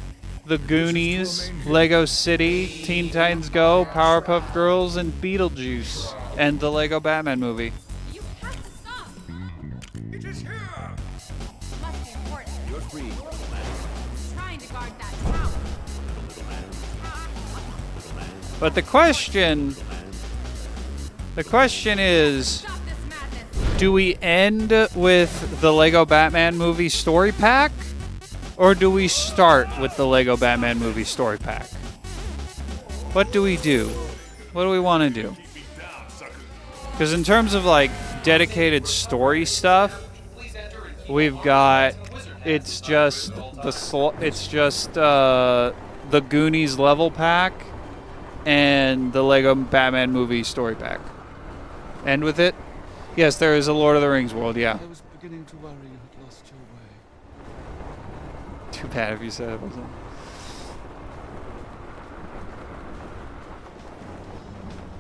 The Goonies, Lego City, Teen Titans Go, Powerpuff Girls, and Beetlejuice, and the Lego Batman movie. It is here! But the question is, do we end with the Lego Batman movie story pack, or do we start with the Lego Batman movie story pack? What do we do? What do we want to do? Because in terms of like dedicated story stuff, we've got it's just the Goonies level pack and the Lego Batman movie story pack. End with it? Yes, there is a Lord of the Rings world, yeah. I was beginning to worry you had lost your way. Too bad if you said it wasn't.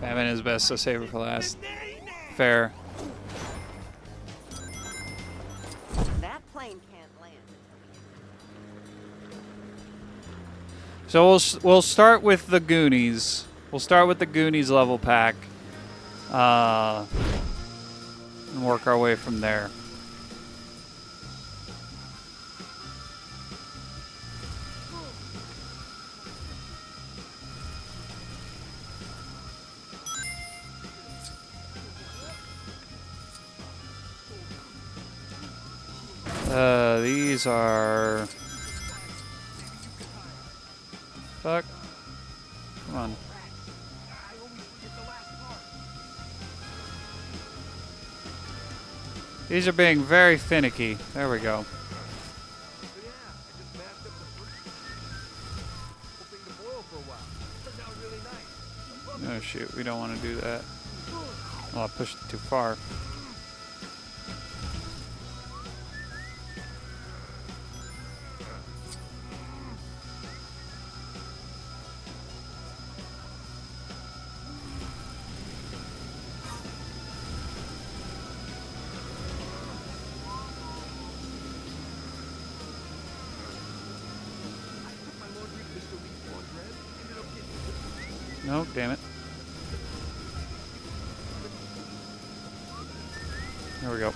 Batman is best, so save it for last. Fair. That plane can't land. So we'll start with the Goonies. We'll start with the Goonies level pack. And work our way from there. These are... Fuck. Come on. These are being very finicky. There we go. Oh shoot, we don't want to do that. Oh, I pushed it too far. No, damn it. There we go.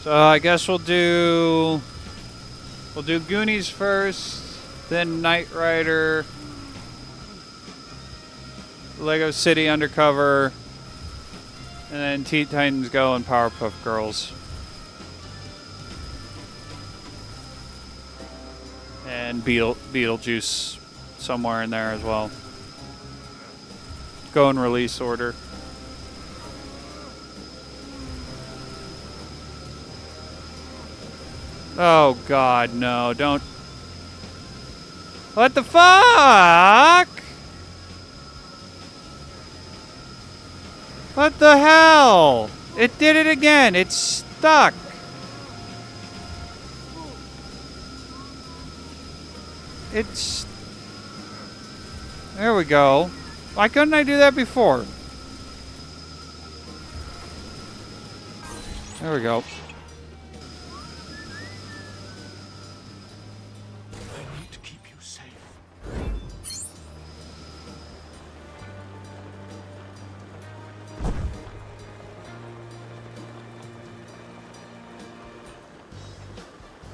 So I guess we'll do Goonies first, then Knight Rider, Lego City Undercover, and then Teen Titans Go and Powerpuff Girls. And Beetlejuice somewhere in there as well. Go in release order. Oh God, no, don't. What the fuck? What the hell? It did it again. It's stuck. It's... There we go. Why couldn't I do that before? There we go. I need to keep you safe.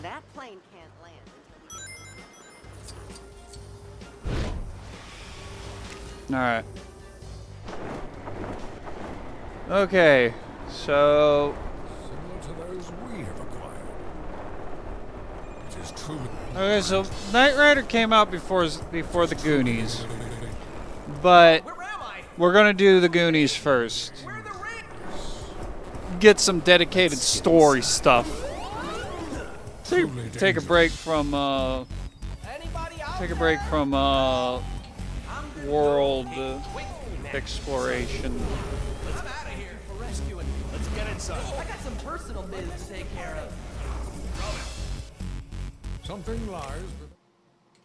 That plane can't land until we get... Alright. Okay, so... Similar to those we have acquired. It is true. Okay, so Knight Rider came out before the Goonies. But we're gonna do the Goonies first. Get some dedicated story stuff. Take a break from world exploration. Let's out of here for rescuing. Let's get inside. I got some personal biz to take care of. Something lies.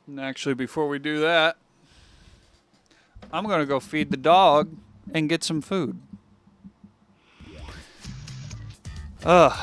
And actually, before we do that, I'm gonna go feed the dog and get some food. Ugh.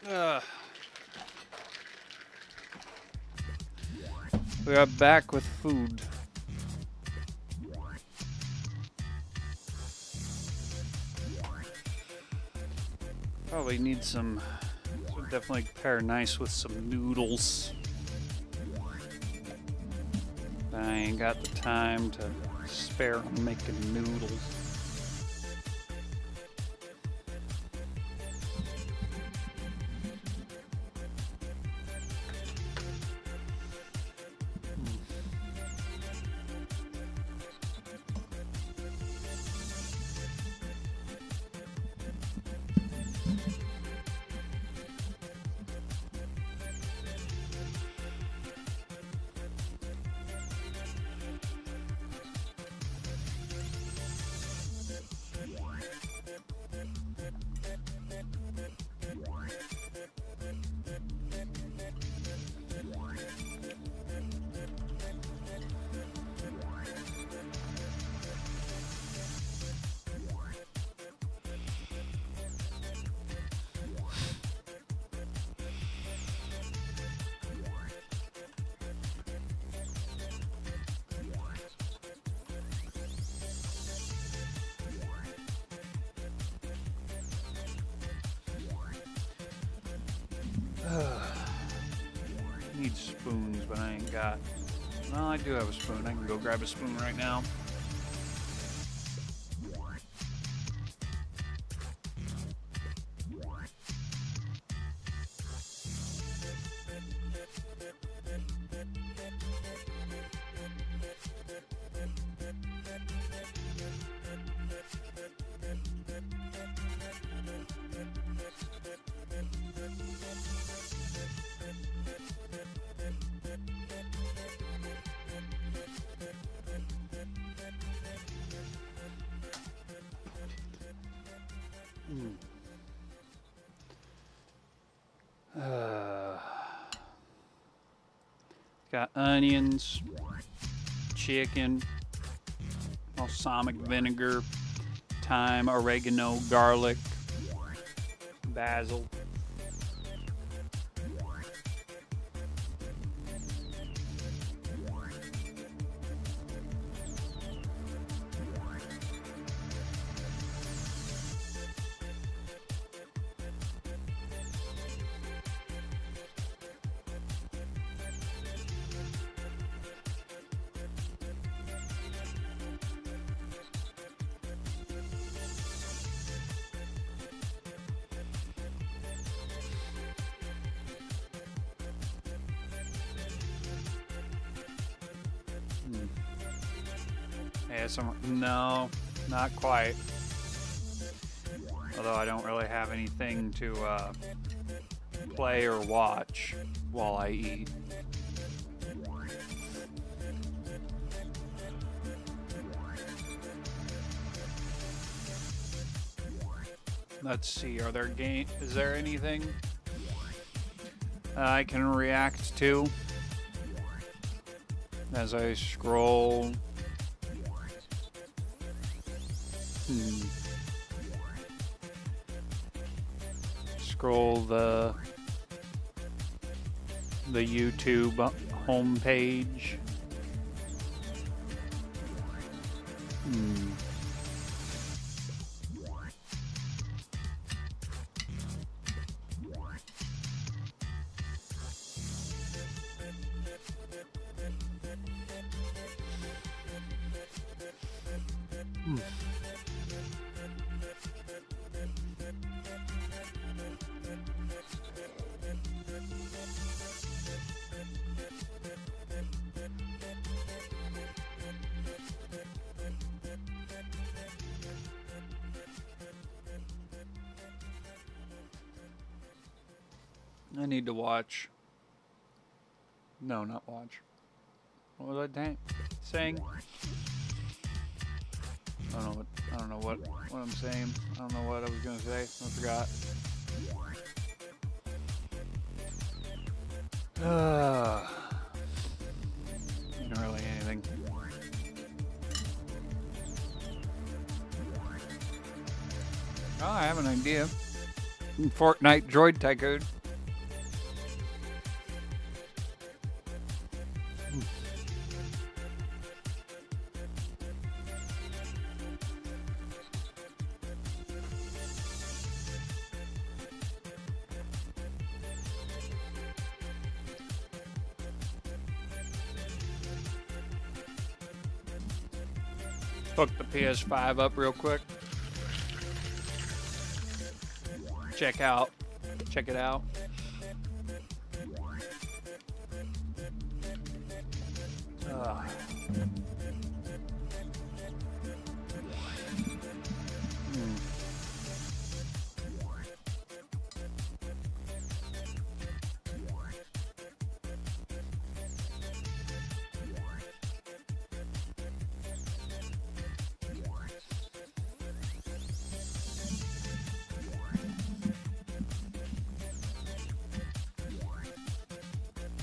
We are back with food. Probably need some. This would definitely pair nice with some noodles. But I ain't got the time to spare on making noodles. Need spoons, but I ain't got. Well, I do have a spoon. I can go grab a spoon right now. Got onions, chicken, balsamic vinegar, thyme, oregano, garlic, basil. No, not quite. Although I don't really have anything to play or watch while I eat. Let's see, is there anything I can react to as I scroll? Scroll the YouTube homepage. I need to watch. No, not watch. What was I saying? I don't know what I'm saying. I don't know what I was gonna say. I forgot. Not really anything. Oh, I have an idea. Fortnite Droid Tycoon. Hook the PS5 up real quick. Check it out.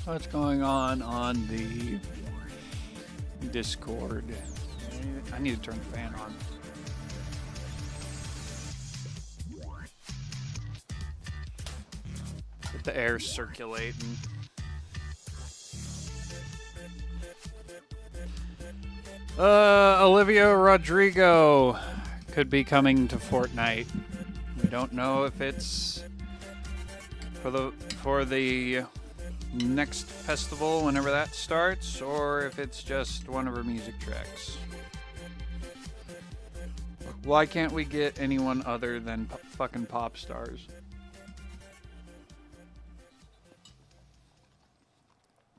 What's going on the Discord? I need to turn the fan on. Get the air circulating. Olivia Rodrigo could be coming to Fortnite. We don't know if it's for the next festival whenever that starts, or if it's just one of her music tracks. Why can't we get anyone other than fucking pop stars?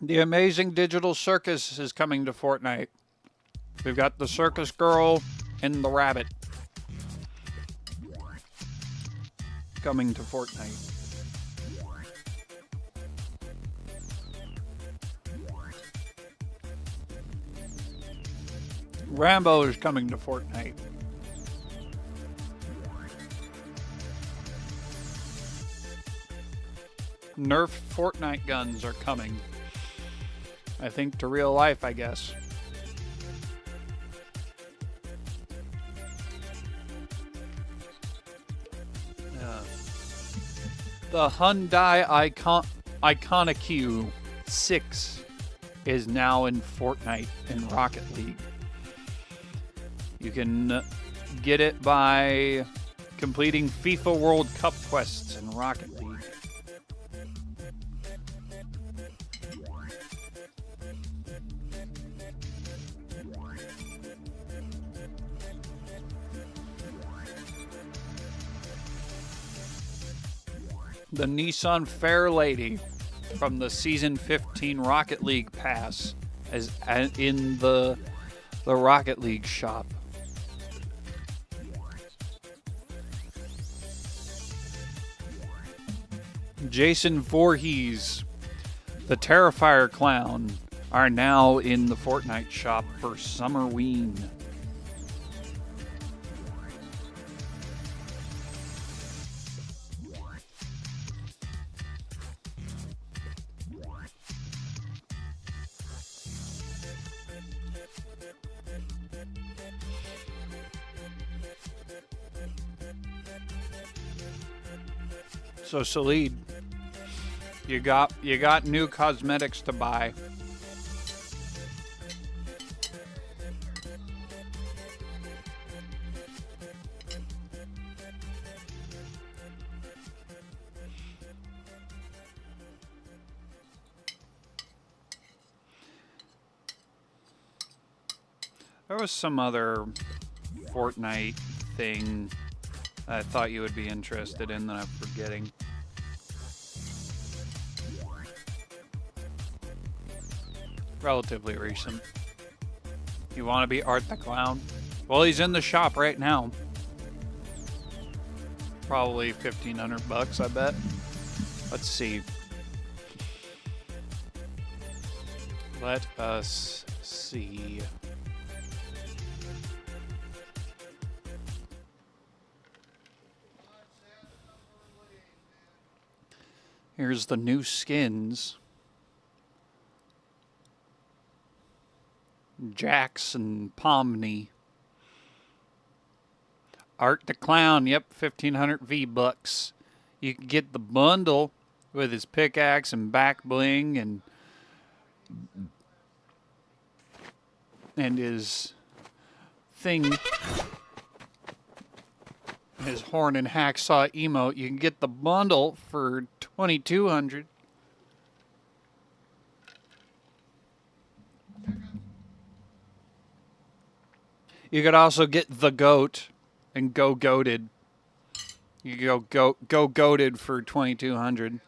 The Amazing Digital Circus is coming to Fortnite. We've got the Circus Girl and the Rabbit coming to Fortnite. Rambo is coming to Fortnite. Nerf Fortnite guns are coming. I think to real life, I guess. The Hyundai Ioniq 6 is now in Fortnite in Rocket League. You can get it by completing FIFA World Cup quests in Rocket League. The Nissan Fairlady from the Season 15 Rocket League Pass is in the Rocket League shop. Jason Voorhees, the Terrifier Clown, are now in the Fortnite shop for Summerween. So Salid, you got new cosmetics to buy. There was some other Fortnite thing I thought you would be interested in that I'm forgetting. Relatively recent. You want to be Art the Clown? Well, he's in the shop right now. Probably $1,500, I bet. Let's see. Let us see. Here's the new skins. Jax and Pomni. Art the Clown, yep, 1,500 V-Bucks. You can get the bundle with his pickaxe and back bling and his thing, his horn and hacksaw emote. You can get the bundle for 2,200. You could also get the goat and go goated. You could go goated for 2,200.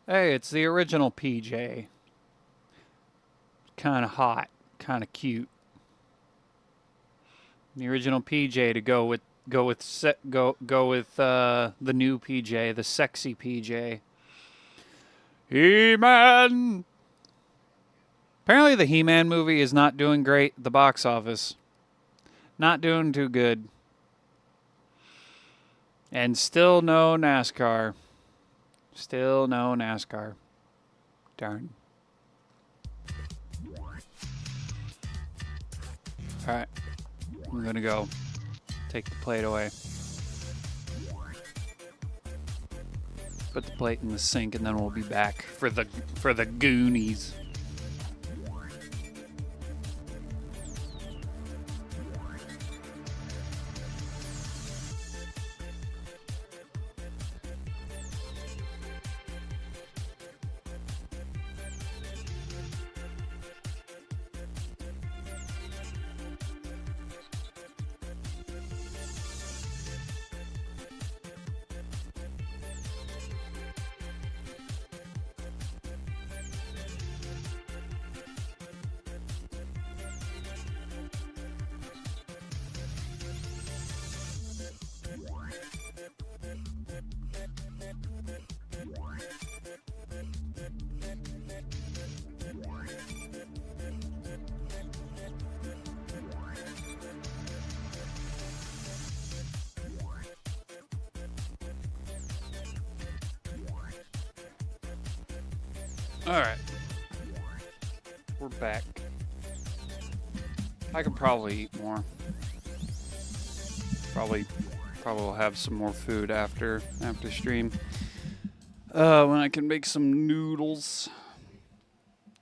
Hey, it's the original PJ. Kind of hot, kind of cute. The original PJ to go with the new PJ, the sexy PJ. He-Man. Apparently, the He-Man movie is not doing great at the box office. Not doing too good. And still no NASCAR. Still no NASCAR. Darn. Alright. I'm gonna go take the plate away. Put the plate in the sink and then we'll be back for the Goonies. Alright. We're back. I could probably eat more. Probably will have some more food after stream. When I can make some noodles.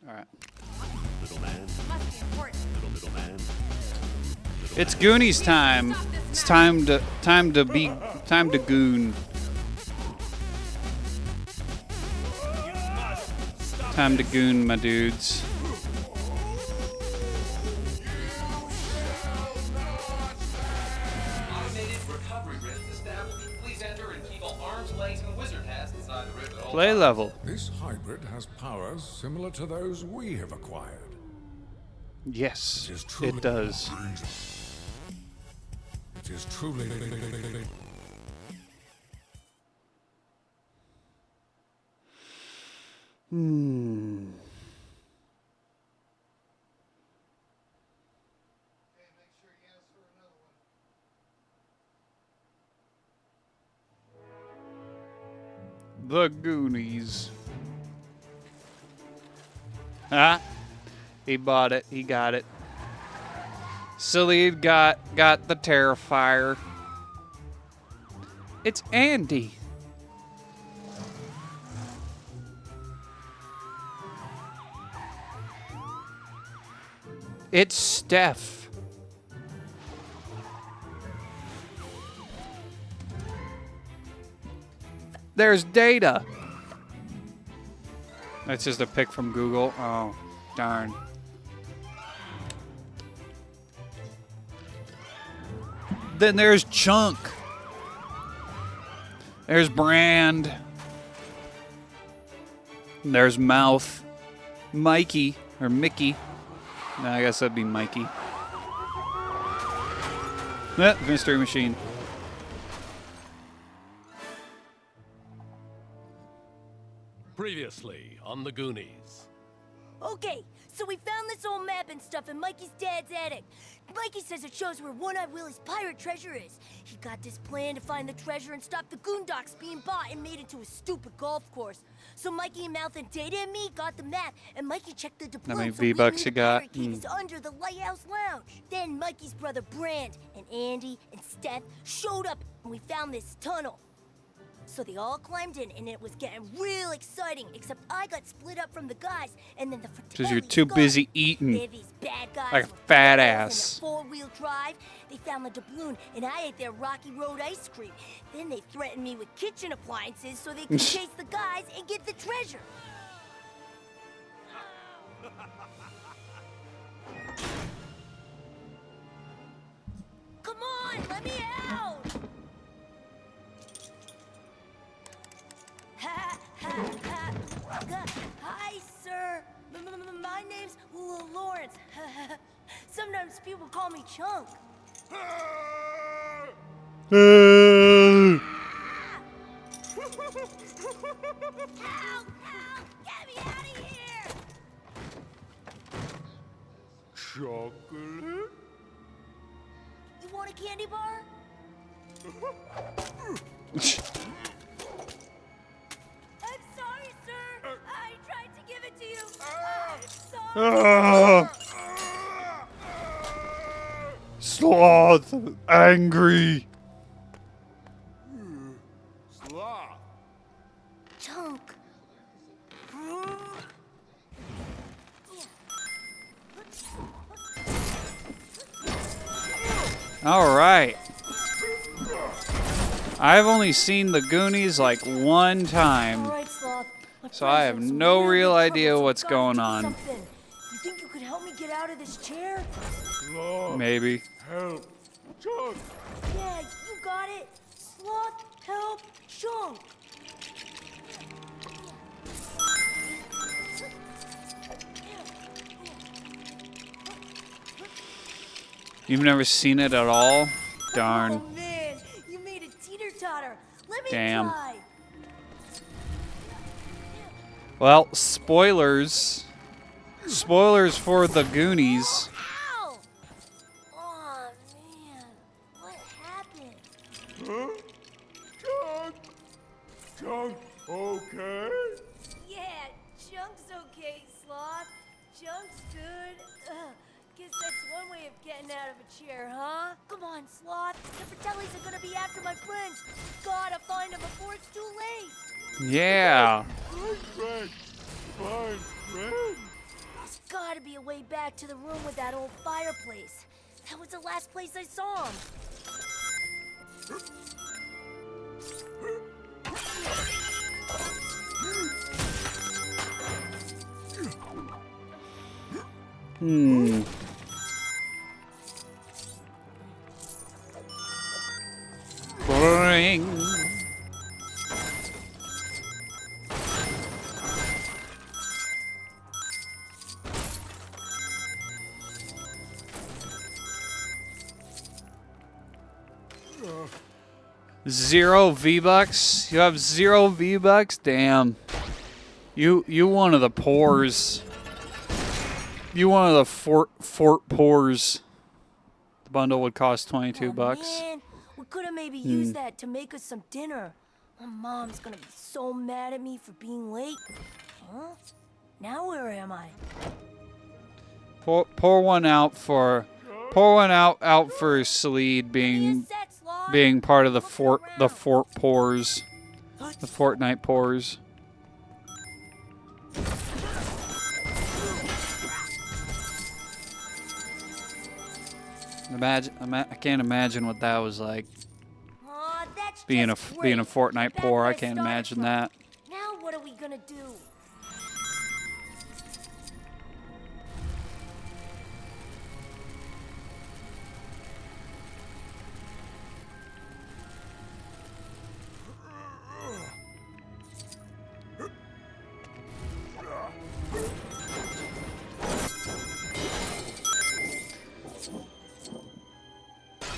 Alright. Little man. Little man. It's Goonies time. It's time to goon. Time to goon, my dudes. Play level. This hybrid has powers similar to those we have acquired. Yes, it does. It is truly. The Goonies. Ah, he bought it. He got it. Silly got the Terrifier. It's Andy. It's Steph. There's Data. That's just a pic from Google. Oh, darn. Then there's Chunk. There's Brand. There's Mouth. Mikey, or Mickey. No, I guess that'd be Mikey. Mystery Machine. Previously on the Goonies. Okay, So we found this old map and stuff in Mikey's dad's attic. Mikey says it shows where One-Eyed Willie's pirate treasure is. He got this plan to find the treasure and stop the Goondocks being bought and made into a stupid golf course. So Mikey and Mouth and Data and me got the map, and Mikey checked the doubloon. How many so we V-Bucks knew you the got? pirate cave is under the Lighthouse Lounge. Then Mikey's brother Brand and Andy and Steph showed up, and we found this tunnel. So they all climbed in, and it was getting real exciting, except I got split up from the guys, and then the Because you're too busy eating They're these bad guys like a with fat wheels ass. and a four-wheel drive. They found the doubloon, and I ate their Rocky Road ice cream. Then they threatened me with kitchen appliances so they could chase the guys and get the treasure. Come on, let me out! Ha, ha, ha. Hi, sir. My name's Lawrence. Sometimes people call me Chunk. Help! Help! Get me out of here! Chocolate? You want a candy bar? I'm sorry, sir. I tried to give it to you. I'm sorry. Sloth, angry. Sloth. Chunk. All right. I've only seen the Goonies like one time, All right, Sloth. so I have no real idea what's going on. You think you could help me get out of this chair? Sloth. Maybe. Help. Chunk. Yeah, you got it. Sloth, help, Chunk. You've never seen it at all? Darn. Oh man, you made a teeter-totter. Let me Damn. try. Well, spoilers. Spoilers for the Goonies. Ow! Oh man, what happened? Huh? Chunk. Chunk, okay? Yeah, Chunk's okay, Sloth. Chunk's good. Guess that's one way of getting out of a chair, huh? Come on, Sloth. The Fratellis are gonna be after my friends. Gotta find them before it's too late. Yeah. My friend. My friend. There's gotta be a way back to the room with that old fireplace. That was the last place I saw him. Hmm. Boring. Zero V-Bucks? You have 0 V-Bucks? Damn. You one of the poors. You one of the fort poors. The bundle would cost 22 bucks. Man, we could have maybe used that to make us some dinner. My mom's gonna be so mad at me for being late. Huh? Now where am I? Pour one out for Salid being part of the fort poors. The Fortnite poors. I can't imagine what that was like. Being a Fortnite poor, I can't imagine that. Now what are we gonna do?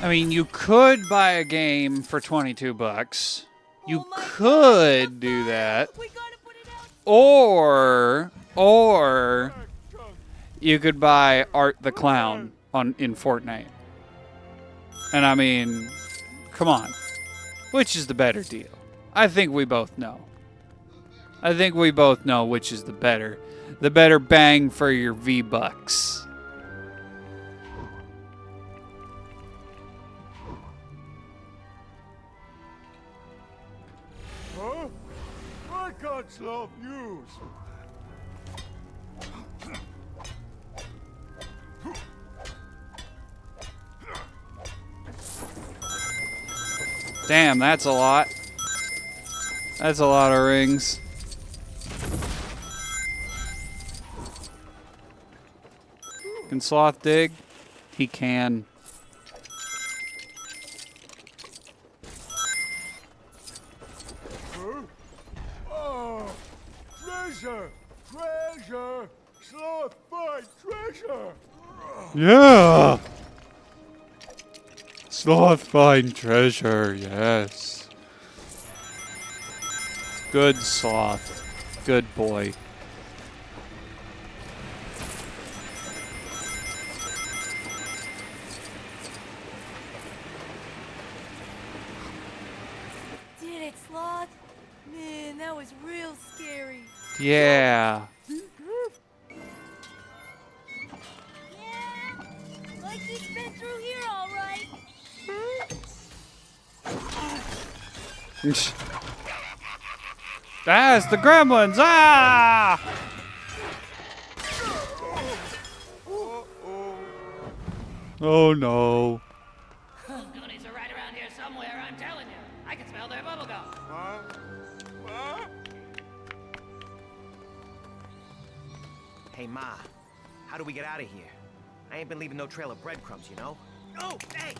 I mean, you could buy a game for 22 bucks. You could do that. Or you could buy Art the Clown in Fortnite. And I mean, come on. Which is the better deal? I think we both know. I think we both know which is the better bang for your V-Bucks. Huh? I can't sloth use. Damn, that's a lot. That's a lot of rings. Can Sloth dig? He can. Huh? Oh, treasure! Treasure! Sloth find treasure! Yeah! Sloth find treasure, yes. Good Sloth. Good boy. Did it, Sloth? Man, that was real scary. Yeah. Like he's been through here, all right. Ah, it's the gremlins! Ah! Oh no. Goonies are right around here somewhere, I'm telling you. I can smell their bubblegum. Hey, Ma. How do we get out of here? I ain't been leaving no trail of breadcrumbs, you know? Oh, hey!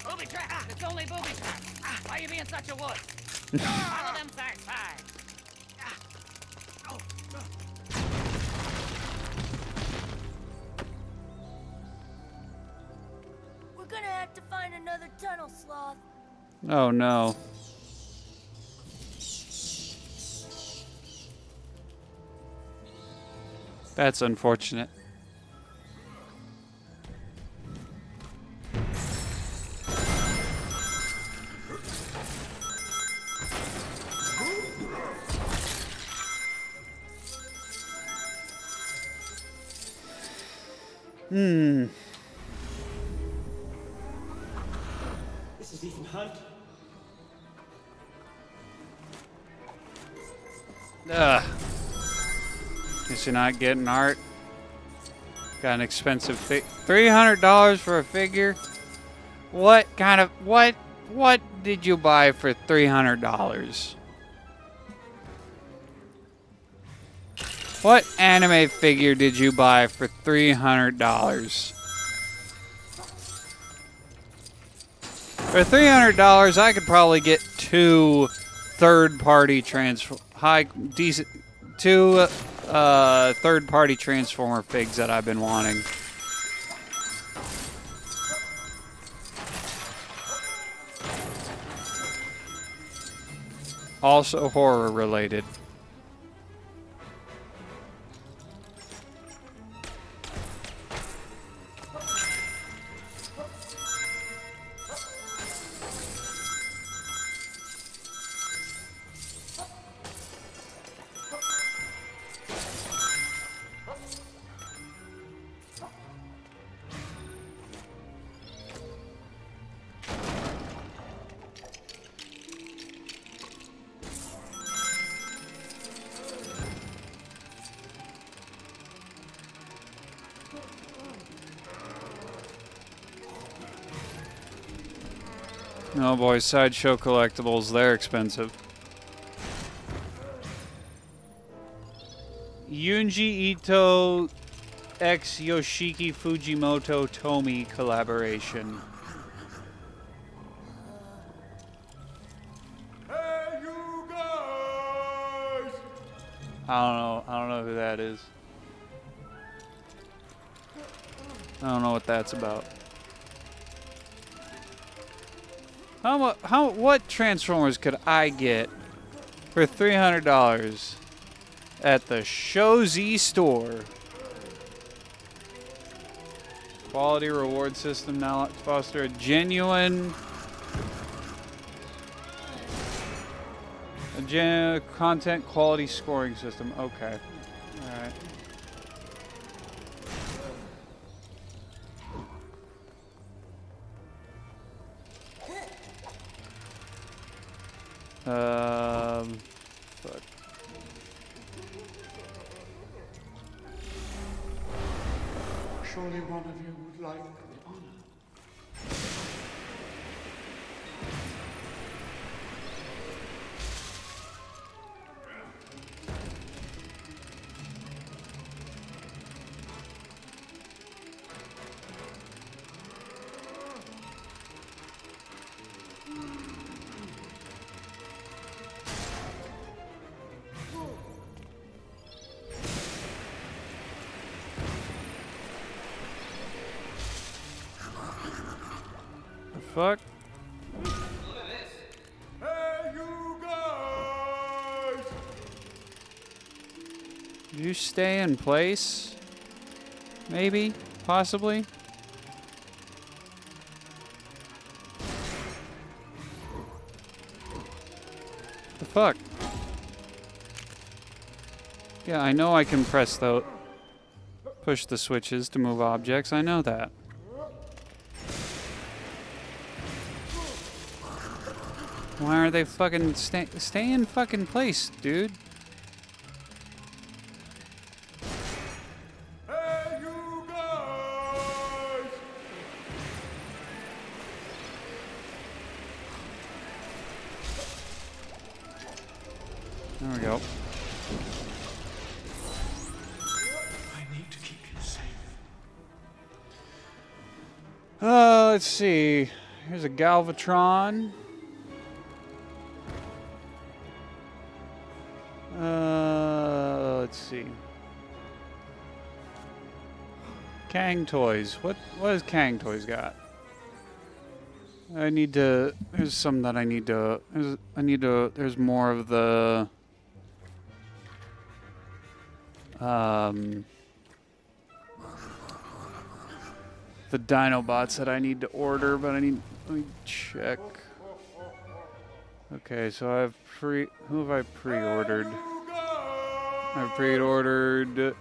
Booby trap! It's only booby trap! Why are you being such a wuss? Follow them sacks high. We're gonna have to find another tunnel, Sloth. Oh no. That's unfortunate. This is Ethan Hunt. Ugh. Guess you're not getting art. Got an expensive $300 for a figure? What kind of what did you buy for $300? What anime figure did you buy for $300? For $300, I could probably get two third-party third-party Transformer figs that I've been wanting. Also horror related. Oh boy, Sideshow collectibles, they're expensive. Yunji Ito x Yoshiki Fujimoto Tomy collaboration. Hey, you guys! I don't know who that is. I don't know what that's about. What Transformers could I get for $300 at the Show Z store? Quality reward system now to foster a genuine content quality scoring system. Okay. Alright. Fuck. Surely one of you would like the honor. The fuck? Hey, you guys! You stay in place? Maybe? Possibly? The fuck? Yeah, I know I can push the switches to move objects. I know that. Why are they fucking stay in fucking place, dude? Hey, you guys! There we go. I need to keep you safe. Let's see. Here's a Galvatron. Let's see. Kang Toys. What has Kang Toys got? I need to. There's some that I need to. There's more of the. The Dinobots that I need to order, but let me check. Okay, so who have I pre-ordered? I've pre-ordered the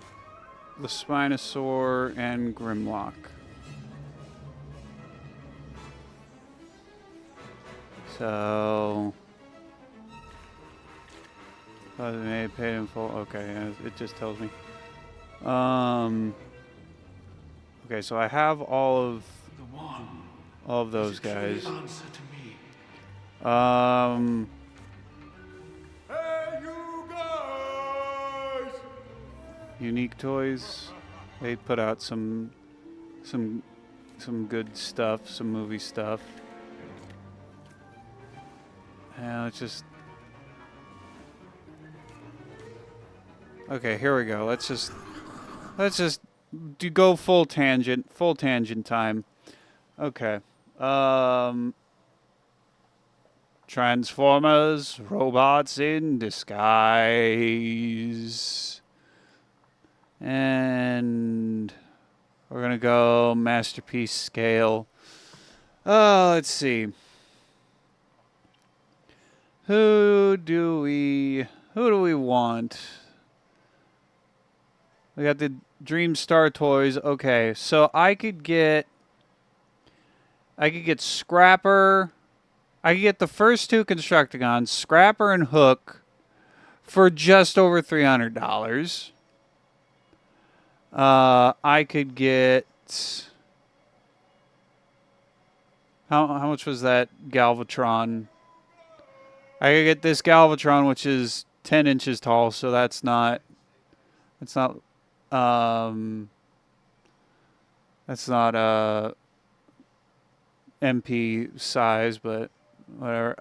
Spinosaur and Grimlock. So, paid in full. Okay, it just tells me. Okay, so I have all of those guys. Answer to me. Hey, you guys! Unique Toys. They put out some good stuff, some movie stuff. And let's just. Okay, here we go. Let's just go full tangent time. Okay. Transformers, robots in disguise. And we're gonna go masterpiece scale. Let's see. Who do we want? We got the Dream Star Toys. Okay, so I could get Scrapper. I could get the first two Constructicons, Scrapper and Hook, for just over $300. I could get. How much was that Galvatron? I could get this Galvatron, which is 10 inches tall, so that's not MP size, but whatever.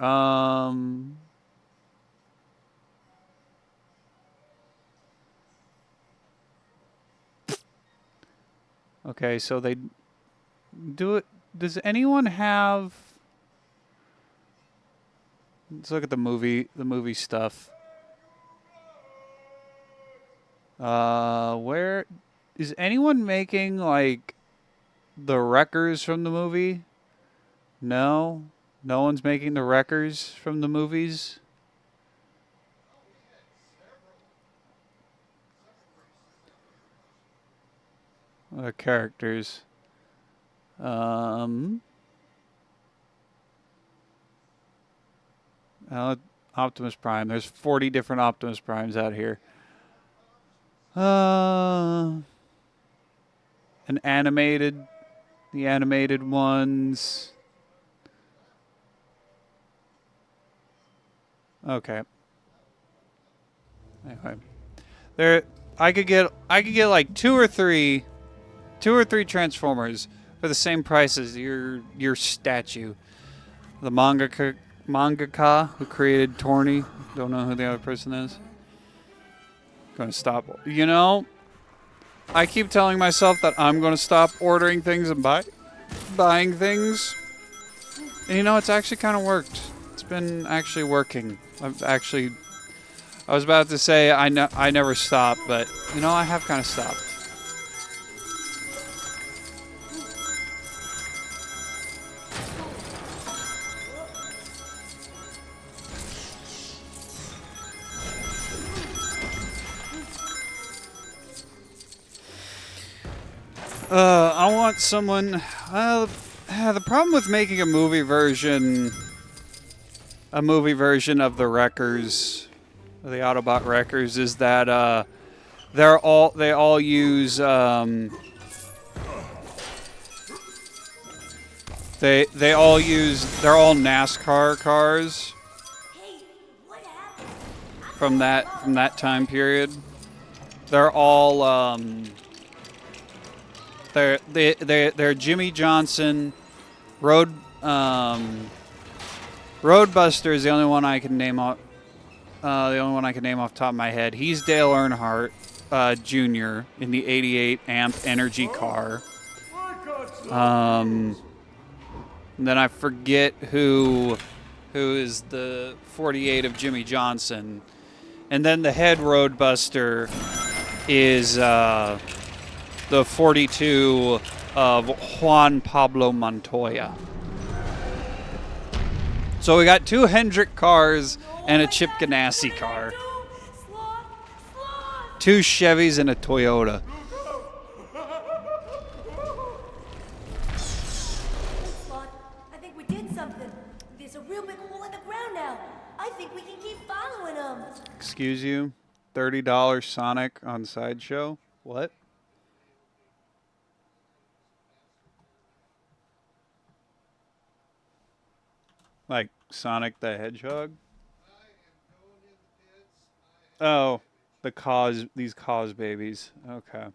Okay, so they do it. Does anyone have? Let's look at the movie stuff. Where is anyone making like the Wreckers from the movie? No? No one's making the Wreckers from the movies? What are characters? Optimus Prime. There's 40 different Optimus Primes out here. The animated ones. Okay. Anyway, I could get like two or three Transformers for the same price as your statue. The mangaka who created Torny. Don't know who the other person is. Gonna stop. You know, I keep telling myself that I'm gonna stop ordering things and buying things. And you know, it's actually kind of worked. It's been actually working. I was about to say I never stop, but you know, I have kind of stopped. I want someone. The problem with making a movie version of the Wreckers, the Autobot Wreckers, is that they all use they're all NASCAR cars from that time period. They're all they're Jimmy Johnson. Roadbuster is the only one I can name off. The only one I can name off the top of my head. He's Dale Earnhardt Jr. in the '88 Amp Energy car. And then I forget who is the 48 of Jimmy Johnson. And then the head Roadbuster is the 42 of Juan Pablo Montoya. So we got two Hendrick cars and a Chip Ganassi car. Two Chevys and a Toyota. I think we did something. There's a real big hole in the ground now. I think we can keep following them. Excuse you? $30 Sonic on Sideshow? What? Like Sonic the Hedgehog? Oh, these cause babies. Okay.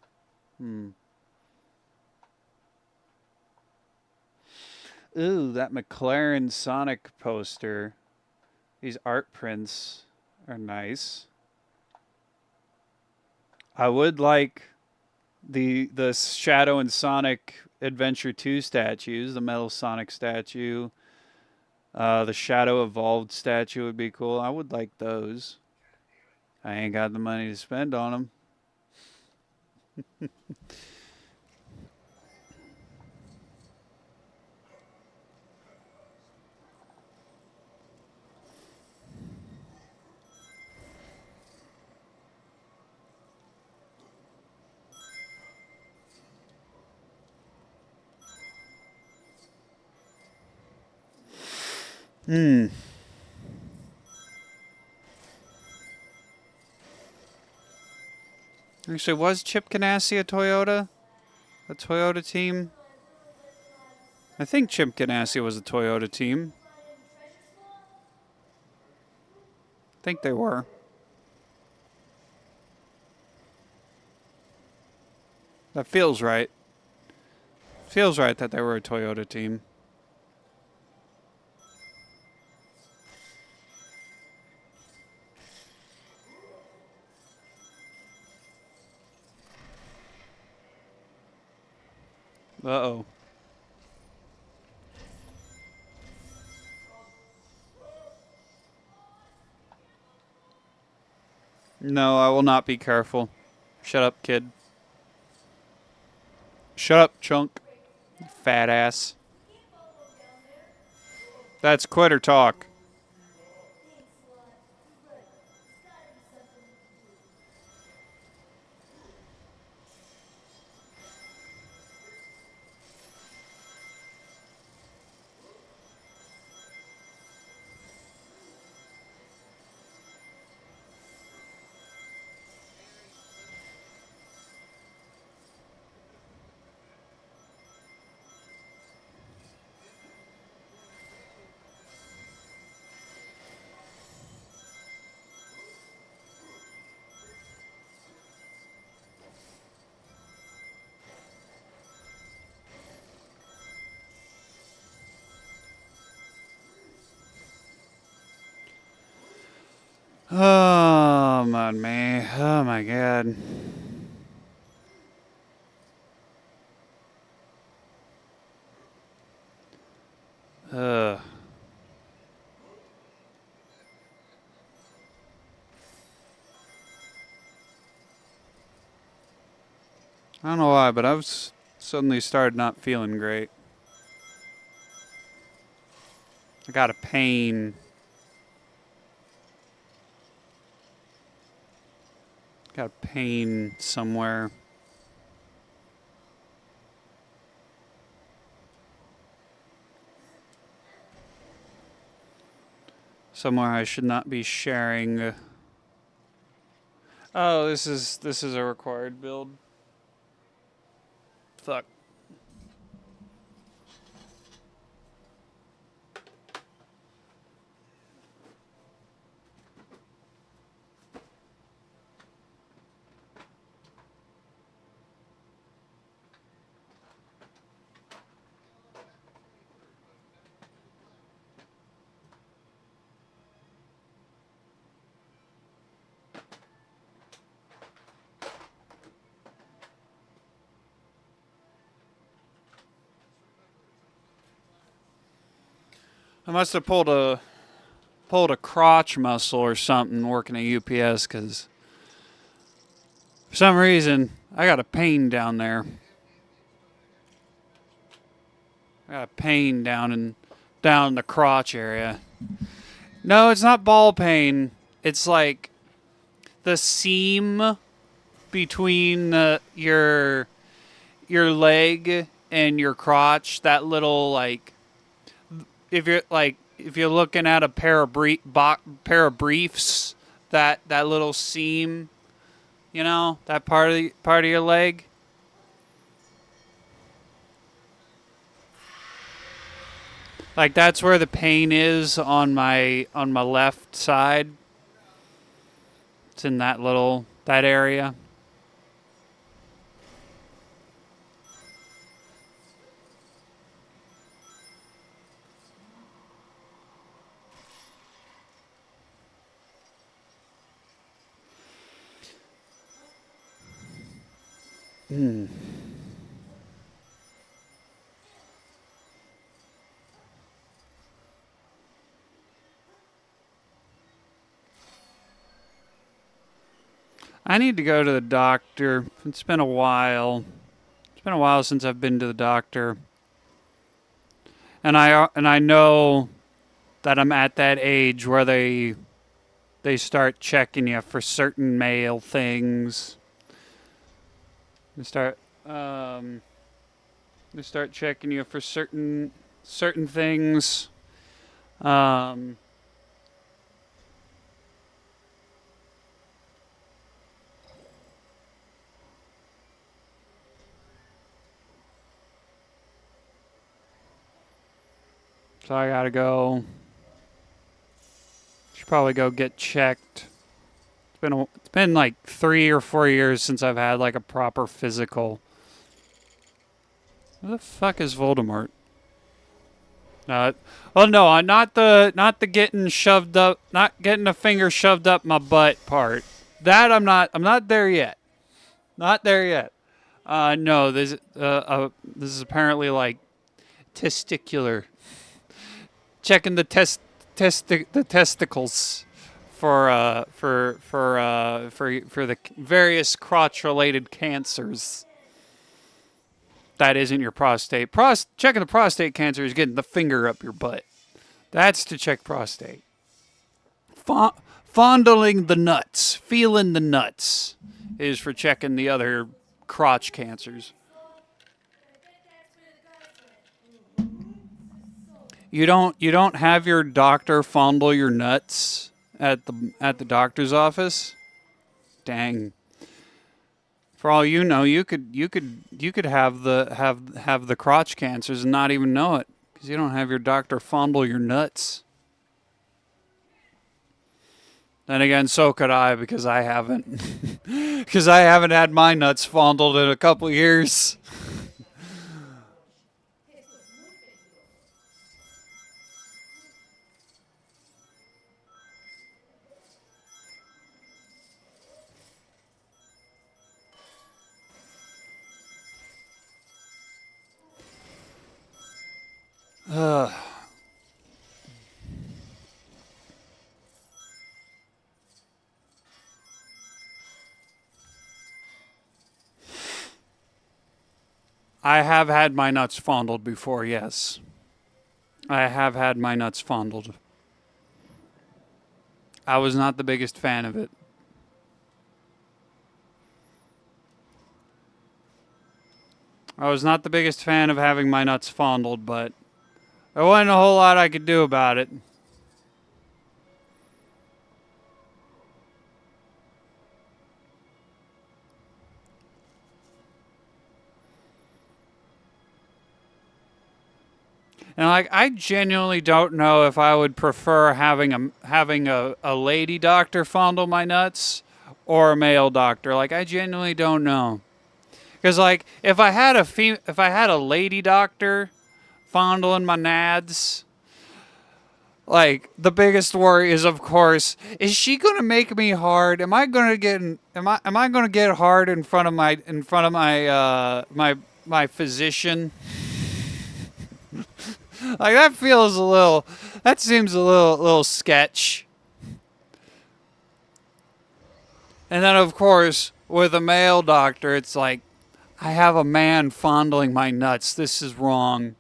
Ooh, that McLaren Sonic poster. These art prints are nice. I would like the Shadow and Sonic Adventure 2 statues, the Metal Sonic statue. The Shadow Evolved statue would be cool. I would like those. I ain't got the money to spend on them. Actually, was Chip Ganassi a Toyota? A Toyota team? I think Chip Ganassi was a Toyota team. I think they were. That feels right. Feels right that they were a Toyota team. Uh-oh. No, I will not be careful. Shut up, kid. Shut up, chunk. Fat ass. That's quitter talk. Oh, man. Oh, my God. Ugh. I don't know why, but I've suddenly started not feeling great. I got a pain. Got a pain somewhere. Somewhere I should not be sharing. Oh, this is a required build. Fuck. I must have pulled a crotch muscle or something working at UPS, because for some reason I got a pain down there. I got a pain down in the crotch area. No, it's not ball pain. It's like the seam between your leg and your crotch. That little, like, if you're looking at a pair of briefs, that little seam, you know, that part of your leg. Like, that's where the pain is on my left side. It's in that area. I need to go to the doctor. It's been a while. It's been a while since I've been to the doctor. And I know that I'm at that age where they start checking you for certain male things. They start checking you for certain things. So I gotta go. Should probably go get checked. It's been like 3 or 4 years since I've had like a proper physical. Where the fuck is Voldemort? No, not the getting shoved up, not getting a finger shoved up my butt part. That I'm not there yet. Not there yet. No, this is apparently like testicular. Checking the testicles for the various crotch related cancers. that isn't your prostate. Checking the prostate cancer is getting the finger up your butt. That's to check prostate. Fondling the nuts, feeling the nuts, is for checking the other crotch cancers. You don't have your doctor fondle your nuts at the doctor's office? Dang. For all you know, you could have the crotch cancers and not even know it because you don't have your doctor fondle your nuts. Then again, so could I because I haven't because I haven't had my nuts fondled in a couple years. I have had my nuts fondled before, yes. I have had my nuts fondled. I was not the biggest fan of it. I was not the biggest fan of having my nuts fondled, but there wasn't a whole lot I could do about it. And like, I genuinely don't know if I would prefer having a lady doctor fondle my nuts or a male doctor. Like, I genuinely don't know. Because like, if I had a lady doctor fondling my nads, like the biggest worry is, of course, is she gonna make me hard? Am I gonna get hard in front of my physician? Like that seems a little sketch. And then of course, with a male doctor, it's like, I have a man fondling my nuts. This is wrong.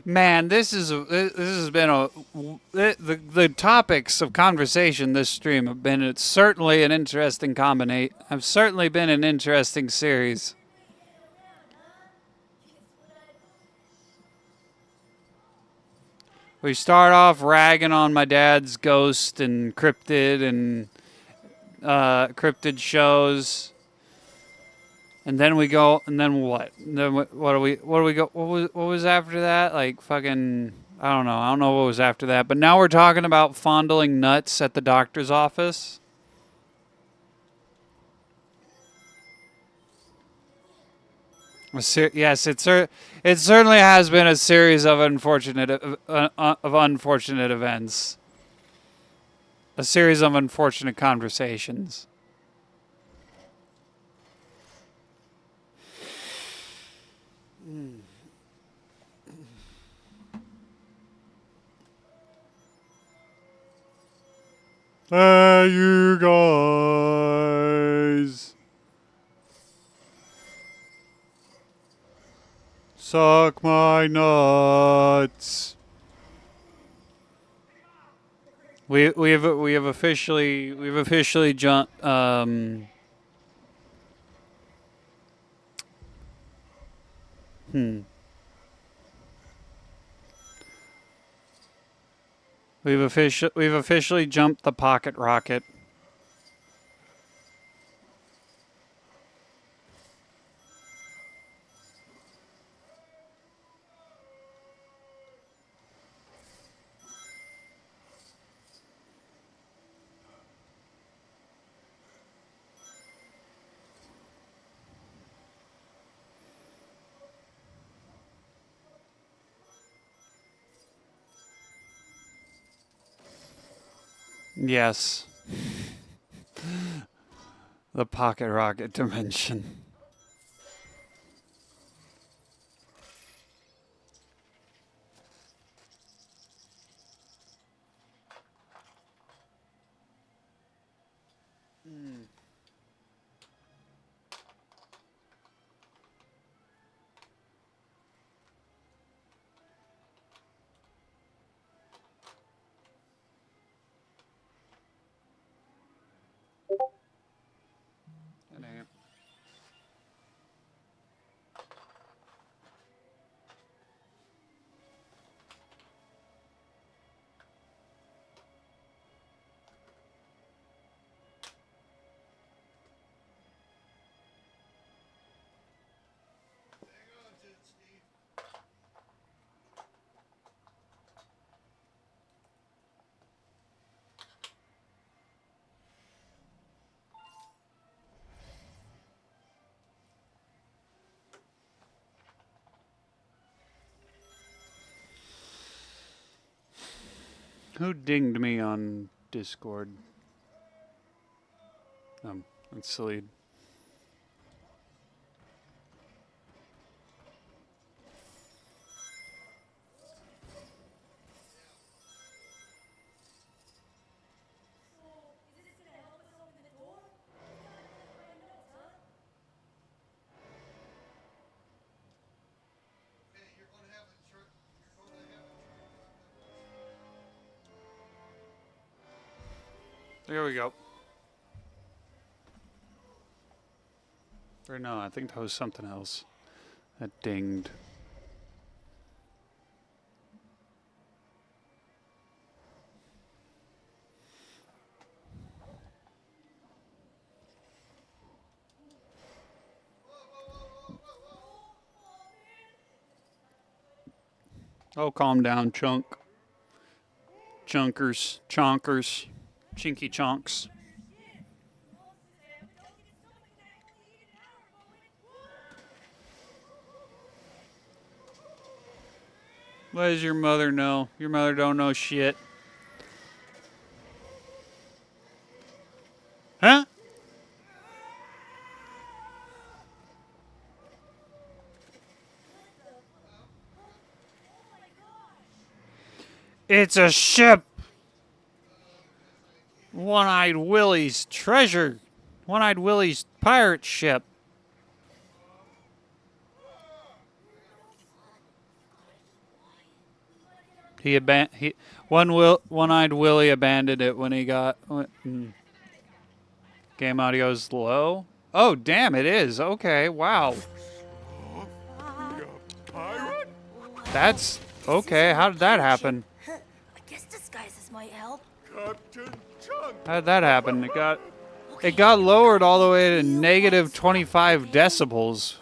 Man, this has been the topics of conversation this stream have been, it's certainly an interesting combination. Have certainly been an interesting series. We start off ragging on my dad's ghost and cryptid and cryptid shows. And then we go, and then what? And then what do we go? What was after that? Like fucking, I don't know. I don't know what was after that. But now we're talking about fondling nuts at the doctor's office. Yes, it certainly has been a series of unfortunate events. A series of unfortunate conversations. Hey, you guys. Suck my nuts. We've officially jumped We've officially jumped the pocket rocket. Yes. The pocket rocket dimension. Who dinged me on Discord? That's silly. There we go. Or no, I think that was something else that dinged. Oh, calm down, chunk. Chunkers, chonkers, chinky chonks. What does your mother know? Your mother don't know shit. Huh? It's a ship! One-Eyed Willie's treasure. One-Eyed Willie's pirate ship. One-Eyed Willie abandoned it when he got... Game audio's low? Oh, damn, it is. Okay, wow. That's... Okay, how did that happen? I guess disguises might help. How did that happen? It got lowered all the way to negative 25 decibels.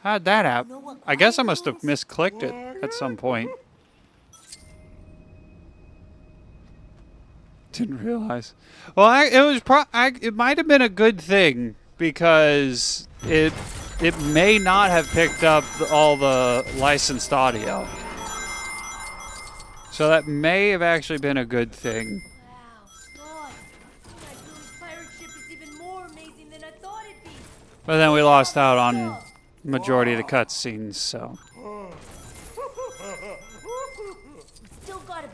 How did that happen? I guess I must have misclicked it at some point. Didn't realize. Well, it might have been a good thing because it may not have picked up all the licensed audio. So that may have actually been a good thing. But then we lost out on majority of the cutscenes, so.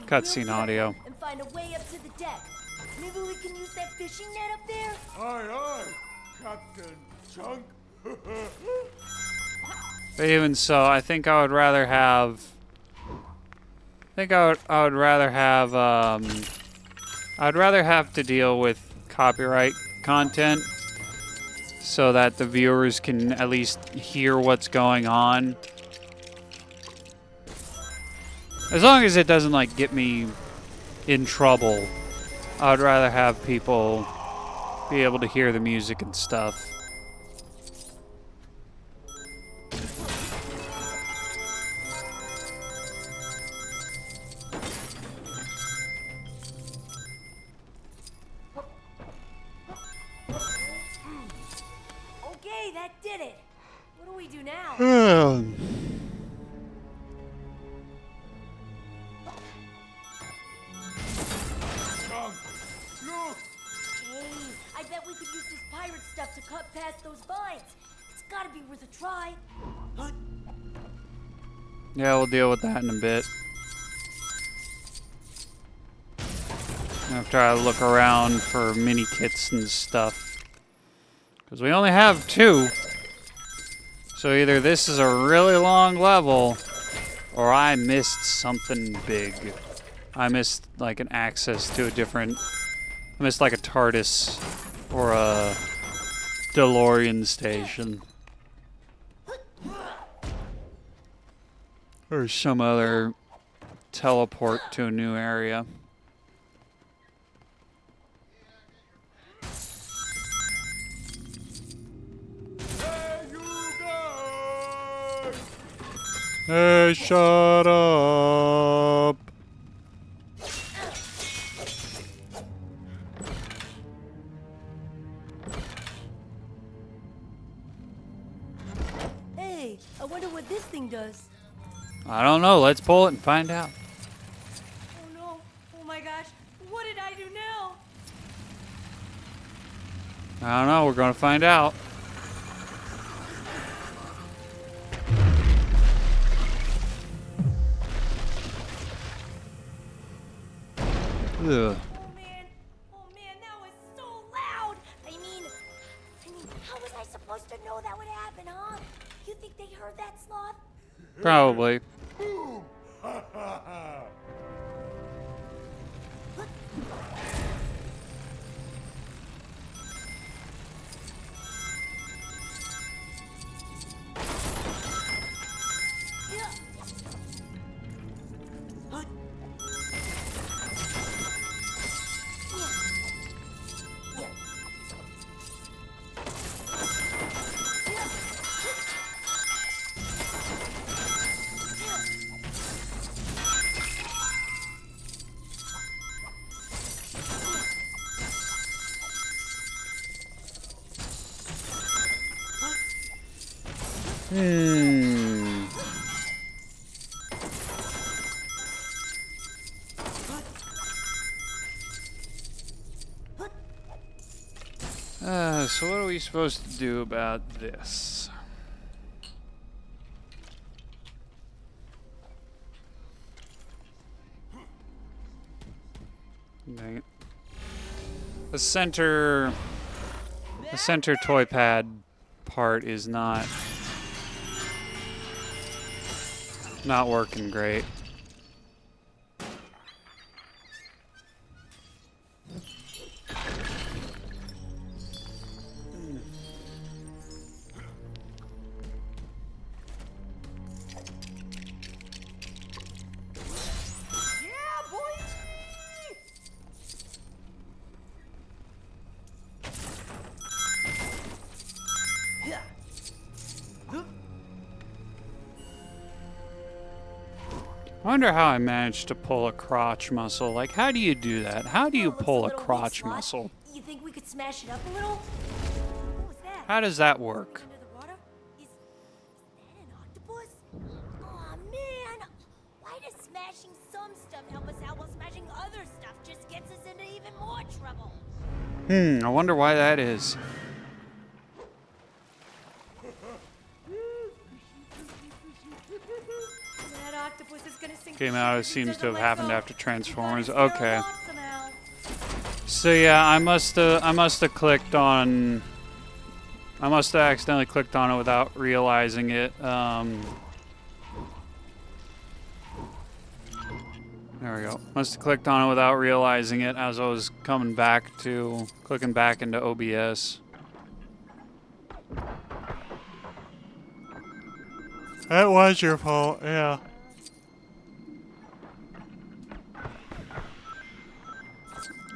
Cutscene audio. And find a way up to the deck. Maybe we can use that fishing net up there? Aye, aye, Captain Chunk. But even so, I think I would rather have. I'd rather have to deal with copyright content so that the viewers can at least hear what's going on. As long as it doesn't like get me in trouble, I'd rather have people be able to hear the music and stuff. Okay, that did it. What do we do now? gotta be worth a try. Yeah, we'll deal with that in a bit. After I look around for mini kits and stuff. Because we only have 2. So either this is a really long level, or I missed something big. I missed like an access to a different... I missed like a TARDIS or a DeLorean station. Or some other teleport to a new area. Hey, shut up! Hey, I wonder what this thing does. I don't know. Let's pull it and find out. Oh no. Oh my gosh. What did I do now? I don't know. We're going to find out. Ugh. Oh man, that was so loud. I mean, how was I supposed to know that would happen, huh? You think they heard that, Sloth? Probably. Boom! Ha ha ha! So what are we supposed to do about this? Dang it. The center toy pad part is not working great. I wonder how I managed to pull a crotch muscle. Like, how do you do that? How do you pull a crotch muscle? You think we could smash it up a little? What was that? How does that work? Under the water? Is that an octopus? Aw, man! Why does smashing some stuff help us out while smashing other stuff just gets us into even more trouble? I wonder why that is. That octopus is gonna sink. Came out, it seems to have happened after Transformers. Okay. So yeah, I must have clicked on. I must have accidentally clicked on it without realizing it. There we go. Must have clicked on it without realizing it as I was clicking back into OBS. That was your fault, yeah.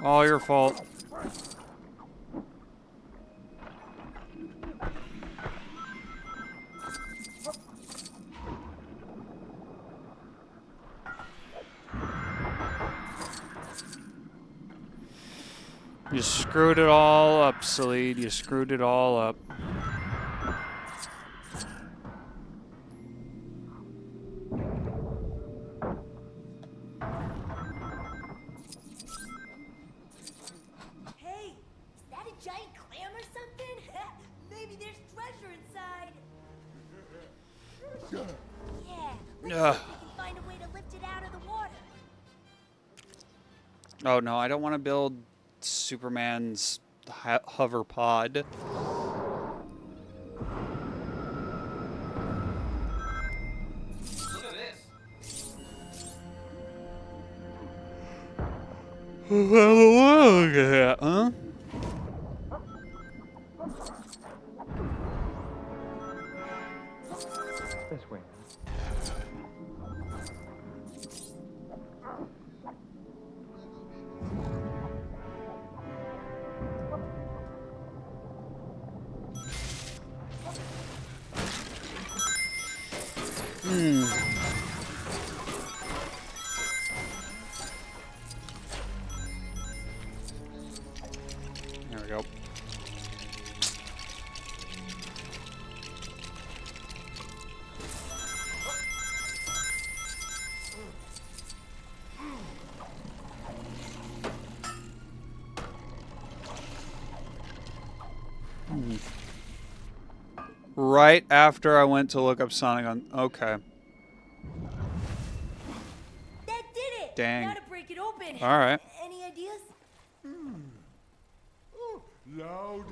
All your fault. You screwed it all up, Salid. You screwed it all up. Hey, is that a giant clam or something? Maybe there's treasure inside. Yeah, let's see if we can find a way to lift it out of the water. Oh no, I don't want to build Superman's hover pod. Look at this. Look at that, huh? This way. There we go. Right after I went to look up Sonic on... Okay. That did it. Dang. Now to break it open. All right. Any ideas? Loud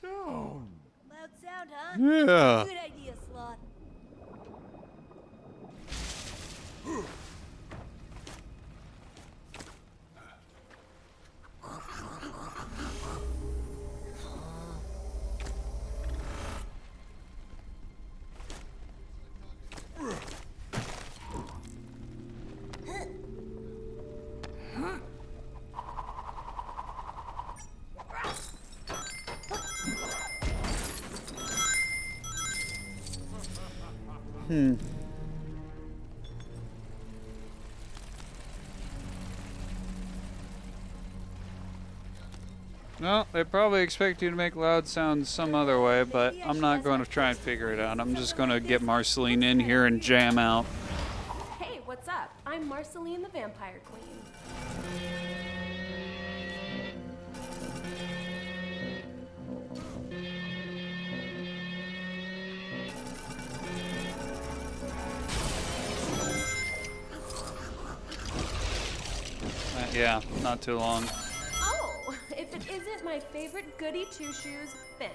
sound. Loud sound, huh? Yeah. Good idea, Sloth. Well, they probably expect you to make loud sounds some other way, but I'm not going to try and figure it out. I'm just going to get Marceline in here and jam out. Hey, what's up? I'm Marceline the Vampire Queen. Yeah, not too long. Oh, if it isn't my favorite goody two-shoes, Finn.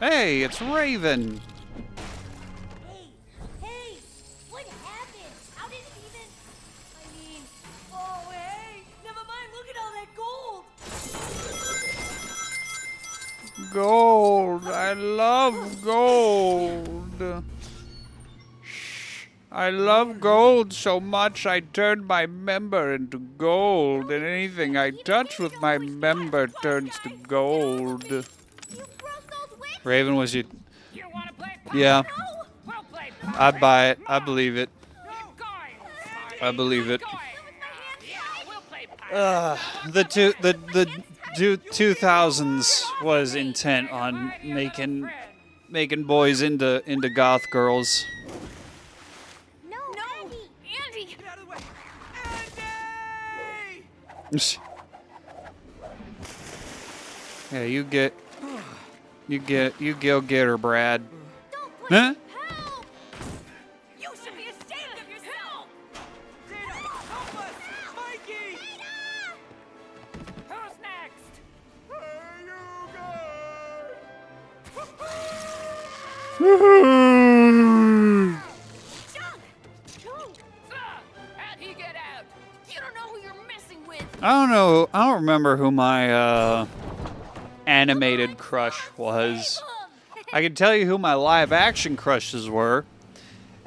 Hey, it's Raven. Hey, what happened? How did it even... I mean, oh, hey, never mind, look at all that gold. Gold. I love gold. I love gold so much I turned my member into gold, and anything I touch with my member turns to gold. Raven, was you? Yeah. I buy it. I believe it. I believe it. The 2000s was intent on making boys into goth girls. No, Andy! Get out of the way! Andy! Yeah, you go get her, Brad. Huh? Help! You should be ashamed of yourself! Data, help us! Mikey! Who's next? How'd he get out? You don't know who you're messing with! I don't know. I don't remember who my animated crush was. I can tell you who my live action crushes were.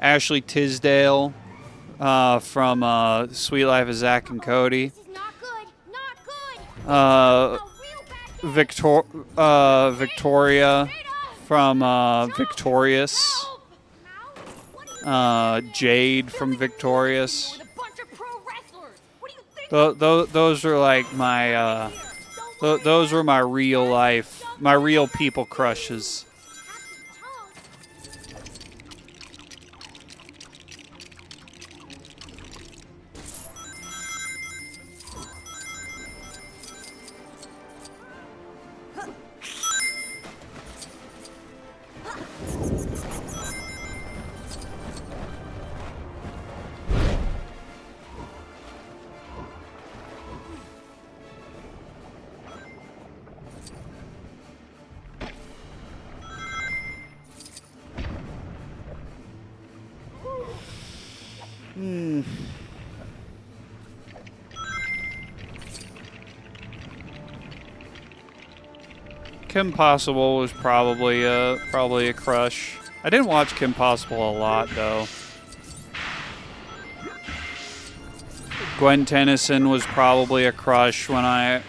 Ashley Tisdale from Sweet Life of Zack and Cody. Victoria from Victorious. Jade from Victorious. Those are like my those were my real life, my real people crushes. Kim Possible was probably a crush. I didn't watch Kim Possible a lot though. Gwen Tennyson was probably a crush when I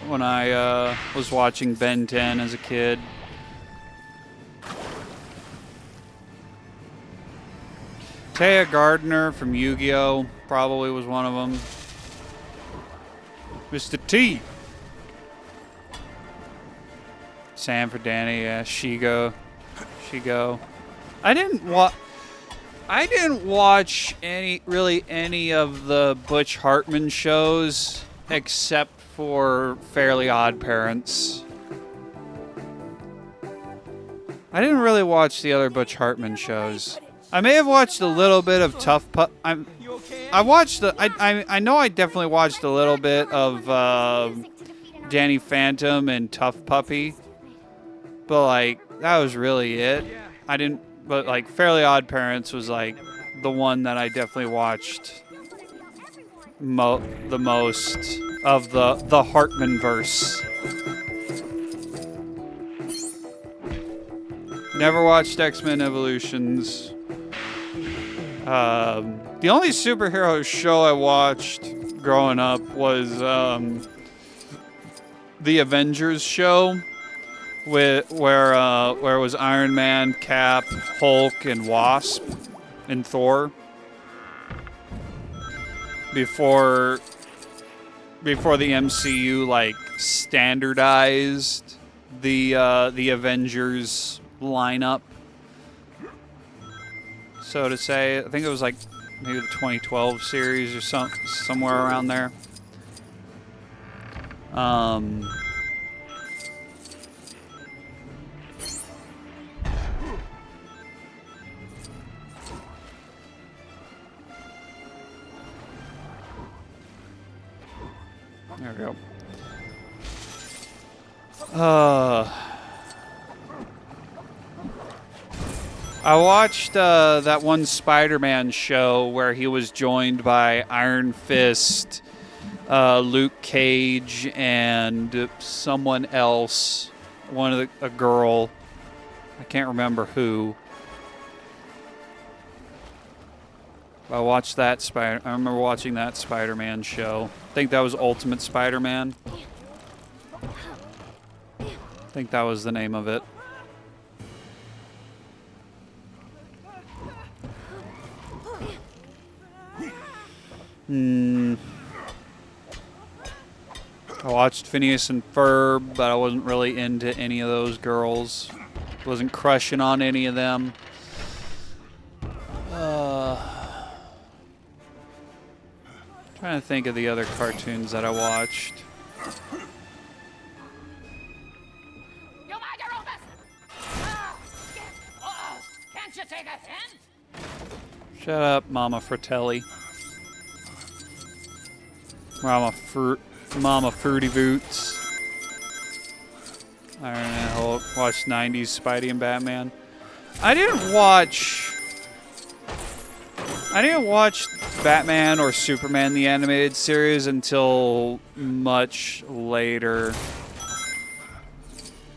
was watching Ben 10 as a kid. Taya Gardner from Yu-Gi-Oh! Probably was one of them. Mr. T. Sanford Danny, yeah. Shigo. I didn't watch any of the Butch Hartman shows except for Fairly Odd Parents. I didn't really watch the other Butch Hartman shows. I may have watched a little bit of Tough Pup. I know I definitely watched a little bit of Danny Phantom and Tough Puppy, but like that was really it. But like Fairly Odd Parents was like the one that I definitely watched the most of the Hartman verse. Never watched X-Men Evolutions. The only superhero show I watched growing up was the Avengers show, where it was Iron Man, Cap, Hulk, and Wasp, and Thor. Before the MCU like standardized the Avengers lineup, so to say. I think it was like maybe the 2012 series or somewhere around there. There we go. I watched that one Spider-Man show where he was joined by Iron Fist, Luke Cage, and someone else, a girl. I can't remember who. I watched that I remember watching that Spider-Man show. I think that was Ultimate Spider-Man. I think that was the name of it. I watched Phineas and Ferb, but I wasn't really into any of those girls. Wasn't crushing on any of them. Trying to think of the other cartoons that I watched. You mind your own business. Can't you take a hint? Shut up, Mama Fratelli. Mama Fruity Boots. Iron Man, Hulk. Watched 90s Spidey and Batman. I didn't watch Batman or Superman the animated series until much later,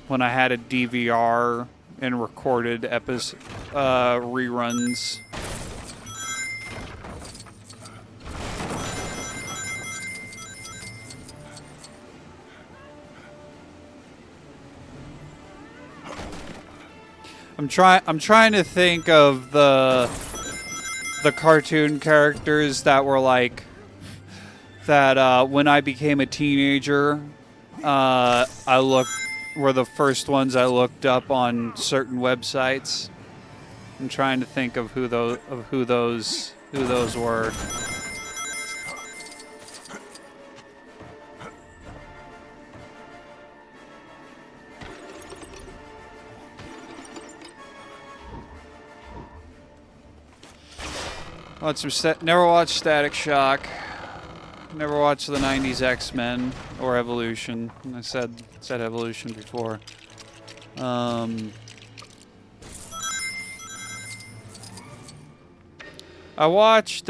when I had a DVR and recorded reruns. I'm trying to think of the cartoon characters that were like that when I became a teenager, were the first ones I looked up on certain websites. I'm trying to think of who those were. Never watched Static Shock. Never watched the 90s X-Men or Evolution. I said Evolution before. I watched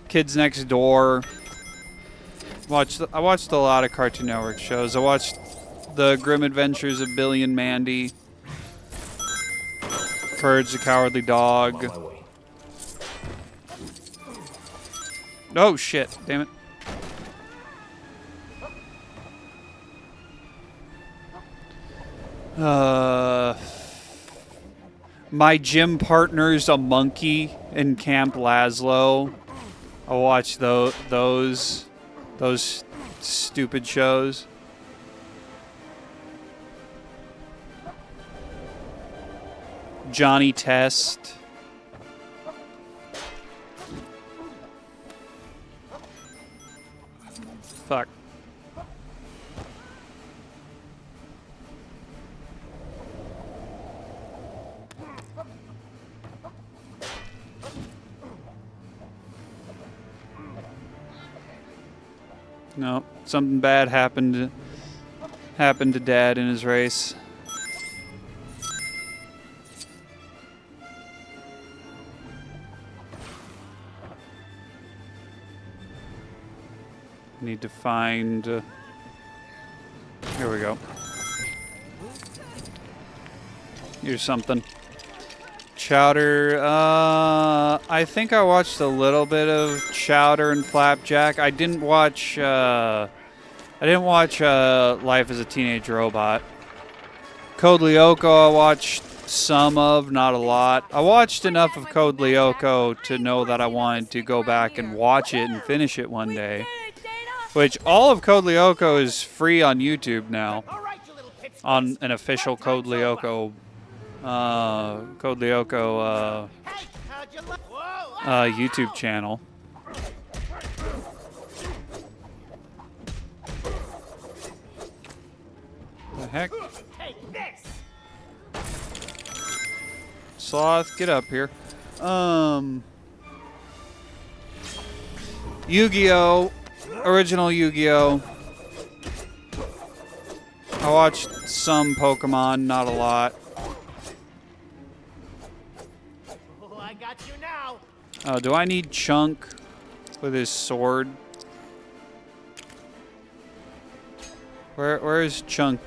Kids Next Door. I watched a lot of Cartoon Network shows. I watched The Grim Adventures of Billy and Mandy. Courage the Cowardly Dog. Oh shit, damn it. My gym partner's a monkey in Camp Laszlo. I watch those stupid shows. Johnny Test. Fuck. No, something bad happened to Dad in his race. Need to find. Here we go. Here's something. Chowder. I think I watched a little bit of Chowder and Flapjack. I didn't watch. Life as a Teenage Robot. Code Lyoko I watched some of, not a lot. I watched enough of Code Lyoko to know that I wanted to go back and watch it and finish it one day. Which all of Code Lyoko is free on YouTube now. On an official Code Lyoko YouTube channel. The heck? Sloth, get up here. Yu-Gi-Oh! Original Yu-Gi-Oh! I watched some Pokemon, not a lot. Oh, I got you now. Oh, do I need Chunk with his sword? Where is Chunk?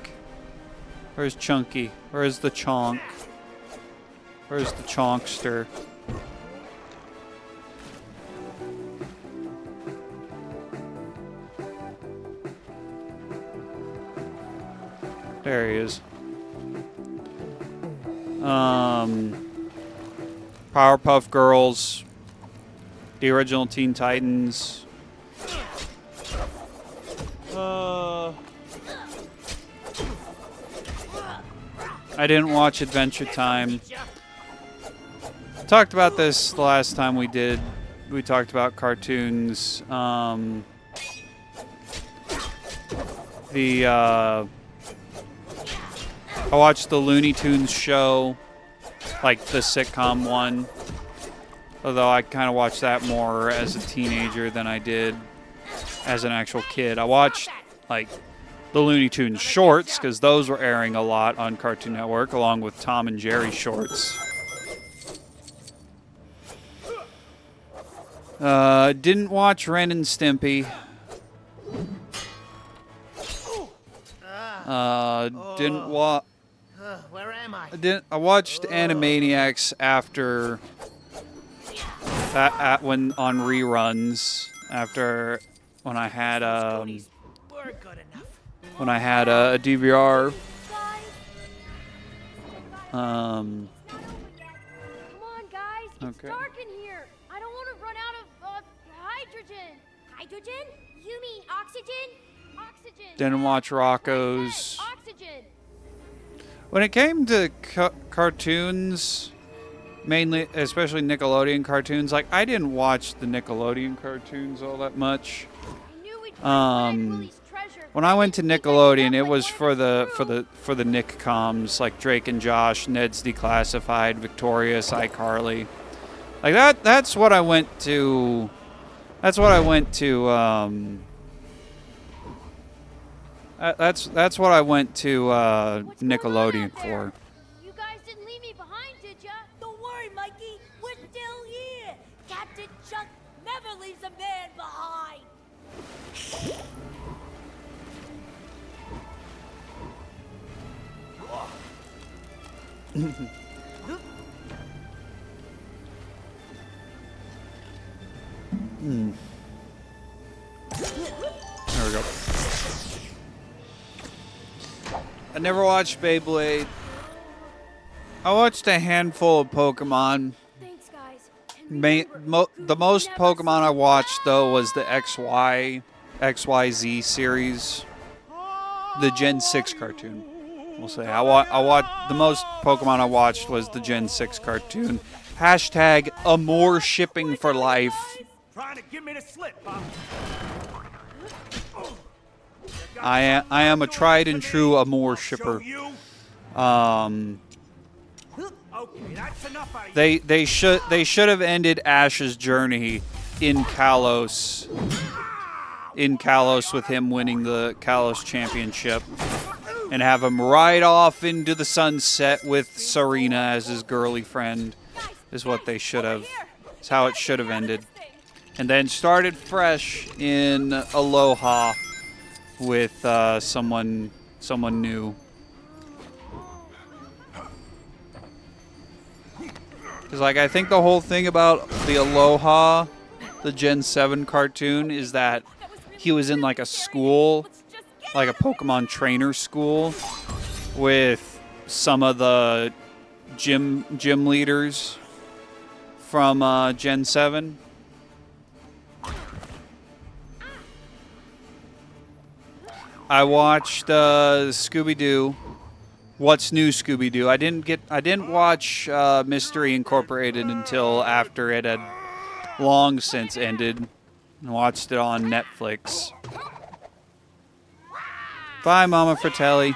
Where's Chunky? Where's the Chonk? Where's the Chonkster? There he is. Powerpuff Girls, the original Teen Titans. I didn't watch Adventure Time. Talked about this the last time we talked about cartoons. I watched the Looney Tunes show, like the sitcom one. Although I kind of watched that more as a teenager than I did as an actual kid. I watched like the Looney Tunes shorts because those were airing a lot on Cartoon Network, along with Tom and Jerry shorts. Didn't watch Ren and Stimpy. Didn't watch. Where am I? I watched Animaniacs after that when on reruns when I had a DVR. Come on, guys. It's Okay. dark in here. I don't want to run out of hydrogen. Hydrogen? You mean oxygen? Oxygen. Didn't watch Rocco's. Oxygen. When it came to cartoons, mainly, especially Nickelodeon cartoons, like I didn't watch the Nickelodeon cartoons all that much. When I went to Nickelodeon, it was for the Nick coms like Drake and Josh, Ned's Declassified, Victorious, iCarly. Like that's what I went to. That's what I went to. That's what I went to Nickelodeon for. You guys didn't leave me behind, did ya? Don't worry, Mikey. We're still here. Captain Chuck never leaves a man behind. There we go. I never watched Beyblade. I watched a handful of Pokemon. Thanks, guys. The most Pokemon I watched, though, was the XYZ series. The Gen 6 cartoon. We'll say. The most Pokemon I watched was the Gen 6 cartoon. Hashtag Amore shipping for life. Trying to give me the slip, Pop. I am a tried and true Amore shipper. Okay, that's enough out of you. They should have ended Ash's journey in Kalos. In Kalos with him winning the Kalos championship. And have him ride off into the sunset with Serena as his girly friend. Is what they should have. It's how it should have ended. And then started fresh in Aloha with someone new. Because, like, I think the whole thing about the Aloha, the Gen 7 cartoon, is that he was in, like, a school, like a Pokemon trainer school, with some of the gym leaders from Gen 7. I watched Scooby-Doo. What's New Scooby-Doo? I didn't watch Mystery Incorporated until after it had long since ended. I watched it on Netflix. Bye, Mama Fratelli.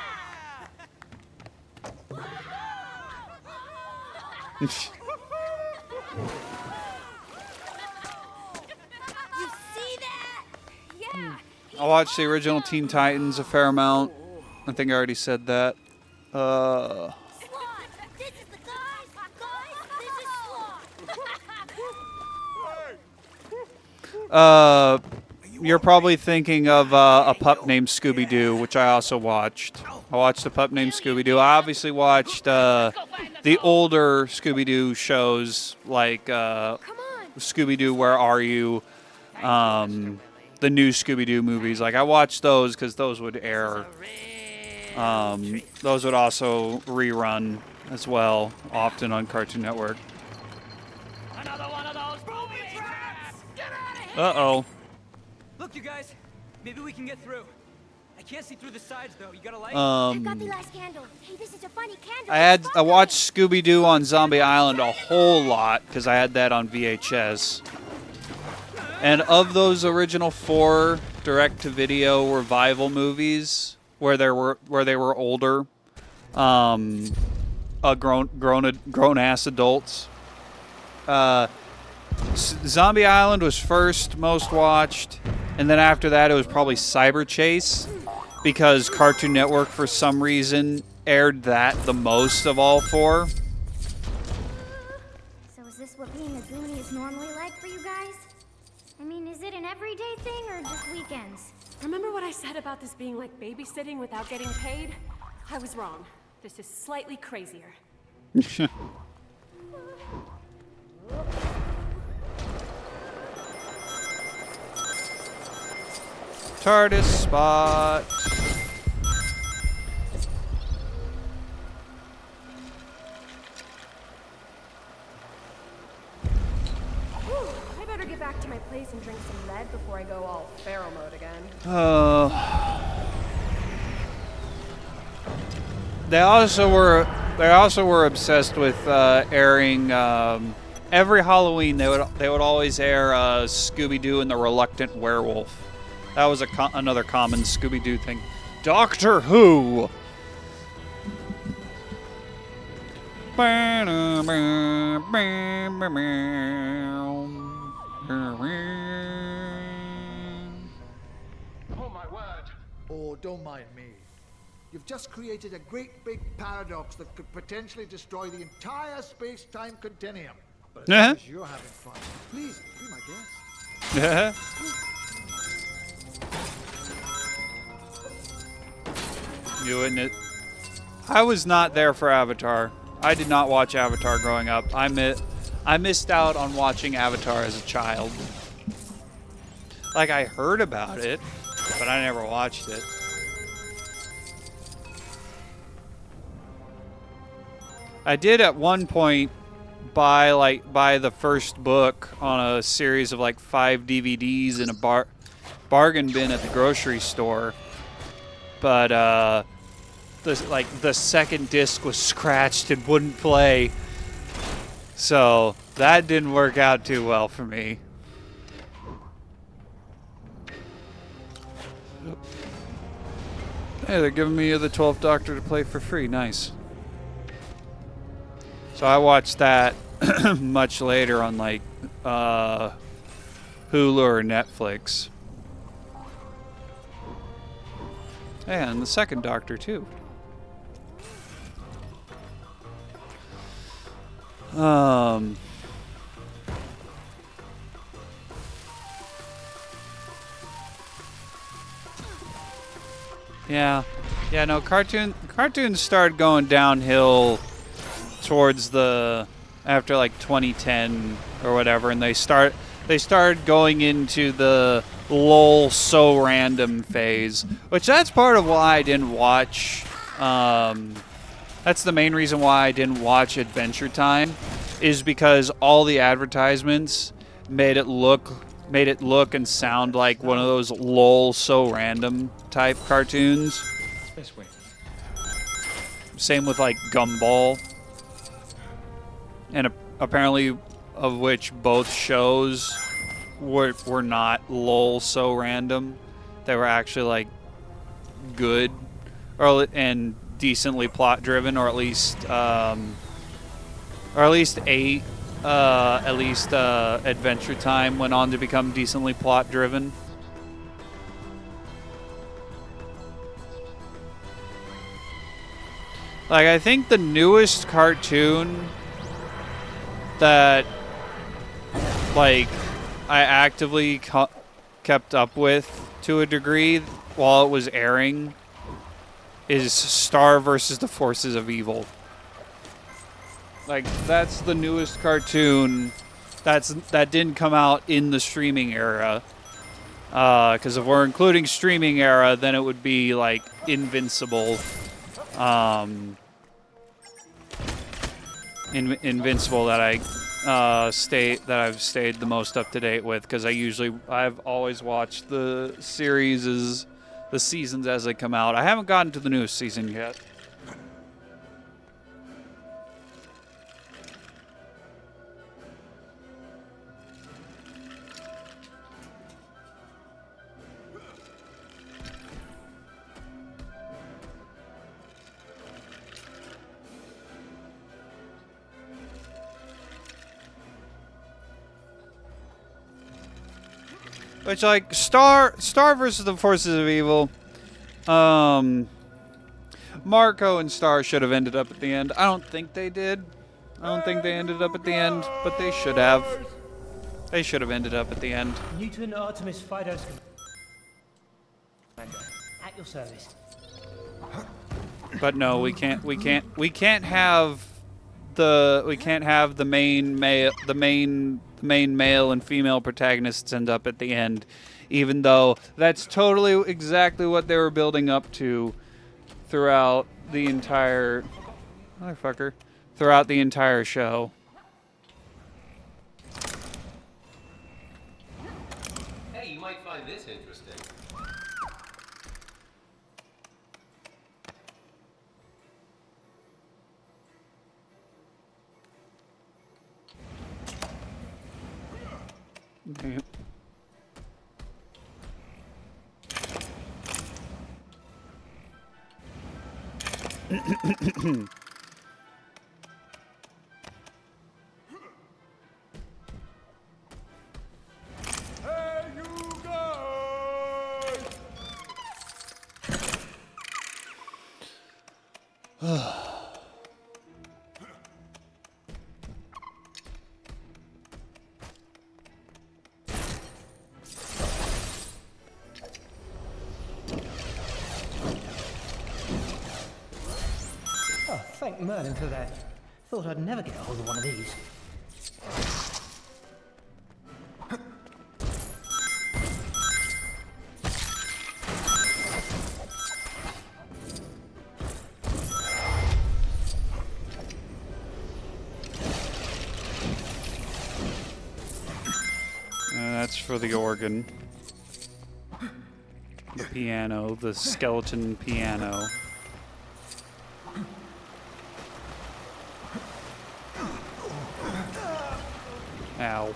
You see that? Yeah. I watched the original Teen Titans a fair amount. I think I already said that. You're probably thinking of A Pup Named Scooby-Doo, which I also watched. I watched A Pup Named Scooby-Doo. I obviously watched the older Scooby-Doo shows, like Scooby-Doo, Where Are You? The new Scooby-Doo movies. Like, I watched those because those would air. Those would also rerun as well, often on Cartoon Network. Another one of those booby traps! Get out of here! Uh-oh. Look, you guys, maybe we can get through. I can't see through the sides, though. You got a light? I got the last candle. Hey, this is a funny candle. I watched Scooby-Doo on Zombie Island a whole lot because I had that on VHS. And of those original 4 direct-to-video revival movies where they were older, grown-ass adults, Zombie Island was first most watched, and then after that it was probably Cyber Chase, because Cartoon Network for some reason aired that the most of all 4. So is this what being a Goonie is normally like for you guys? I mean, is it an everyday thing or just weekends? Remember what I said about this being like babysitting without getting paid? I was wrong. This is slightly crazier. TARDIS spot. I better get back to my place and drink some red before I go all feral mode again. They also were obsessed with airing every Halloween. They would always air Scooby-Doo and the Reluctant Werewolf. That was another common Scooby-Doo thing. Doctor Who. Oh my word. Oh, don't mind me. You've just created a great big paradox that could potentially destroy the entire space-time continuum. But as long as you're having fun, please be my guest. You wouldn't it? I was not there for Avatar. I did not watch Avatar growing up. I missed out on watching Avatar as a child. Like, I heard about it, but I never watched it. I did at one point buy the first book on a series of like 5 DVDs in a bargain bin at the grocery store, but the second disc was scratched and wouldn't play, so that didn't work out too well for me. Hey, they're giving me the 12th Doctor to play for free. Nice. So I watched that much later on like Hulu or Netflix. And the second Doctor too. Yeah, no, cartoons started going downhill towards after like 2010 or whatever, and they started going into the lol so random phase, which that's part of why I didn't watch. That's the main reason why I didn't watch Adventure Time, is because all the advertisements made it look and sound like one of those lol so random type cartoons. This way. Same with like Gumball, and apparently of which both shows were not lol so random. They were actually like good and decently plot driven, or at least Adventure Time went on to become decently plot driven. Like, I think the newest cartoon that like I actively kept up with to a degree while it was airing is Star versus the Forces of Evil. Like, that's the newest cartoon that didn't come out in the streaming era. Because if we're including streaming era, then it would be like Invincible. Invincible that I've stayed the most up to date with, because I've always watched the seasons as they come out. I haven't gotten to the newest season yet. Which, like, Star versus the Forces of Evil, Marco and Star should have ended up at the end. I don't think they did. I don't think they ended up at the end, but they should have. They should have ended up at the end. Newton Artemis Fidos Commander, at your service. But no, we can't have the main male and female protagonists end up at the end, even though that's totally exactly what they were building up to throughout the entire show. Hey, you might find this interesting. Okay. Thank Merlin for that. Thought I'd never get hold of one of these. That's for the organ. The piano, the skeleton piano. Ow.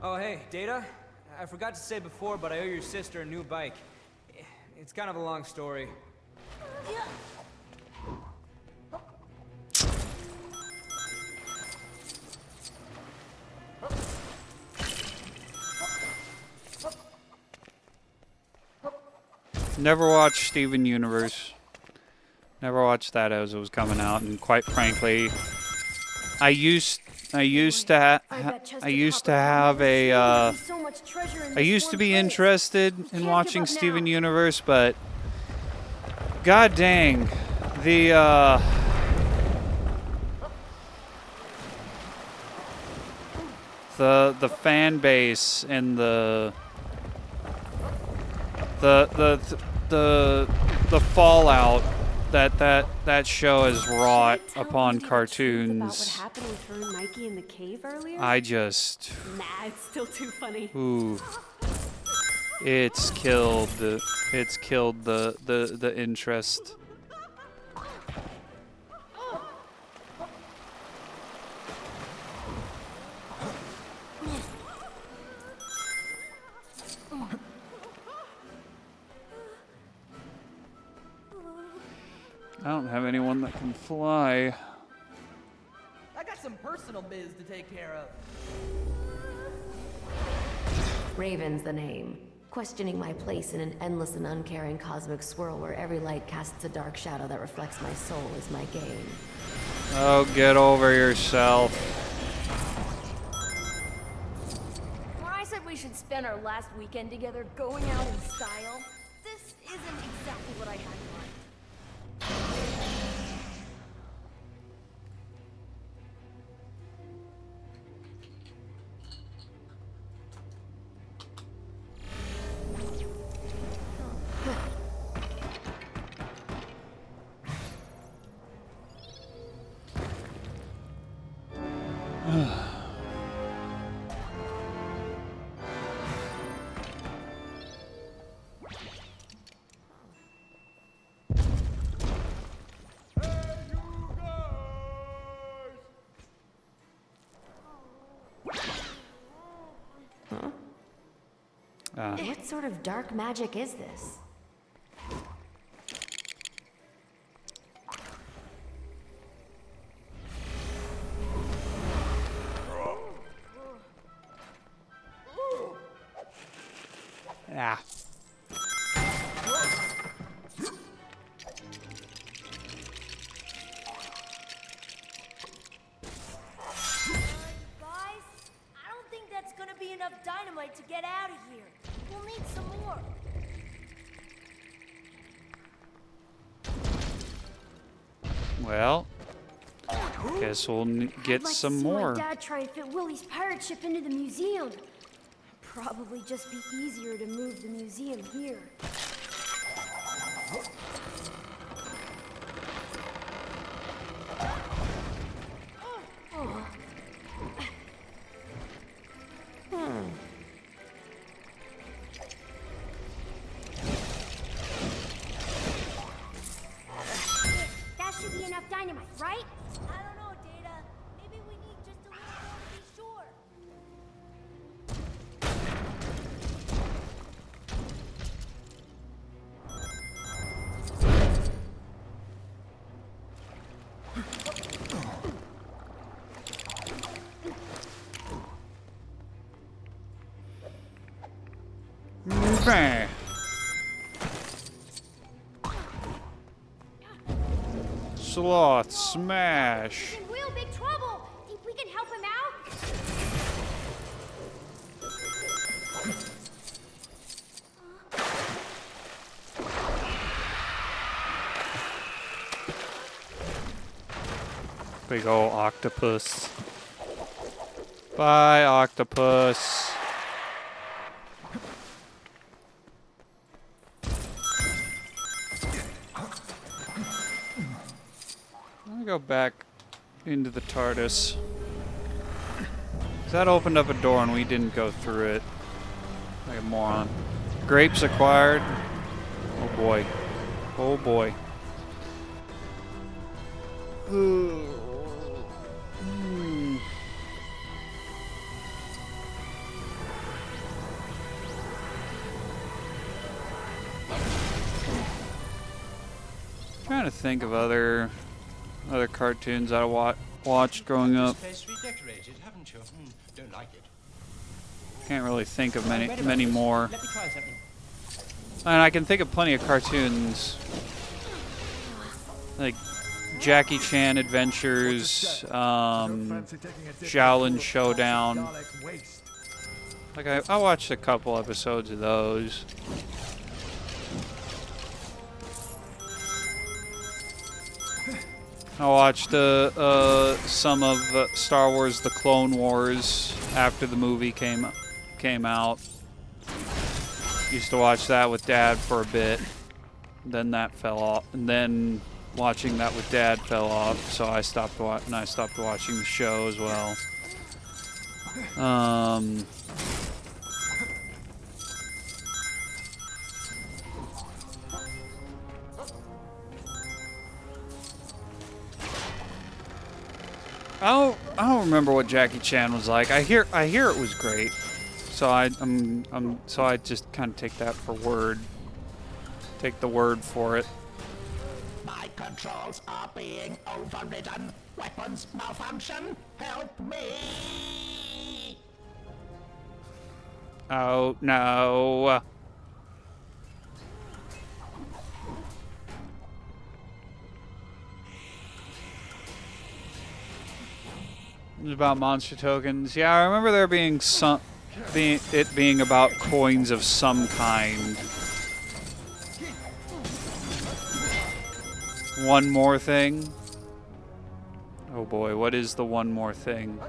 Oh, hey, Data? I forgot to say before, but I owe your sister a new bike. It's kind of a long story. Never watched Steven Universe. Never watched that as it was coming out, and quite frankly, I used to be interested in watching Steven Universe, but god dang, the fan base and the fallout that show has wrought upon cartoons. What happened with her and Mikey in the cave earlier? I just... Nah, it's still too funny. Ooh. It's killed the interest. I don't have anyone that can fly. I got some personal biz to take care of. Raven's the name. Questioning my place in an endless and uncaring cosmic swirl where every light casts a dark shadow that reflects my soul is my game. Oh, get over yourself. When I said we should spend our last weekend together going out in style, this isn't exactly what I had in mind. What sort of dark magic is this? Ah. Enough dynamite to get out of here. We'll need some more. Well, guess we'll get some more. I'd like to see my dad try and fit Willie's pirate ship into the museum. Probably just be easier to move the museum here. That should be enough dynamite, right? I don't know, Data. Maybe we need just a little more to be sure. Bang. Sloth smash. He's in real big trouble. Think we can help him out? Big ol' octopus. Bye, octopus. I'll go back into the TARDIS. That opened up a door and we didn't go through it. Like a moron. Grapes acquired. Oh boy. Oh boy. Trying to think of other cartoons I watched growing up. Redecorated, haven't you? Don't like it. Can't really think of many more. Let me try something. And I can think of plenty of cartoons. Like Jackie Chan Adventures, Shaolin Showdown. Like I watched a couple episodes of those. I watched some of Star Wars: The Clone Wars after the movie came out. Used to watch that with Dad for a bit. Then that fell off, and then watching that with Dad fell off, so I stopped watching the show as well. I don't remember what Jackie Chan was like. I hear it was great, so I just kind of take that for word. Take the word for it. My controls are being overridden. Weapons malfunction. Help me! Oh no. It was about monster tokens. Yeah, I remember there being it being about coins of some kind. One more thing. Oh boy, what is the one more thing?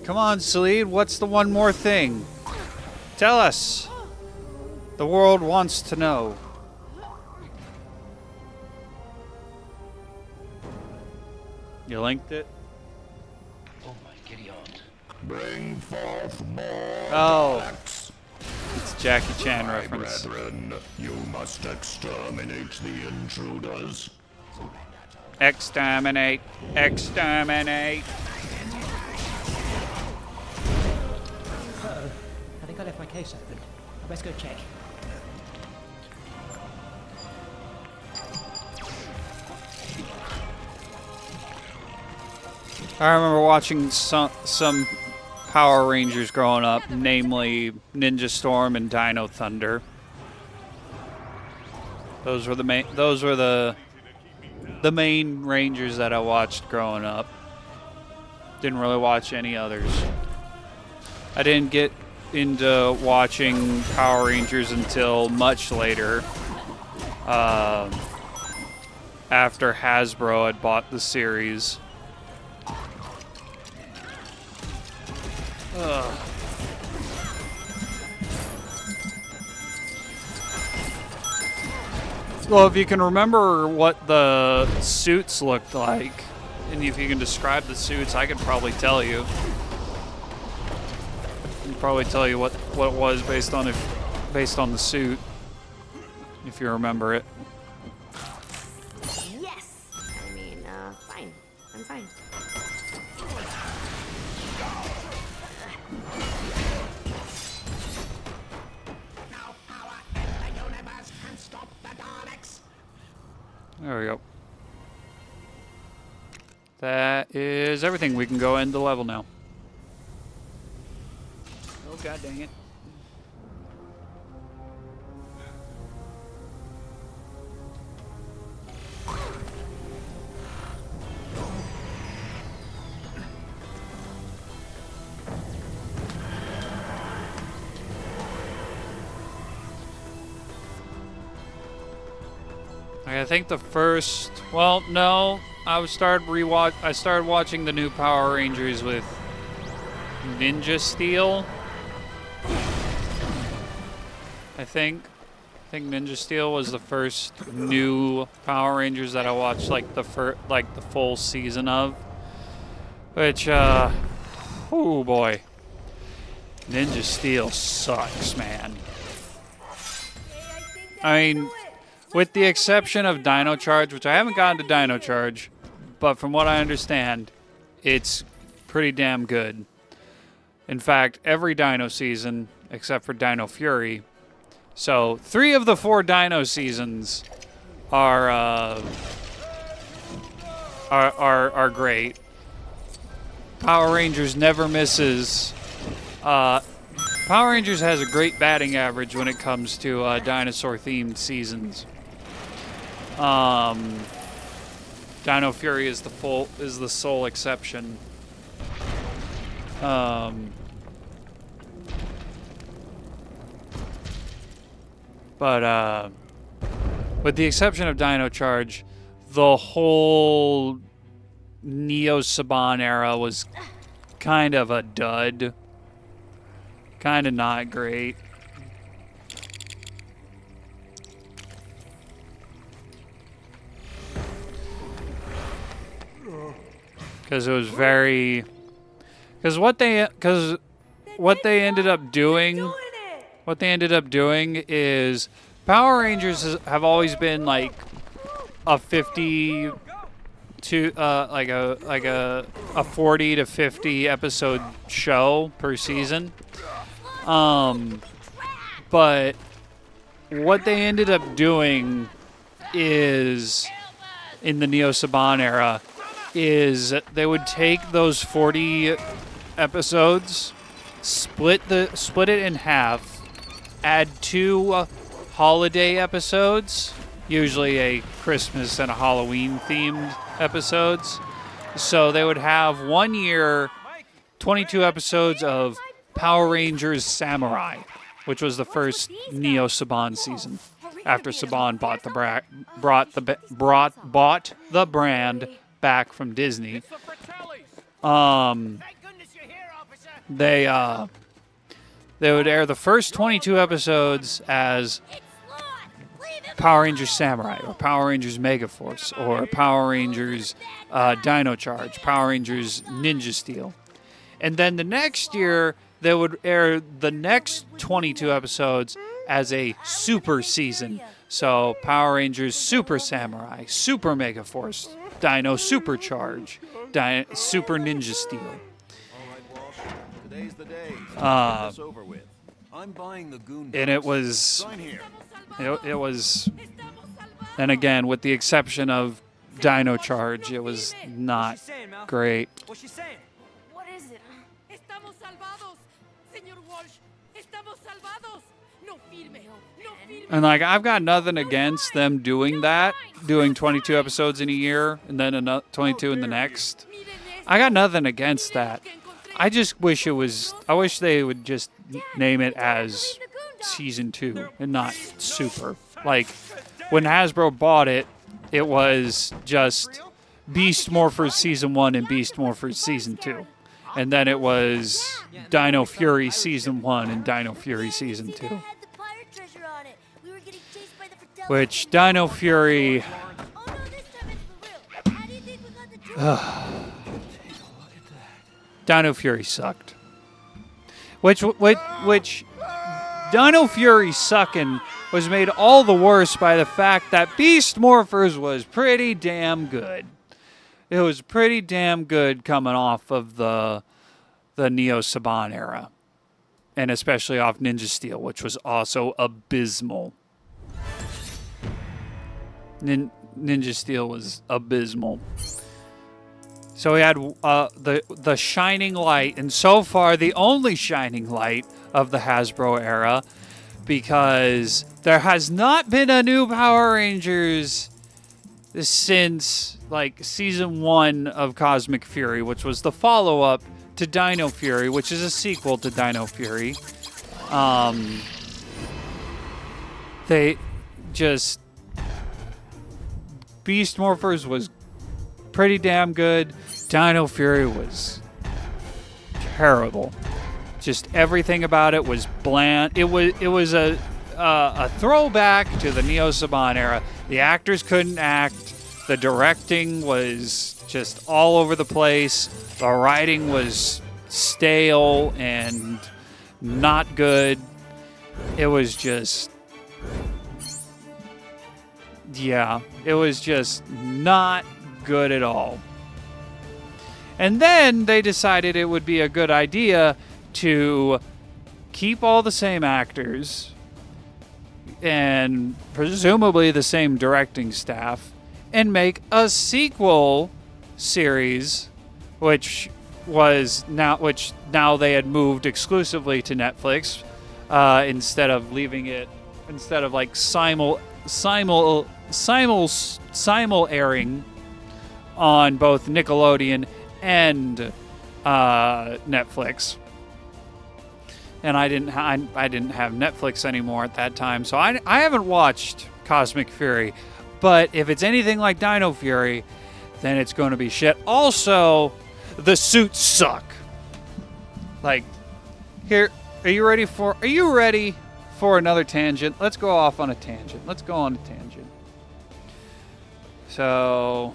Come on, Salid, what's the one more thing? Tell us. The world wants to know. You linked it? Oh my giddy aunt. Bring forth more. Oh. It's Jackie Chan reference. Brethren, you must exterminate the intruders. Exterminate. Exterminate. Uh-oh. I think I left my case open. I best go check. I remember watching some Power Rangers growing up, namely Ninja Storm and Dino Thunder. Those were the main Rangers that I watched growing up. Didn't really watch any others. I didn't get into watching Power Rangers until much later, after Hasbro had bought the series. Ugh. Well, if you can remember what the suits looked like, and if you can describe the suits, I could probably tell you. I'd probably tell you what it was based on the suit, if you remember it. fine. I'm fine. There we go. That is everything. We can go end the level now. Oh, god dang it. I think the first, well, no, I started watching the new Power Rangers with Ninja Steel. I think Ninja Steel was the first new Power Rangers that I watched like the full season of. Which oh boy. Ninja Steel sucks, man. I mean, with the exception of Dino Charge, which I haven't gotten to Dino Charge, but from what I understand, it's pretty damn good. In fact, every Dino season, except for Dino Fury. So, 3 of the 4 Dino seasons are great. Power Rangers never misses. Power Rangers has a great batting average when it comes to dinosaur-themed seasons. Dino Fury is the sole exception. But with the exception of Dino Charge, the whole Neo Saban era was kind of a dud. Kind of not great. Because it was very... Because what they ended up doing... What they ended up doing is... Power Rangers have always been like a 50 to like a 40 to 50 episode show per season. But what they ended up doing is, in the Neo Saban era, is they would take those 40 episodes, split it in half, add 2 holiday episodes, usually a Christmas and a Halloween themed episodes. So they would have 1 year, 22 episodes of Power Rangers Samurai, which was the first Neo Saban season, after Saban bought the brand back from Disney. They would air the first 22 episodes as Power Rangers Samurai, or Power Rangers Megaforce, or Power Rangers Dino Charge, Power Rangers Ninja Steel. And then the next year, they would air the next 22 episodes as a super season. So Power Rangers Super Samurai, Super Megaforce, Dino Supercharge, Super Ninja Steel. Today's the day. Get this over with. I'm buying the goon. And it was... Sign here. It was... And again, with the exception of Dino Charge, it was not great. What's she saying? What is it? Estamos salvados, Señor Walsh. Estamos salvados. No firme. No firme. And like, I've got nothing against them doing that, doing 22 episodes in a year, and then another 22 in the next. I got nothing against that. I just wish it was... I wish they would just name it as Season 2 and not Super. Like, when Hasbro bought it, it was just Beast Morphers Season 1 and Beast Morphers Season 2. And then it was Dino Fury Season 1 and Dino Fury Season 2. Which, Dino Fury... Dino Fury sucked. Which Dino Fury sucking was made all the worse by the fact that Beast Morphers was pretty damn good. It was pretty damn good coming off of the Neo Saban era. And especially off Ninja Steel, which was also abysmal. Ninja Steel was abysmal. So we had the shining light, and so far the only shining light of the Hasbro era, because there has not been a new Power Rangers since like season 1 of Cosmic Fury, which was the follow-up to Dino Fury, which is a sequel to Dino Fury. They just... Beast Morphers was pretty damn good. Dino Fury was terrible. Just everything about it was bland. It was a throwback to the Neo Saban era. The actors couldn't act. The directing was just all over the place. The writing was stale and not good. It was just... Yeah, it was just not good at all. And then they decided it would be a good idea to keep all the same actors and presumably the same directing staff and make a sequel series, which now they had moved exclusively to Netflix, instead of like simul airing on both Nickelodeon and Netflix. And I didn't have Netflix anymore at that time, so I haven't watched Cosmic Fury. But if it's anything like Dino Fury, then it's going to be shit. Also, the suits suck. Like, here, are you ready for another tangent? Let's go off on a tangent. Let's go on a tangent. So...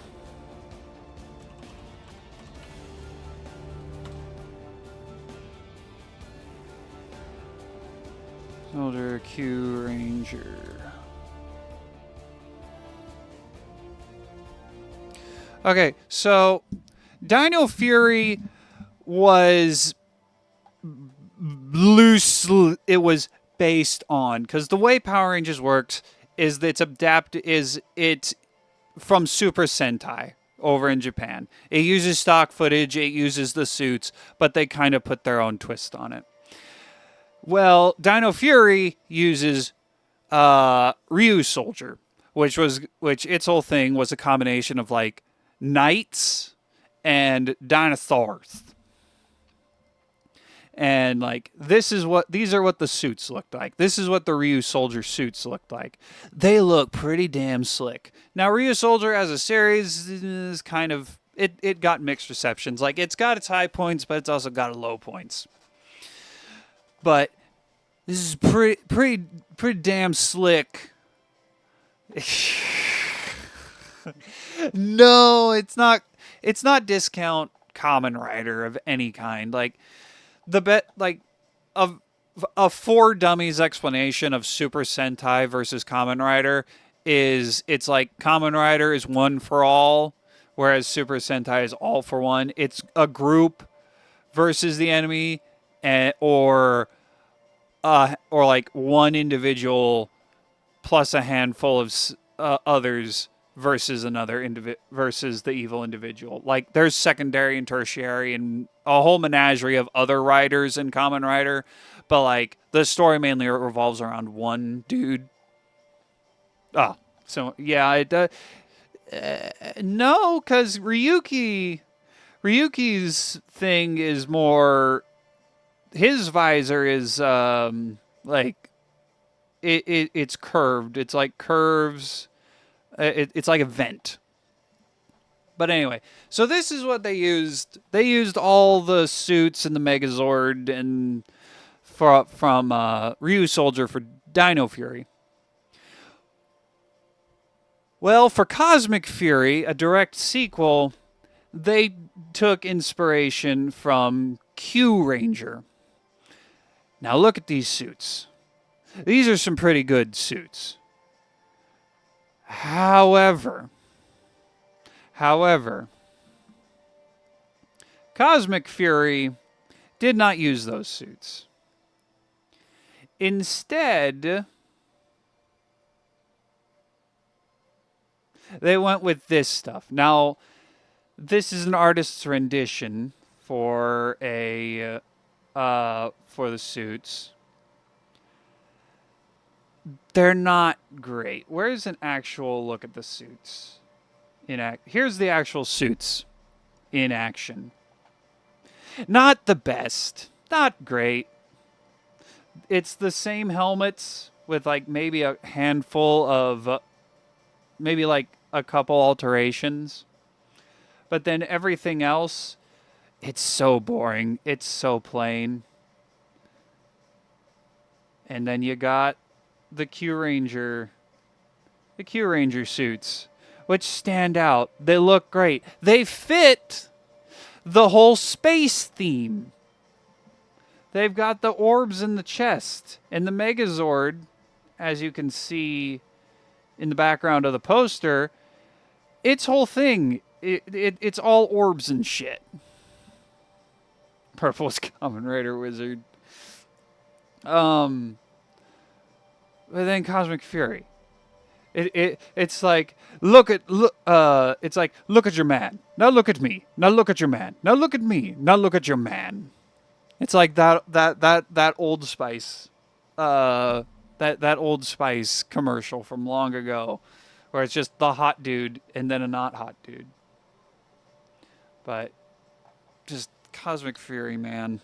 Soldier Q Ranger. Okay, so Dino Fury was loosely, it was based on, because the way Power Rangers works is that it's from Super Sentai over in Japan. It uses stock footage, it uses the suits, but they kind of put their own twist on it. Well, Dino Fury uses Ryu Soldier, which its whole thing was a combination of like knights and dinosaurs. And like these are what the suits looked like. This is what the Ryu Soldier suits looked like. They look pretty damn slick. Now Ryu Soldier as a series is kind of it got mixed receptions. Like it's got its high points, but it's also got its low points. But this is pretty damn slick. No, it's not. It's not discount Kamen Rider of any kind. Like a for dummies explanation of Super Sentai versus Kamen Rider is it's like Kamen Rider is one for all, whereas Super Sentai is all for one. It's a group versus the enemy, or like one individual plus a handful of others versus versus the evil individual. Like there's secondary and tertiary and a whole menagerie of other riders in Kamen Rider, but like the story mainly revolves around one dude. Oh, so yeah, no, because Ryuki's thing is more. His visor is like it's curved. It's like curves. It's like a vent. But anyway, so this is what they used. They used all the suits and the Megazord and from Ryu Soldier for Dino Fury. Well, for Cosmic Fury, a direct sequel, they took inspiration from Q Ranger. Now look at these suits. These are some pretty good suits. However, Cosmic Fury did not use those suits. Instead, they went with this stuff. Now, this is an artist's rendition for a for the suits. They're not great. Where's an actual look at the suits? Here's the actual suits in action. Not the best. Not great. It's the same helmets with like maybe a handful of maybe like a couple alterations. But then everything else, it's so boring. It's so plain. And then you got the Q Ranger suits, which stand out. They look great. They fit the whole space theme. They've got the orbs in the chest. And the Megazord, as you can see in the background of the poster, its whole thing, it's all orbs and shit. Purple's Kamen Rider Wizard. But then Cosmic Fury. It's like look at your man. Now look at me. Now look at your man. Now look at me. Now look at your man. It's like that Old Spice that Old Spice commercial from long ago where it's just the hot dude and then a not hot dude. But just Cosmic Fury, man.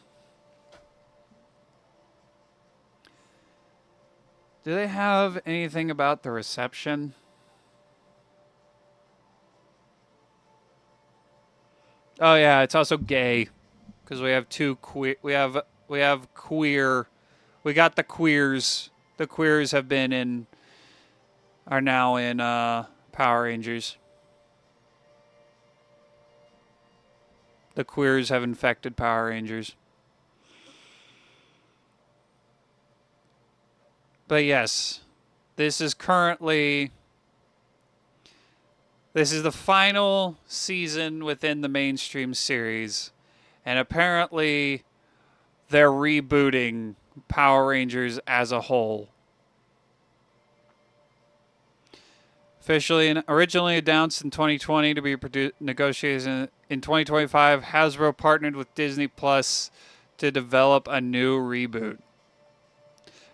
Do they have anything about the reception? Oh yeah, it's also gay, because we have two queer. We have queer. We got the queers. The queers are now in Power Rangers. The queers have infected Power Rangers. But yes, this is the final season within the mainstream series. And apparently they're rebooting Power Rangers as a whole. Originally announced in 2020 to be negotiated in 2025, Hasbro partnered with Disney Plus to develop a new reboot.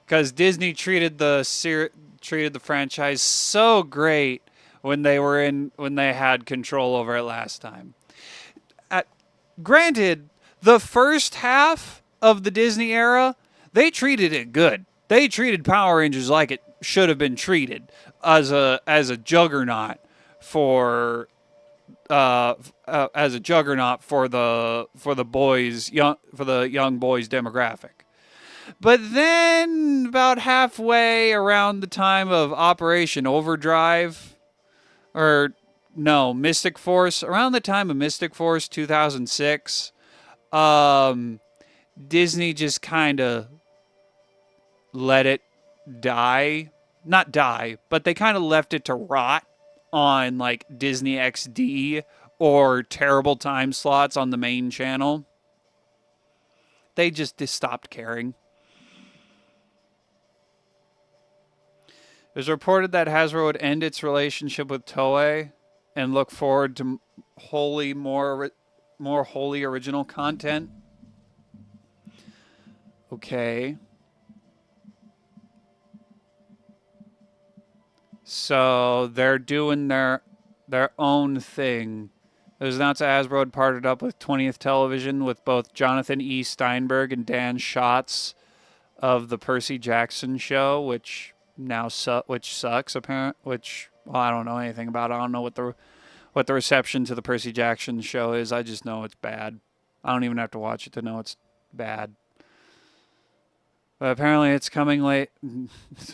Because Disney treated the franchise so great when they had control over it last time. Granted, the first half of the Disney era, they treated it good. They treated Power Rangers like it should have been treated as a juggernaut for the young boys demographic. But then, about halfway around the time of Operation Overdrive, Mystic Force, around the time of Mystic Force 2006, Disney just kind of let it die. Not die, but they kind of left it to rot on like Disney XD or terrible time slots on the main channel. They just stopped caring. It was reported that Hasbro would end its relationship with Toei and look forward to more wholly original content. Okay. So they're doing their own thing. It was announced that Hasbro had partnered up with 20th Television with both Jonathan E. Steinberg and Dan Schatz of the Percy Jackson Show, which sucks apparently. I don't know anything about it. I don't know what the reception to the Percy Jackson Show is. I just know it's bad. I don't even have to watch it to know it's bad. But apparently it's coming late.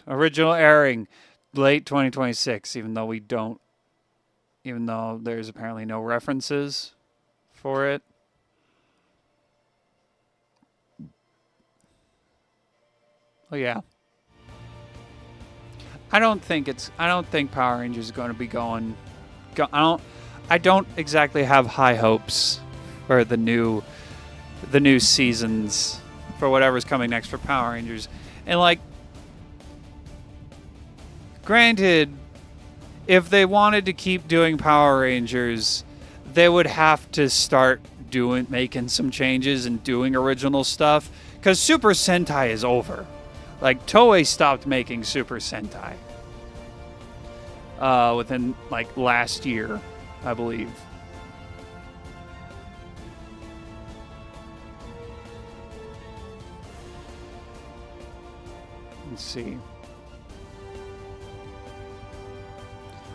Original airing late 2026, even though there's apparently no references for it. Oh yeah. I don't think Power Rangers is going to be going. I don't exactly have high hopes or the new seasons for whatever's coming next for Power Rangers. And like, granted, if they wanted to keep doing Power Rangers, they would have to start making some changes and doing original stuff, because Super Sentai is over. Like, Toei stopped making Super Sentai within like last year, I believe. Let's see.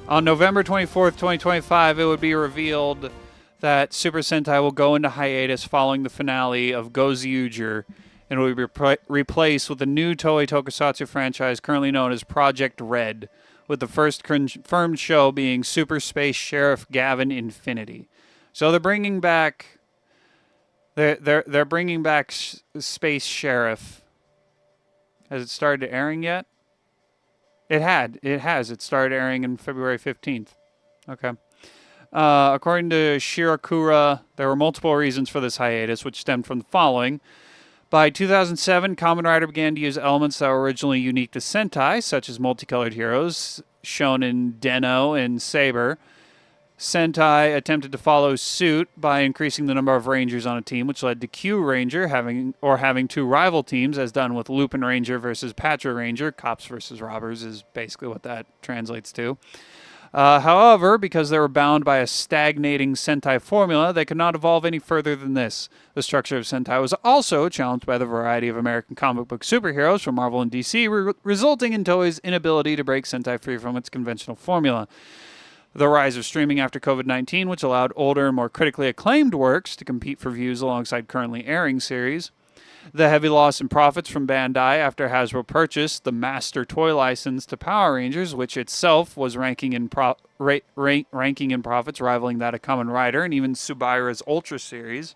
On November 24th, 2025, it would be revealed that Super Sentai will go into hiatus following the finale of Gozyuger and will be replaced with a new Toei Tokusatsu franchise currently known as Project Red, with the first confirmed show being Super Space Sheriff Gavin Infinity. So they're bringing back they're bringing back Space Sheriff. Has it started airing yet? It has. It started airing on February 15th. Okay. According to Shirakura, there were multiple reasons for this hiatus, which stemmed from the following. By 2007, Kamen Rider began to use elements that were originally unique to Sentai, such as multicolored heroes, shown in Den-O and Saber. Sentai attempted to follow suit by increasing the number of Rangers on a team, which led to Q Ranger having two rival teams, as done with Lupin Ranger versus Patra Ranger. Cops versus robbers is basically what that translates to. However, because they were bound by a stagnating Sentai formula, they could not evolve any further than this. The structure of Sentai was also challenged by the variety of American comic book superheroes from Marvel and DC, resulting in Toei's inability to break Sentai free from its conventional formula. The rise of streaming after COVID-19, which allowed older and more critically acclaimed works to compete for views alongside currently airing series. The heavy loss in profits from Bandai after Hasbro purchased the Master Toy license to Power Rangers, which itself was ranking in profits rivaling that of Kamen Rider and even Subaira's Ultra series.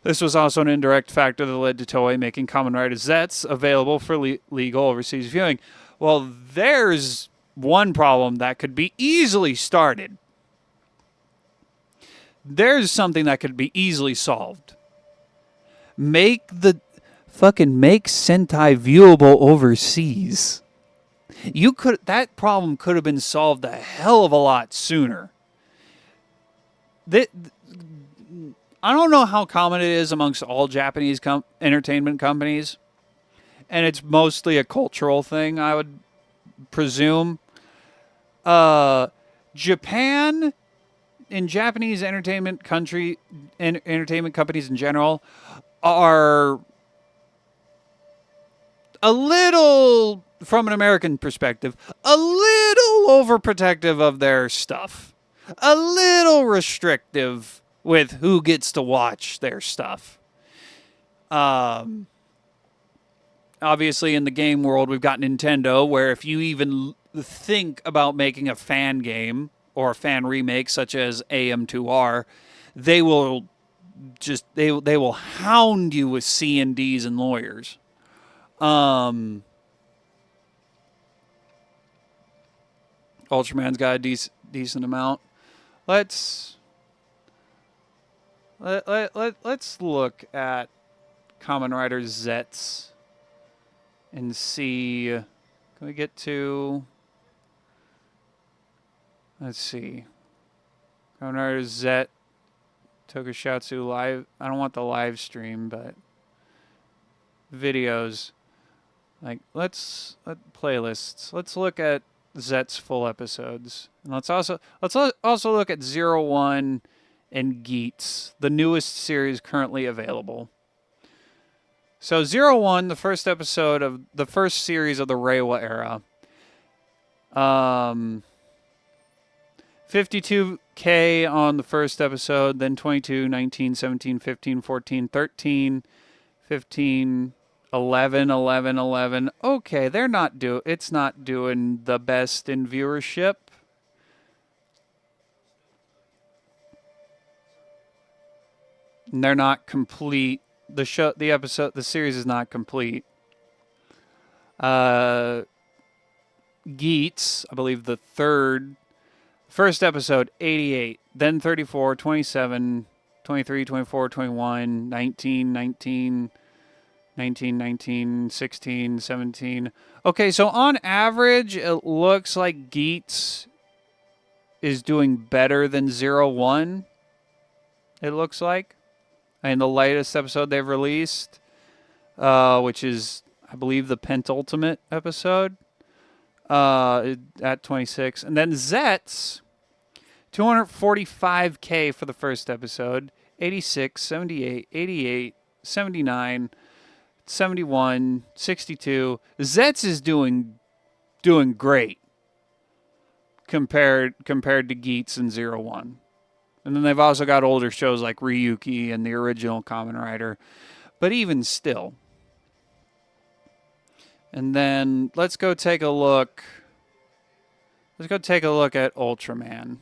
This was also an indirect factor that led to Toei making Kamen Rider Zets available for legal overseas viewing. Well, there's one problem that could be easily started. There's something that could be easily solved. Make Sentai viewable overseas. That problem could have been solved a hell of a lot sooner. I don't know how common it is amongst all Japanese entertainment companies, and it's mostly a cultural thing, I would presume. Japan and Japanese entertainment companies in general are a little, from an American perspective, a little overprotective of their stuff. A little restrictive with who gets to watch their stuff. Obviously, in the game world, we've got Nintendo, where if you even think about making a fan game or a fan remake, such as AM2R, they will hound you with C&Ds and lawyers. Ultraman's got a decent amount. Let's look at Kamen Rider Zets and see. Can we get to? Let's see. Kamen Rider Zet Tokusatsu live. I don't want the live stream, but videos. Like let's playlists. Let's look at Zet's full episodes, and let's also look at 01 and Geats, the newest series currently available. So 01, the first episode of the first series of the Reiwa era. 52K on the first episode, then 22, 19, 17, 15, 14, 13, 15, 11, 11, 11. Okay, it's not doing the best in viewership. And they're not complete. The series is not complete. Geats, I believe first episode, 88, then 34, 27, 23, 24, 21, 19, 19, 19, 19, 16, 17. Okay, so on average, it looks like Geets is doing better than 01. It looks like. And the latest episode they've released, which is, I believe, the penultimate episode, at 26. And then Zets, 245K for the first episode, 86, 78, 88, 79, 71, 62. Zets is doing great compared to Geets and 01. And then they've also got older shows like Ryuki and the original Kamen Rider. But even still. And then let's go take a look. Let's go take a look at Ultraman.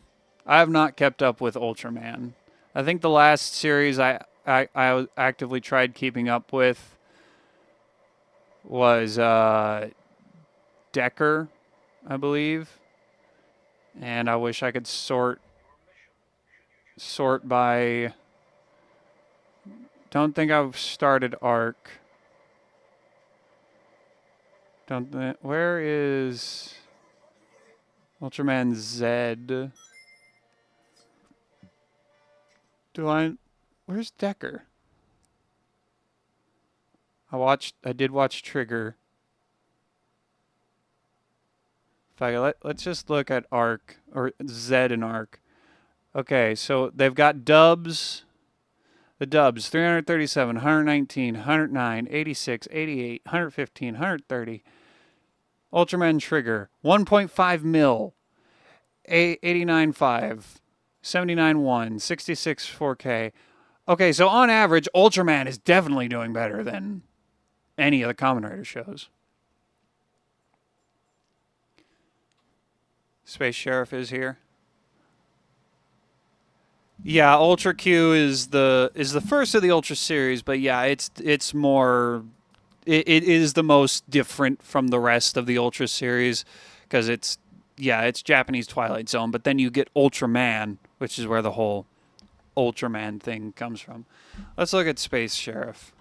I have not kept up with Ultraman. I think the last series I actively tried keeping up with was Decker, I believe. And I wish I could sort by... Don't think I've started Arc. Where is Ultraman Z? Where's Decker? I did watch Trigger. Let's just look at Arc, or Z and Arc. Okay, so they've got dubs. The dubs, 337, 119, 109, 86, 88, 115, 130. Ultraman Trigger, 1.5 mil, 89.5, 79.1, 66 4K. Okay, so on average, Ultraman is definitely doing better than any of the Kamen Rider shows. Space Sheriff is here. Yeah, Ultra Q is the first of the Ultra series, but yeah, it's more it is the most different from the rest of the Ultra series because it's Japanese Twilight Zone, but then you get Ultraman, which is where the whole Ultraman thing comes from. Let's look at Space Sheriff.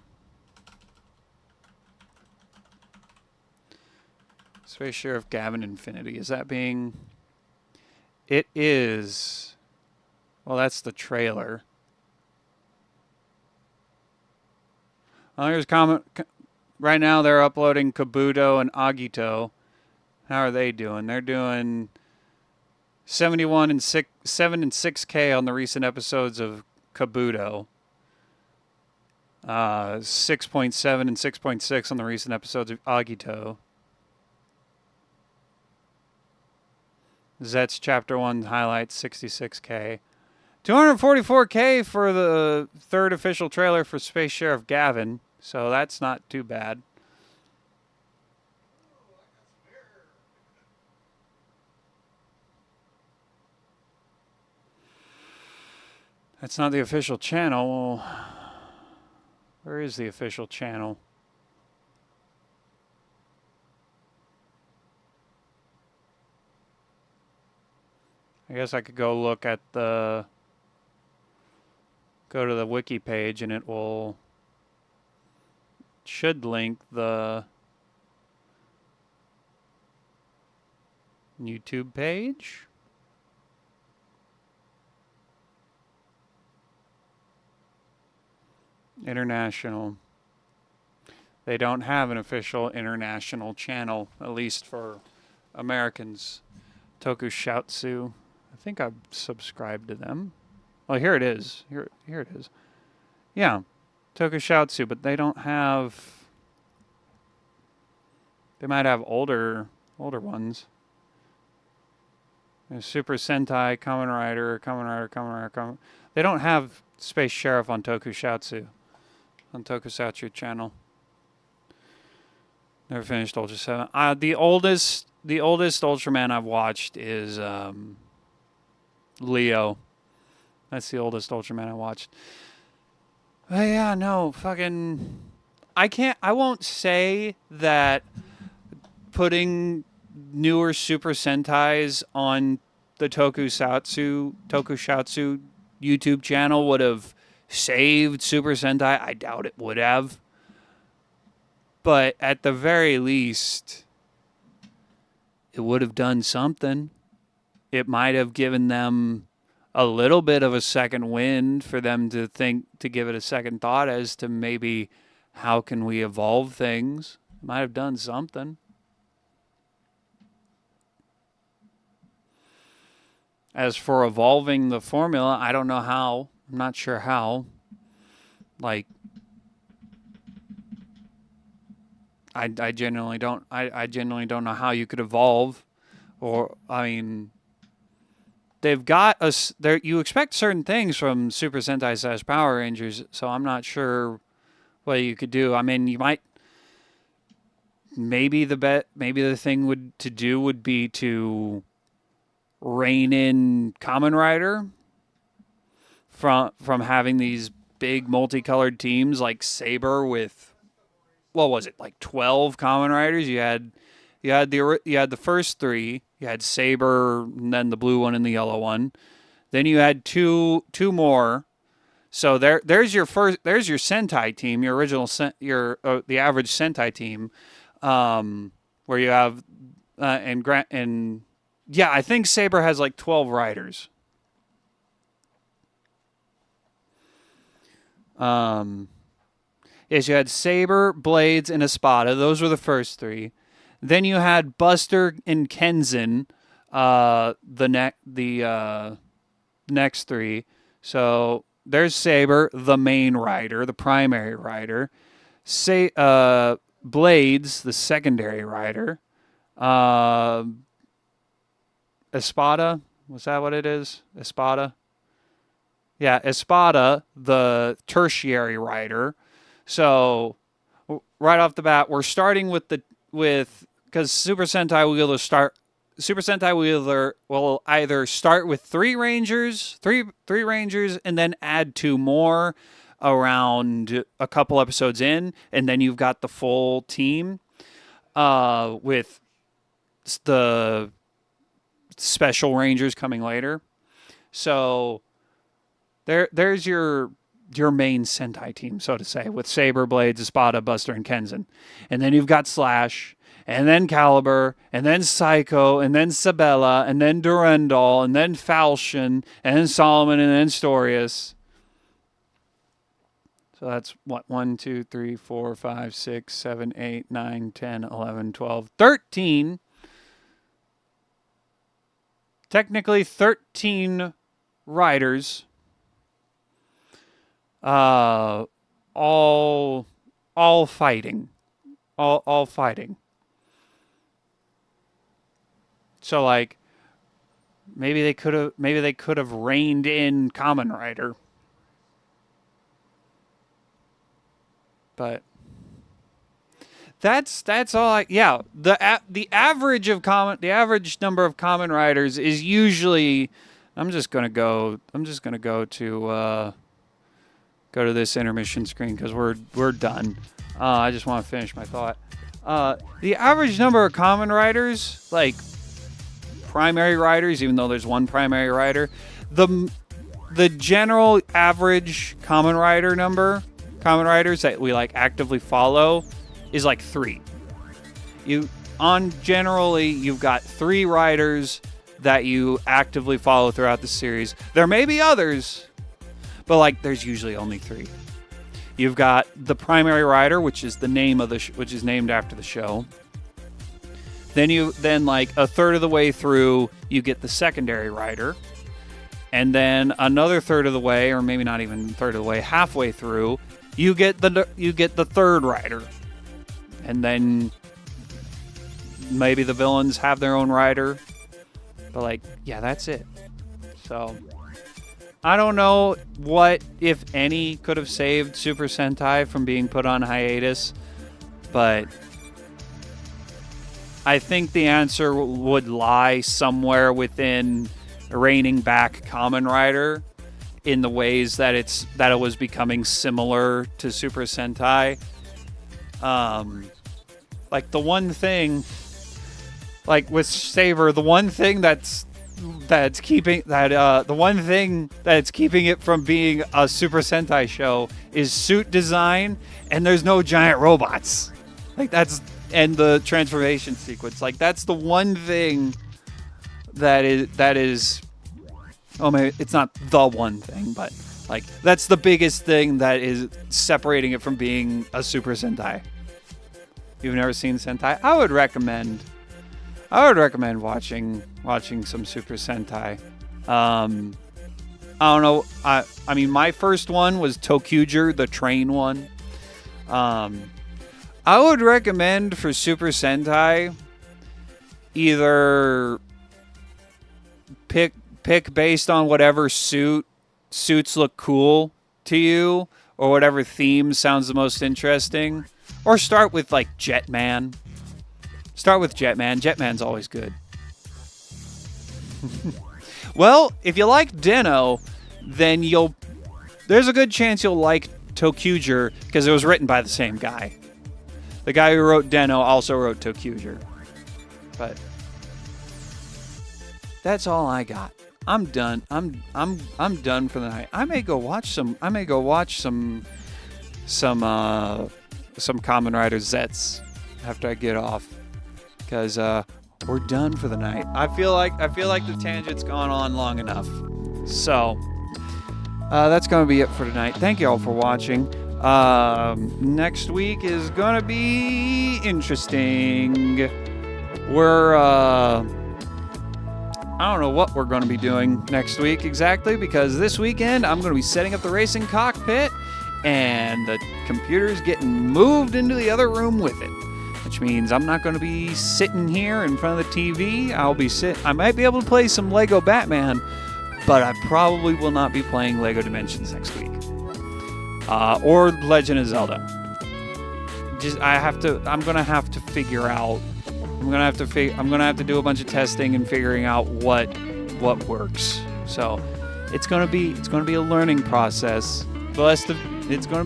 Space Sheriff Gavin Infinity. Is that being... It is... Well, that's the trailer. Well, here's comment. Right now, they're uploading Kabuto and Agito. How are they doing? They're doing 71 and 7 and 6K on the recent episodes of Kabuto. 6.7 and 6.6 on the recent episodes of Agito. Zet's Chapter 1 highlights 66K. 244K for the third official trailer for Space Sheriff Gavin, so that's not too bad. That's not the official channel. Well, where is the official channel? I guess I could go look at the... Go to the wiki page and it should link the YouTube page. International. They don't have an official international channel, at least for Americans. Tokushoutsu. I think I've subscribed to them. Oh, here it is. Here it is. Yeah, Tokushoutsu, but they don't have... They might have older ones. There's Super Sentai, Kamen Rider. They don't have Space Sheriff on Tokushoutsu. On Tokusatsu channel. Never finished Ultra 7. The oldest Ultraman I've watched is Leo. That's the oldest Ultraman I watched. But yeah, no, fucking... I won't say that putting newer Super Sentais on the Tokusatsu YouTube channel would have saved Super Sentai? I doubt it would have. But at the very least, it would have done something. It might have given them a little bit of a second wind for them to give it a second thought as to maybe how can we evolve things. Might have done something. As for evolving the formula, I don't know how. I'm not sure how. Like, I genuinely don't. I genuinely don't know how you could evolve, or I mean, they've got us there. You expect certain things from Super Sentai / Power Rangers, so I'm not sure what you could do. I mean, you might. Maybe the thing to do would be to rein in Kamen Rider from having these big multicolored teams like Saber with, what was it, like 12 Kamen Riders? You had the first 3. You had Saber, and then the blue one and the yellow one. Then you had two more. So there's your Sentai team, your original the average Sentai team, where you have and yeah, I think Saber has like 12 riders. Yes, you had Saber, Blades, and Espada. Those were the first 3. Then you had Buster and Kenzin, the next 3. So there's Saber, the main rider, the primary rider. Blades, the secondary rider. Espada, was that what it is? Espada? Yeah, Espada, the tertiary rider. So right off the bat, we're starting because Super Sentai Wheeler will either start with 3 rangers, three rangers, and then add 2 more around a couple episodes in, and then you've got the full team with the special rangers coming later. So there's your main Sentai team, so to say, with Saber, Blades, Espada, Buster, and Kenzin. And then you've got Slash, and then Caliber, and then Psycho, and then Sabella, and then Durandal, and then Falchion, and then Solomon, and then Storius. So that's what, 1, 2, 3, 4, 5, 6, 7, 8, 9, 10, 11, 12, 13. Technically 13 riders. All fighting. All fighting. So like maybe they could have reined in Kamen Rider. But that's all. The average number of Kamen Riders is usually. I'm just gonna go to this intermission screen because we're done. I just want to finish my thought. The average number of Kamen Riders, like primary riders, even though there's one primary rider, the general average Kamen Riders that we like actively follow is like 3. Generally you've got 3 riders that you actively follow throughout the series. There may be others, but like there's usually only 3. You've got the primary rider, which is the name of which is named after the show. Then like a third of the way through, you get the secondary rider. And then another third of the way, or maybe not even a third of the way, halfway through, you get the third rider. And then maybe the villains have their own rider. But like, yeah, that's it. So I don't know what, if any, could have saved Super Sentai from being put on hiatus, but I think the answer would lie somewhere within reining back Kamen Rider in the ways that it was becoming similar to Super Sentai. Like the one thing, like with Saber, the one thing that's that's keeping that the one thing that's keeping it from being a Super Sentai show is suit design, and there's no giant robots. Like that's and the transformation sequence. Like that's the one thing that is oh maybe it's not the one thing, but like that's the biggest thing that is separating it from being a Super Sentai. You've never seen Sentai? I would recommend watching some Super Sentai. I don't know. I mean, my first one was Tokyuger, the train one. I would recommend for Super Sentai either pick based on whatever suits look cool to you, or whatever theme sounds the most interesting, or start with like Jetman. Start with Jetman. Jetman's always good. Well, if you like Den-O, then there's a good chance you'll like Tokyuger because it was written by the same guy. The guy who wrote Den-O also wrote Tokyuger. But that's all I got. I'm done. I'm done for the night. I may go watch some Kamen Rider Zets after I get off, because we're done for the night. I feel like the tangent's gone on long enough. So that's gonna be it for tonight. Thank you all for watching. Next week is gonna be interesting. We're I don't know what we're going to be doing next week exactly, because this weekend I'm going to be setting up the racing cockpit, and the computer's getting moved into the other room with it, which means I'm not going to be sitting here in front of the TV. I might be able to play some Lego Batman, but I probably will not be playing Lego Dimensions next week, or Legend of Zelda. I'm going to have to figure out. I'm gonna have to do a bunch of testing and figuring out what works. So it's gonna be a learning process. It's gonna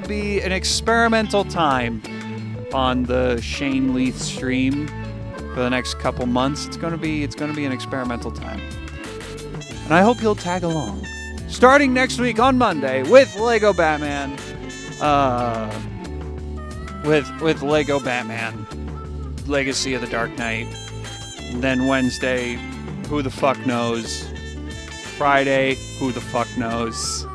be an experimental time on the Shane Leith stream for the next couple months. It's gonna be an experimental time, and I hope you'll tag along. Starting next week on Monday with Lego Batman, with Lego Batman Legacy of the Dark Knight. And then Wednesday, who the fuck knows? Friday, who the fuck knows?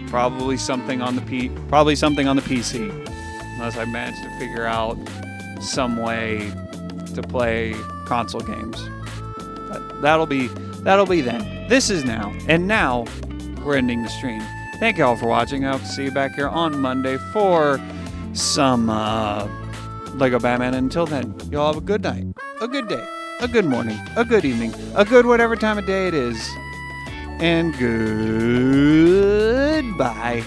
Probably something on the PC, unless I manage to figure out some way to play console games. But that'll be then. This is now, and now we're ending the stream. Thank you all for watching. I hope to see you back here on Monday for some Lego Batman. Until then, you all have a good night, a good day, a good morning, a good evening, a good whatever time of day it is, and goodbye.